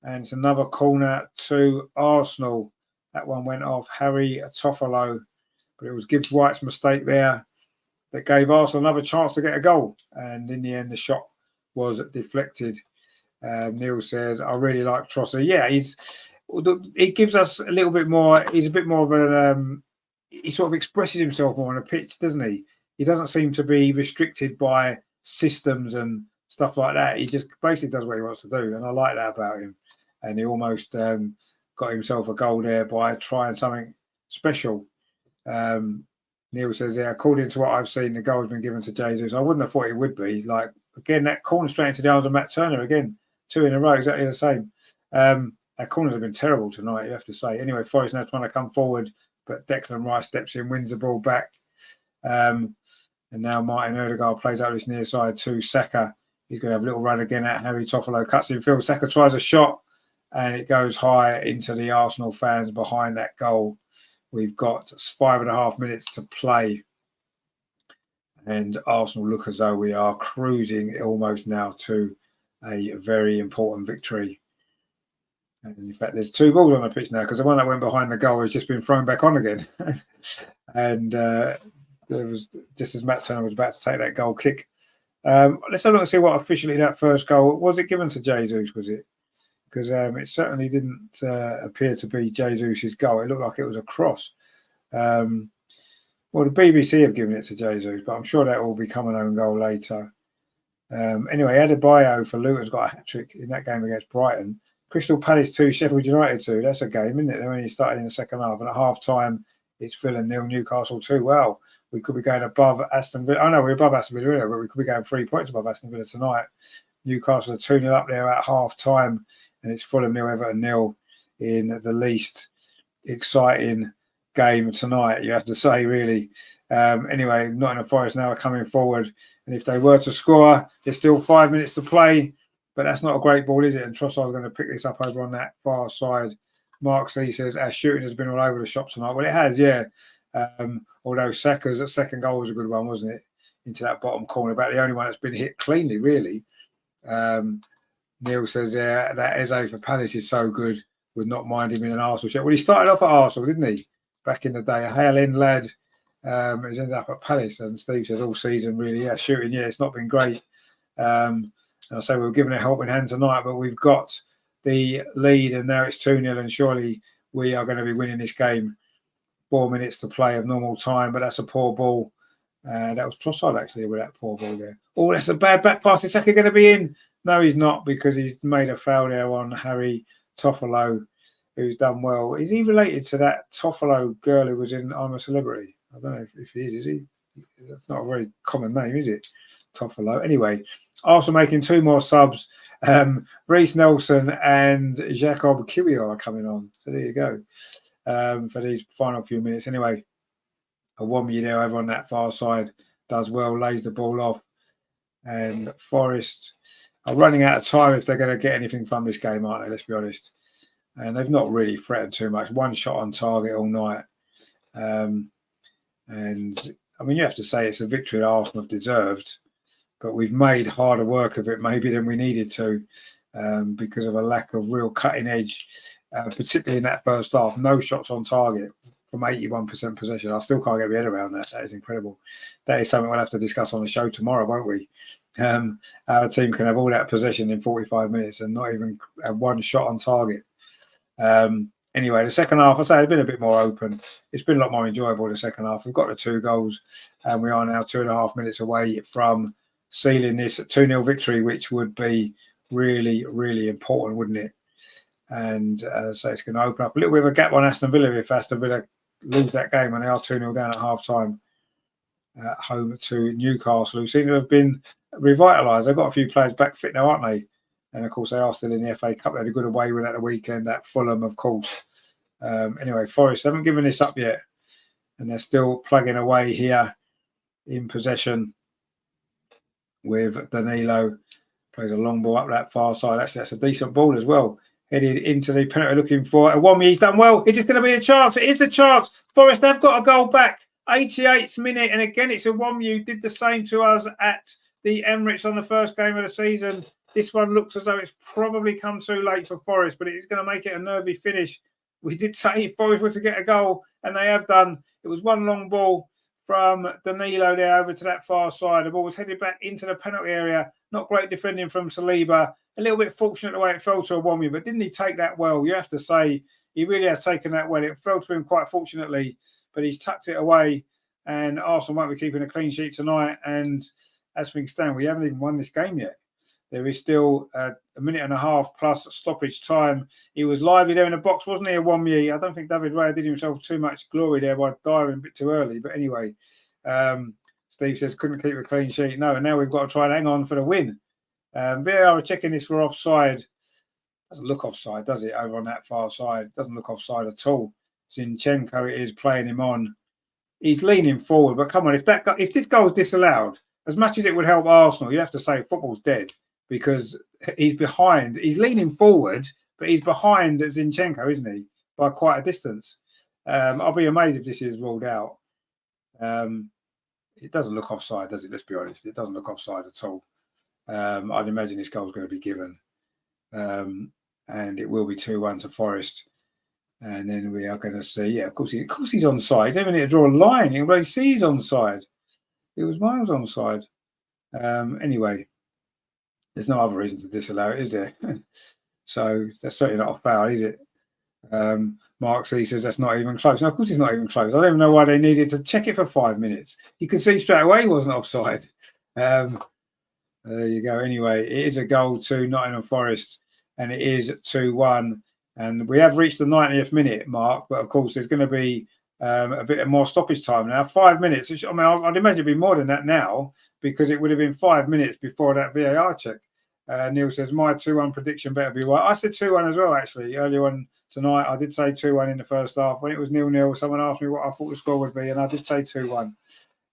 And it's another corner to Arsenal. That one went off Harry Toffolo. But it was Gibbs-White's mistake there that gave Arsenal another chance to get a goal. And in the end, the shot was deflected. Neil says, I really like Trossard. Yeah, he gives us a little bit more. He's a bit more of he sort of expresses himself more on a pitch, doesn't he? He doesn't seem to be restricted by systems and stuff like that. He just basically does what he wants to do. And I like that about him. And he almost got himself a goal there by trying something special. Neil says, yeah, according to what I've seen, the goal's been given to Jesus. I wouldn't have thought it would be. Like, again, that corner straight into the arms of Matt Turner again. 2 in a row, exactly the same. Our corners have been terrible tonight, you have to say. Anyway, Forest now trying to come forward, but Declan Rice steps in, wins the ball back. And now Martin Ødegaard plays out this near side to Saka. He's going to have a little run again at Harry Toffolo. Cuts in field. Saka tries a shot, and it goes high into the Arsenal fans behind that goal. We've got 5.5 minutes to play. And Arsenal look as though we are cruising almost now to a very important victory. And in fact, there's 2 balls on the pitch now because the one that went behind the goal has just been thrown back on again. And there was, just as Matt Turner was about to take that goal kick. Let's have a look and see what officially that first goal was. It given to Jesus, was it? Because it certainly didn't appear to be Jesus's goal. It looked like it was a cross. Well, the BBC have given it to Jesus, but I'm sure that will become an own goal later. Anyway, Adebayo for Luton's got a hat-trick in that game against Brighton. Crystal Palace 2, Sheffield United 2. That's a game, isn't it? They only started in the second half. And at half-time, it's Fulham 0, Newcastle 2. Well, we could be going above Aston Villa. Oh, no, we're above Aston Villa, but we could be going 3 points above Aston Villa tonight. Newcastle are 2-0 up there at half-time. And it's Fulham 0, Everton 0 in the least exciting game tonight, you have to say, really. Anyway, Nottingham Forest now are coming forward. And if they were to score, there's still 5 minutes to play. but that's not a great ball, is it? And Trossard's going to pick this up over on that far side. Mark C says, our shooting has been all over the shop tonight. Well, it has, yeah. Although Saka's second goal was a good one, wasn't it? Into that bottom corner, about the only one that's been hit cleanly, really. Neil says, yeah, that Eze for Palace is so good. Would not mind him in an Arsenal shirt. Well, he started off at Arsenal, didn't he? Back in the day. A Hale End lad. He's ended up at Palace. And Steve says, all season, really, yeah, shooting, yeah, it's not been great. And I say we were given a helping hand tonight, but we've got the lead, and now it's 2-0, and surely we are going to be winning this game. 4 minutes to play of normal time, but that's a poor ball. That was Trossard, actually, with that poor ball there. Oh, that's a bad back pass. Is Saka going to be in? No, he's not, because he's made a foul there on Harry Toffolo, who's done well. Is he related to that Toffolo girl who was in I'm a Celebrity? I don't know if he is he? That's not a very common name, is it? Toffolo. Anyway, Arsenal making 2 more subs. Reece Nelson and Jacob Kiwior are coming on. So there you go. For these final few minutes. Anyway, a Womby there over on that far side does well, lays the ball off. And Forest are running out of time if they're going to get anything from this game, aren't they? Let's be honest. And they've not really threatened too much. 1 shot on target all night. And I mean, you have to say it's a victory that Arsenal have deserved, but we've made harder work of it maybe than we needed to because of a lack of real cutting edge, particularly in that first half. No shots on target from 81% possession. I still can't get my head around that. That is incredible. That is something we'll have to discuss on the show tomorrow, won't we? Our team can have all that possession in 45 minutes and not even have 1 shot on target. Anyway, the second half, I say, it's been a bit more open. It's been a lot more enjoyable the second half. We've got the 2 goals, and we are now 2.5 minutes away from sealing this 2-0 victory, which would be really, really important, wouldn't it? And so it's going to open up a little bit of a gap on Aston Villa if Aston Villa lose that game, and they are 2-0 down at half-time at home to Newcastle, who seem to have been revitalised. They've got a few players back fit now, aren't they? And, of course, they are still in the FA Cup. They had a good away win at the weekend at Fulham, of course. Anyway, Forest haven't given this up yet. And they're still plugging away here in possession with Danilo. Plays a long ball up that far side. Actually, that's a decent ball as well. Headed into the penalty looking for Iwobi. He's done well. It's just going to be a chance. It is a chance. Forest have got a goal back. 88th minute. And again, it's Iwobi who did the same to us at the Emirates on the first game of the season. This one looks as though it's probably come too late for Forest, but it's going to make it a nervy finish. We did say Forest were to get a goal, and they have done. It was 1 long ball from Danilo there over to that far side. The ball was headed back into the penalty area. Not great defending from Saliba. A little bit fortunate the way it fell to Iwobi, but didn't he take that well? You have to say he really has taken that well. It fell to him quite fortunately, but he's tucked it away, and Arsenal won't be keeping a clean sheet tonight. And as things stand, we haven't even won this game yet. There is still a minute and a half plus stoppage time. He was lively there in the box, wasn't he, Iwobi? I don't think David Raya did himself too much glory there by diving a bit too early. But anyway, Steve says couldn't keep a clean sheet. No, and now we've got to try and hang on for the win. VAR are checking this for offside. Doesn't look offside, does it, over on that far side? Doesn't look offside at all. Zinchenko is playing him on. He's leaning forward, but come on, if this goal is disallowed, as much as it would help Arsenal, you have to say football's dead. Because he's behind, he's leaning forward, but he's behind Zinchenko, isn't he? By quite a distance. I'll be amazed if this is ruled out. It doesn't look offside, does it? Let's be honest. It doesn't look offside at all. I'd imagine this goal is going to be given. And it will be 2-1 to Forest. And then we are going to see, yeah, of course he's onside. He doesn't need to draw a line. You can really see he's onside. It was miles onside. Anyway. There's no other reason to disallow it, is there? So that's certainly not a foul, is it? Mark C says that's not even close. No, of course it's not even close. I don't even know why they needed to check it for 5 minutes. You can see straight away he wasn't offside. There you go. Anyway, it is a goal to Nottingham Forest, and it is 2-1. And we have reached the 90th minute mark, but of course there's going to be a bit more stoppage time now. 5 minutes. I mean, I'd imagine it'd be more than that now, because it would have been 5 minutes before that VAR check. Neil says, my 2-1 prediction better be right. I said 2-1 as well, actually. Earlier on tonight, I did say 2-1 in the first half. When it was 0-0, someone asked me what I thought the score would be, and I did say 2-1.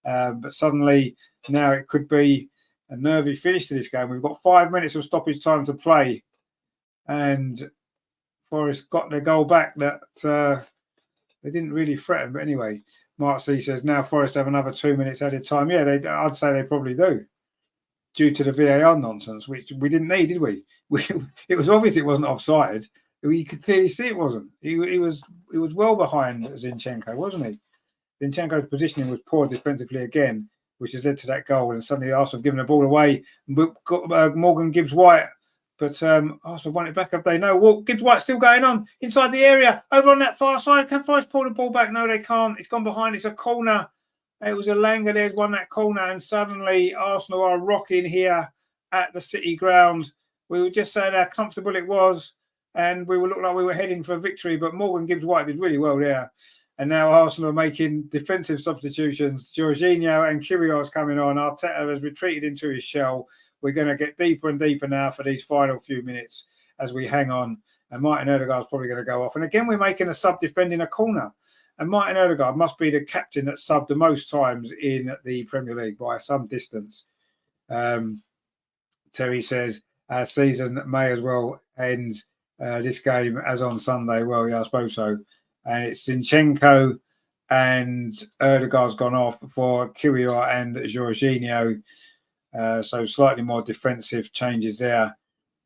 But suddenly, now it could be a nervy finish to this game. We've got 5 minutes of stoppage time to play, and Forest got their goal back that they didn't really threaten. But anyway, Mark C says now Forest have another 2 minutes added time. Yeah, I'd say they probably do, due to the VAR nonsense, which we didn't need, did we? It was obvious it wasn't offside. You could clearly see it wasn't. He was well behind Zinchenko, wasn't he? Zinchenko's positioning was poor defensively again, which has led to that goal. And suddenly Arsenal have given the ball away. Got Morgan Gibbs-White, but Arsenal won it back up. They know Gibbs-White's still going on inside the area, over on that far side. Can Forest pull the ball back? No, they can't. It's gone behind. It's a corner. It was Elanga there's won that corner, and suddenly Arsenal are rocking here at the City ground. We were just saying how comfortable it was, and we looked like we were heading for a victory, but Morgan Gibbs-White did really well there. And now Arsenal are making defensive substitutions. Jorginho and Kyrgios coming on. Arteta has retreated into his shell. We're going to get deeper and deeper now for these final few minutes as we hang on. And Martin Ødegaard's probably going to go off. And again, we're making a sub defending a corner. And Martin Ødegaard must be the captain that subbed the most times in the Premier League by some distance. Terry says, our season may as well end this game as on Sunday. Well, yeah, I suppose so. And it's Zinchenko and Ødegaard's gone off for Kyrgios and Jorginho. So slightly more defensive changes there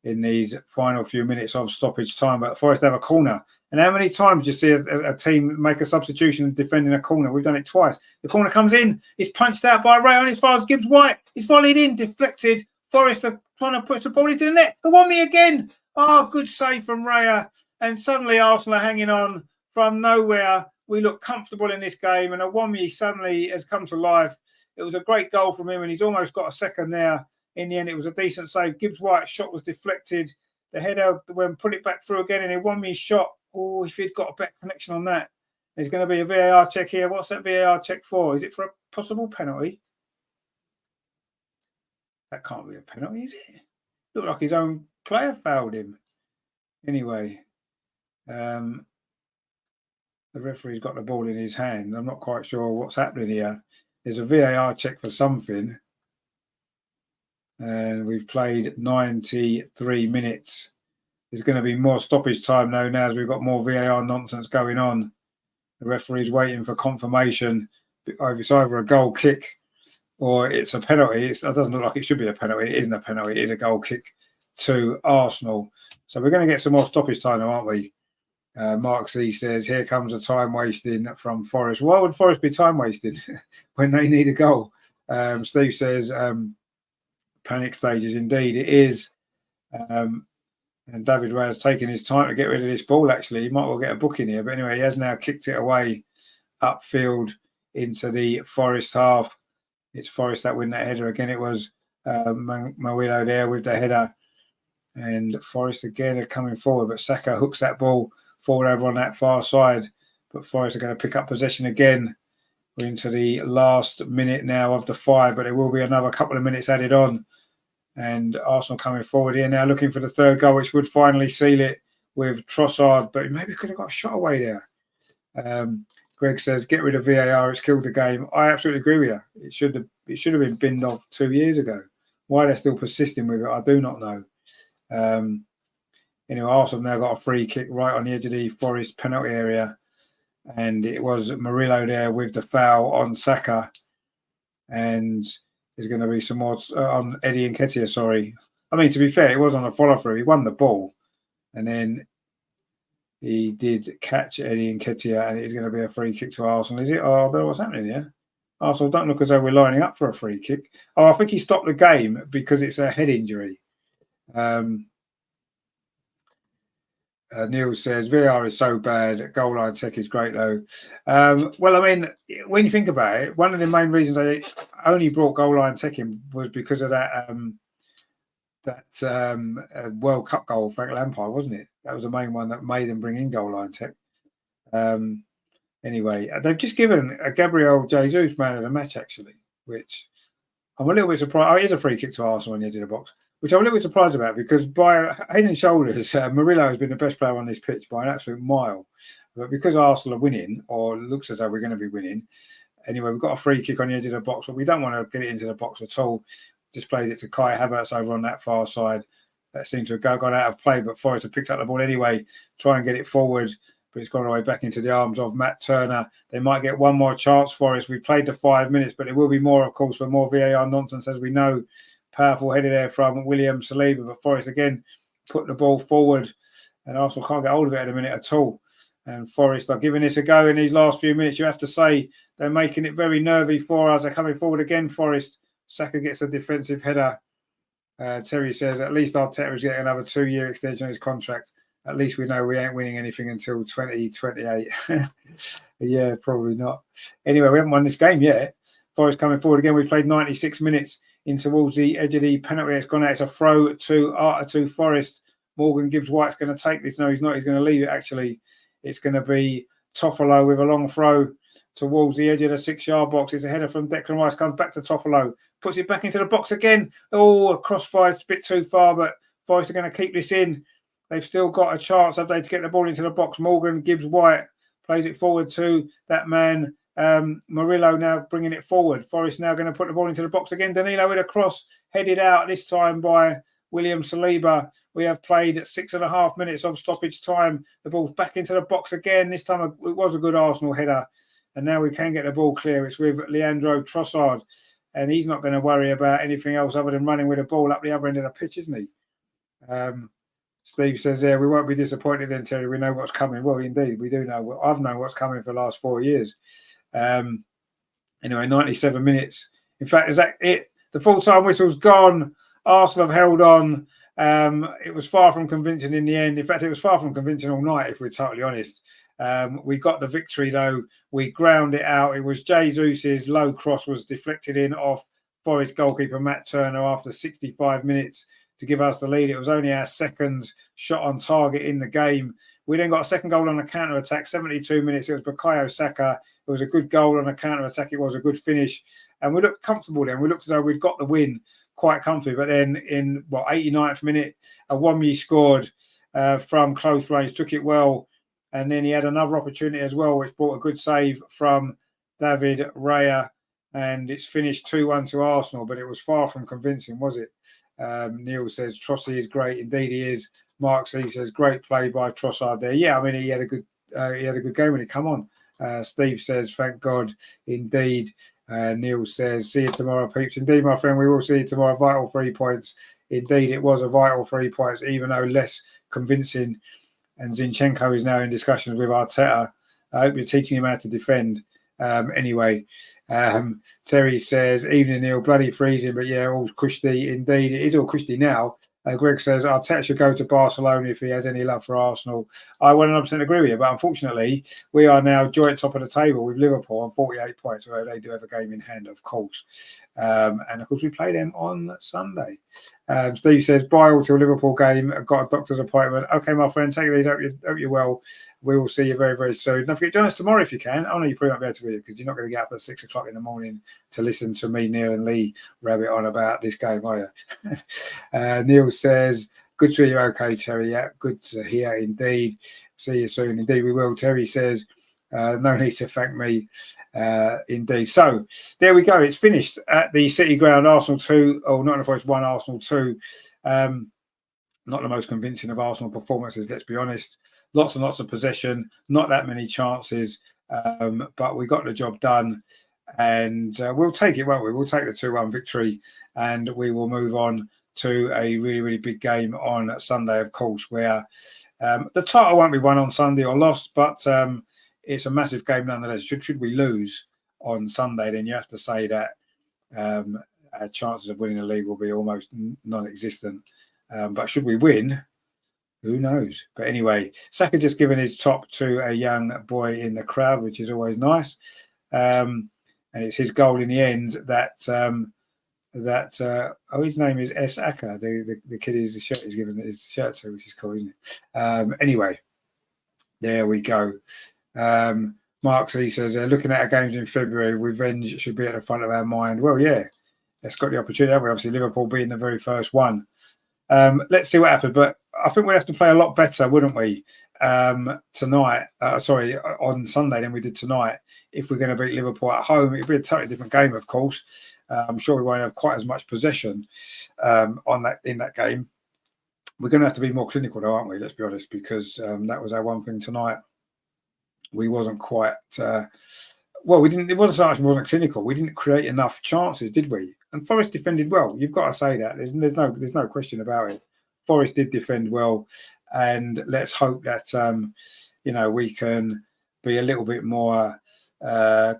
in these final few minutes of stoppage time. But Forest have a corner. And how many times do you see a team make a substitution defending a corner? We've done it twice. The corner comes in. It's punched out by Ray on as far as Gibbs-White. It's volleyed in, deflected. Forest are trying to push the ball into the net. Who won me again? Oh, good save from Raya. And suddenly Arsenal are hanging on from nowhere. We look comfortable in this game, and Awami suddenly has come to life. It was a great goal from him, and he's almost got a second there. In the end, it was a decent save. Gibbs-White's shot was deflected. The header, when put it back through again, and Awami's shot. Oh, if he'd got a better connection on that. There's going to be a VAR check here. What's that VAR check for? Is it for a possible penalty? That can't be a penalty, is it? Looked like his own player fouled him. Anyway, the referee's got the ball in his hand. I'm not quite sure what's happening here. There's a VAR check for something. And we've played 93 minutes. There's going to be more stoppage time now as we've got more VAR nonsense going on. The referee's waiting for confirmation. It's either a goal kick or it's a penalty. It doesn't look like it should be a penalty. It isn't a penalty. It is a goal kick to Arsenal. So we're going to get some more stoppage time now, aren't we? Mark C says, here comes a time wasting from Forest. Why would Forest be time wasting when they need a goal? Steve says, panic stages. Indeed, it is. And David Ray has taken his time to get rid of this ball, actually. He might well get a booking here. But anyway, he has now kicked it away upfield into the Forest half. It's Forest that win that header. Again, it was Mawilo there with the header. And Forest again are coming forward. But Saka hooks that ball forward over on that far side. But Forest are going to pick up possession again. We're into the last minute now of the 5. But there will be another couple of minutes added on. And Arsenal coming forward here now, looking for the third goal, which would finally seal it with Trossard. But maybe could have got a shot away there. Greg says, get rid of VAR, it's killed the game. I absolutely agree with you. It should have been binned off 2 years ago. Why they're still persisting with it, I do not know. Anyway, Arsenal have now got a free kick right on the edge of the Forest penalty area. And it was Murillo there with the foul on Saka. And there's going to be some more on Eddie Nketiah, sorry. I mean, to be fair, it was on a follow-through. He won the ball. And then he did catch Eddie Nketiah, and it's going to be a free kick to Arsenal, is it? Oh, I don't know what's happening here. Arsenal don't look as though we're lining up for a free kick. Oh, I think he stopped the game because it's a head injury. Neil says, VAR is so bad. Goal line tech is great, though. Well, I mean, when you think about it, one of the main reasons they only brought goal line tech in was because of that World Cup goal, Frank Lampard, wasn't it? That was the main one that made them bring in goal line tech. Anyway, they've just given a Gabriel Jesus man of the match, actually, which I'm a little bit surprised. Oh, it is a free kick to Arsenal on the edge of the box, which I'm a little bit surprised about because by head and shoulders, Murillo has been the best player on this pitch by an absolute mile. But because Arsenal are winning, or looks as though we're going to be winning, anyway, we've got a free kick on the edge of the box, but we don't want to get it into the box at all. just plays it to Kai Havertz over on that far side. That seemed to have gone out of play, but Forest have picked up the ball anyway, try and get it forward, but it's gone away back into the arms of Matt Turner. They might get one more chance for us. We played the 5 minutes, but there will be more, of course, for more VAR nonsense, as we know. Powerful header there from William Saliba, but Forest again put the ball forward, and Arsenal can't get hold of it at a minute at all. And Forest are giving this a go in these last few minutes. You have to say they're making it very nervy for us. They're coming forward again, Forest. Saka gets a defensive header. Terry says, at least Arteta is getting another 2-year extension on his contract. At least we know we ain't winning anything until 2028. Yeah, probably not. Anyway, we haven't won this game yet. Forest coming forward again. We played 96 minutes in towards the edge of the penalty. It's gone out. It's a throw to Forest. Morgan Gibbs-White's going to take this. No, he's not. He's going to leave it, actually. It's going to be Topolo with a long throw towards the edge of the 6-yard box. It's a header from Declan Rice, comes back to Topolo, puts it back into the box again. Oh, a crossfire's a bit too far, but Forest are going to keep this in. They've still got a chance, have they, to get the ball into the box. Morgan Gibbs-White plays it forward to that man, Murillo, now bringing it forward. Forest now going to put the ball into the box again. Danilo with a cross, headed out this time by William Saliba. We have played 6.5 minutes of stoppage time. The ball's back into the box again. This time it was a good Arsenal header. And now we can get the ball clear. It's with Leandro Trossard. And he's not going to worry about anything else other than running with the ball up the other end of the pitch, isn't he? Steve says, we won't be disappointed then, Terry. We know what's coming. Well, indeed, we do know. I've known what's coming for the last 4 years. Anyway, 97 minutes. In fact, is that it? The full-time whistle's gone. Arsenal have held on. It was far from convincing in the end. In fact, it was far from convincing all night, if we're totally honest. We got the victory, though. We ground it out. It was Jesus' low cross was deflected in off Forest goalkeeper Matt Turner after 65 minutes to give us the lead. It was only our second shot on target in the game. We then got a second goal on a counter-attack, 72 minutes. It was Bukayo Saka. It was a good goal on a counter-attack. It was a good finish. And we looked comfortable then. We looked as though we'd got the win quite comfy. But then in, 89th minute, Awomyi scored from close range, took it well. And then he had another opportunity as well, which brought a good save from David Raya. And it's finished 2-1 to Arsenal, but it was far from convincing, was it? Neil says, Trossi is great. Indeed, he is. Mark C says, great play by Trossard there. Yeah, I mean, he had a good game when he come on. Steve says, thank God, indeed. Neil says, see you tomorrow, peeps. Indeed, my friend, we will see you tomorrow. Vital 3 points. Indeed, it was a vital 3 points, even though less convincing. And Zinchenko is now in discussions with Arteta. I hope you're teaching him how to defend. Anyway, Terry says, evening, Neil, bloody freezing, but yeah, all cushy. Indeed, it is all cushy now. Greg says, Arteta should go to Barcelona if he has any love for Arsenal. I 100% agree with you, but unfortunately, we are now joint top of the table with Liverpool on 48 points, although they do have a game in hand, of course. And of course, we play them on Sunday. Steve says, bye all till Liverpool game. I've got a doctor's appointment. Okay, my friend, take it easy. Hope you're well. We will see you very, very soon. Don't forget, join us tomorrow if you can. I know you probably won't be able to be because you're not going to get up at 6 o'clock in the morning to listen to me, Neil and Lee, rabbit on about this game, are you? Neil says, good to hear you okay, Terry. Yeah, good to hear indeed. See you soon. Indeed, we will. Terry says, no need to thank me. Indeed. So there we go. It's finished at the City Ground. Arsenal 2, Nottingham Forest 1, Arsenal 2. Not the most convincing of Arsenal performances, let's be honest. Lots and lots of possession, not that many chances, but we got the job done. And we'll take it, won't we? We'll take the 2-1 victory and we will move on to a really, really big game on Sunday, of course, where the title won't be won on Sunday or lost, but it's a massive game nonetheless. Should we lose on Sunday, then you have to say that our chances of winning the league will be almost non-existent. But should we win, who knows? But anyway, Saka just given his top to a young boy in the crowd, which is always nice. And it's his goal in the end that his name is S. Aka, the kid his shirt is given his shirt to, which is cool, isn't it? Anyway, there we go. Mark C says, looking at our games in February, revenge should be at the front of our mind. Well, yeah, let's got the opportunity, haven't we? Obviously, Liverpool being the very first one. Let's see what happens. But I think we'd have to play a lot better, wouldn't we, tonight? On Sunday than we did tonight. If we're going to beat Liverpool at home, it'd be a totally different game, of course. I'm sure we won't have quite as much possession in that game. We're going to have to be more clinical, though, aren't we? Let's be honest, because that was our one thing tonight. We wasn't quite. We didn't. It wasn't so much. We wasn't clinical. We didn't create enough chances, did we? And Forest defended well. You've got to say that. There's no question about it. Forest did defend well, and let's hope that we can be a little bit more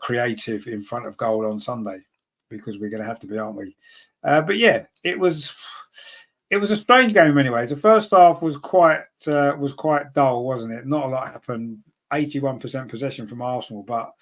creative in front of goal on Sunday, because we're going to have to be, aren't we? But yeah, it was a strange game in many ways. The first half was quite dull, wasn't it? Not a lot happened. 81% possession from Arsenal, but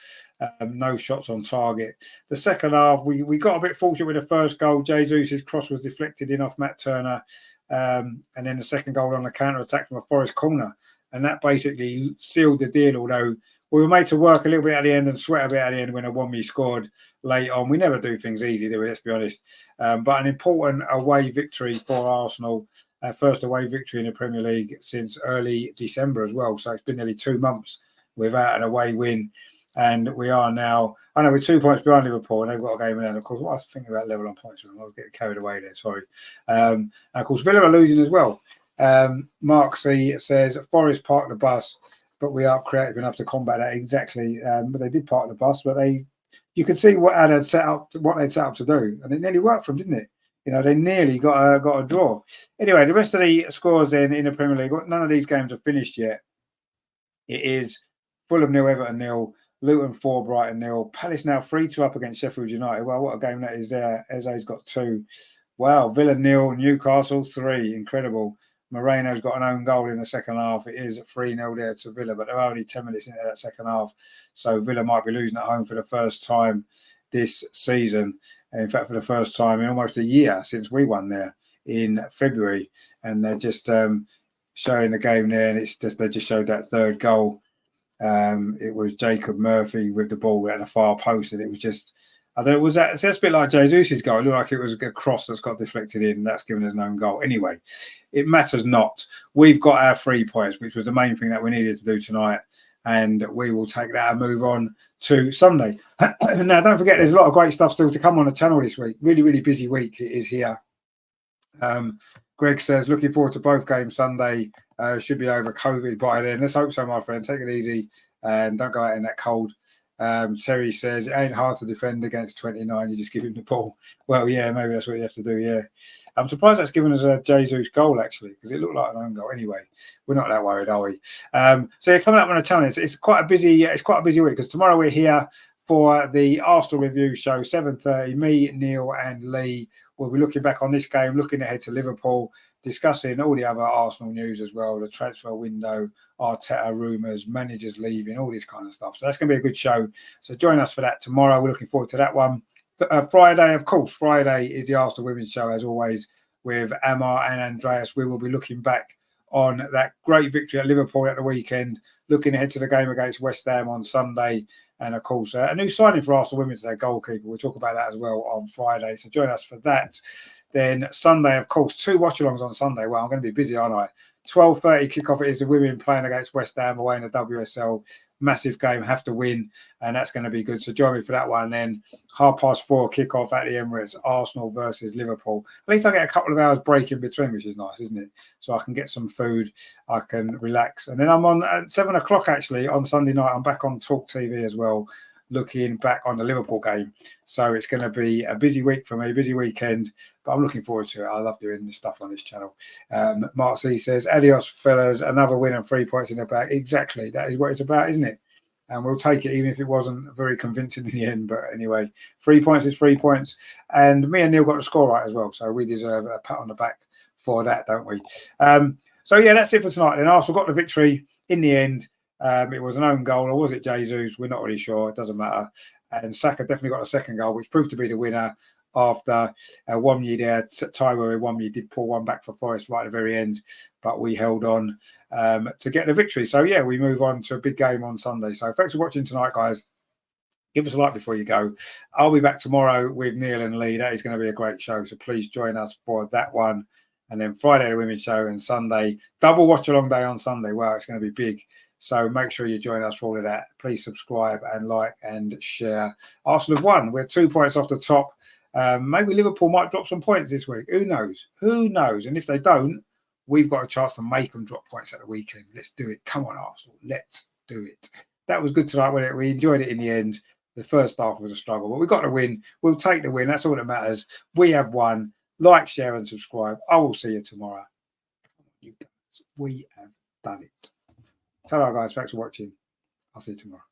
no shots on target. The second half, we got a bit fortunate with the first goal. Jesus' cross was deflected in off Matt Turner, and then the second goal on the counter-attack from a Forest corner. And that basically sealed the deal, although we were made to work a little bit at the end and sweat a bit at the end when Awonmi scored late on. We never do things easy, do we? Let's be honest. But an important away victory for Arsenal. Our first away victory in the Premier League since early December as well. So it's been nearly 2 months without an away win. And we are now, I know we're 2 points behind Liverpool and they've got a game in hand. Of course, what I was thinking about level on points, I was getting carried away there, sorry. And of course, Villa are losing as well. Mark C says, Forest parked the bus, but we are creative enough to combat that. Exactly. But they did park the bus, but you could see what they'd set up to do. And it nearly worked for them, didn't it? They nearly got a draw. Anyway, the rest of the scores then in the Premier League, none of these games are finished yet. It is Fulham 0, Everton 0, Luton 4, Brighton 0. Palace now 3-2 up against Sheffield United. Well, what a game that is there. Eze's got 2. Wow, Villa 0, Newcastle 3. Incredible. Moreno's got an own goal in the second half. It is 3-0 there to Villa, but they're only 10 minutes into that second half. So Villa might be losing at home for the first time this season. In fact, for the first time in almost a year since we won there in February. And they're just showing the game there, and they just showed that third goal. It was Jacob Murphy with the ball at the far post, and it was just, I don't know, that's a bit like Jesus' goal. It looked like it was a cross that's got deflected in. That's given us an own goal. Anyway, it matters not. We've got our 3 points, which was the main thing that we needed to do tonight. And we will take that and move on to Sunday. Now, don't forget, there's a lot of great stuff still to come on the channel this week. Really, really busy week it is here. Greg says, looking forward to both games Sunday. Should be over COVID by then. Let's hope so, my friend. Take it easy and don't go out in that cold. Terry says, it ain't hard to defend against 29. You just give him the ball. Well, yeah, maybe that's what you have to do, yeah. I'm surprised that's given us a Jesus goal, actually, because it looked like an own goal. Anyway, we're not that worried, are we? So, coming up on the channel, it's quite a busy week, because tomorrow we're here for the Arsenal review show, 7:30. Me, Neil and Lee will be looking back on this game, looking ahead to Liverpool, discussing all the other Arsenal news as well, the transfer window, Arteta rumours, managers leaving, all this kind of stuff. So that's going to be a good show. So join us for that tomorrow. We're looking forward to that one. Friday, of course, Friday is the Arsenal Women's Show, as always, with Amar and Andreas. We will be looking back on that great victory at Liverpool at the weekend, looking ahead to the game against West Ham on Sunday. And, of course, a new signing for Arsenal Women today, goalkeeper. We'll talk about that as well on Friday. So join us for that. Then Sunday, of course, 2 watchalongs on Sunday. Well, I'm going to be busy, aren't I? 12:30 kickoff. It is the women playing against West Ham away in the WSL. Massive game, have to win, and that's going to be good. So join me for that one. And then 4:30 kickoff at the Emirates, Arsenal versus Liverpool. At least I get a couple of hours break in between, which is nice, isn't it? So I can get some food, I can relax. And then I'm on at 7 o'clock, actually, on Sunday night. I'm back on Talk TV as well, looking back on the Liverpool game. So it's going to be a busy week for me, busy weekend, but I'm looking forward to it. I love doing this stuff on this channel. Mark C says, adios, fellas, another win and 3 points in the bag. Exactly. That is what it's about, isn't it? And we'll take it, even if it wasn't very convincing in the end. But anyway, 3 points is 3 points. And me and Neil got the score right as well. So we deserve a pat on the back for that, don't we? So, yeah, that's it for tonight. Then Arsenal got the victory in the end. It was an own goal, or was it Jesus? We're not really sure. It doesn't matter. And Saka definitely got a second goal, which proved to be the winner after Awonmi there. Taiwo Awonmi did pull one back for Forest right at the very end, but we held on to get the victory. So, yeah, we move on to a big game on Sunday. So thanks for watching tonight, guys. Give us a like before you go. I'll be back tomorrow with Neil and Lee. That is going to be a great show. So please join us for that one. And then Friday, the women's show, and Sunday, double watch along day on Sunday. Wow, it's going to be big. So make sure you join us for all of that. Please subscribe and like and share. Arsenal have won. We're 2 points off the top. Maybe Liverpool might drop some points this week. Who knows? Who knows? And if they don't, we've got a chance to make them drop points at the weekend. Let's do it. Come on, Arsenal. Let's do it. That was good tonight, wasn't it? We enjoyed it in the end. The first half was a struggle, but we got the win. We'll take the win. That's all that matters. We have won. Like, share, and subscribe. I will see you tomorrow. You guys, we have done it. Ta-ra, guys. Thanks for watching. I'll see you tomorrow.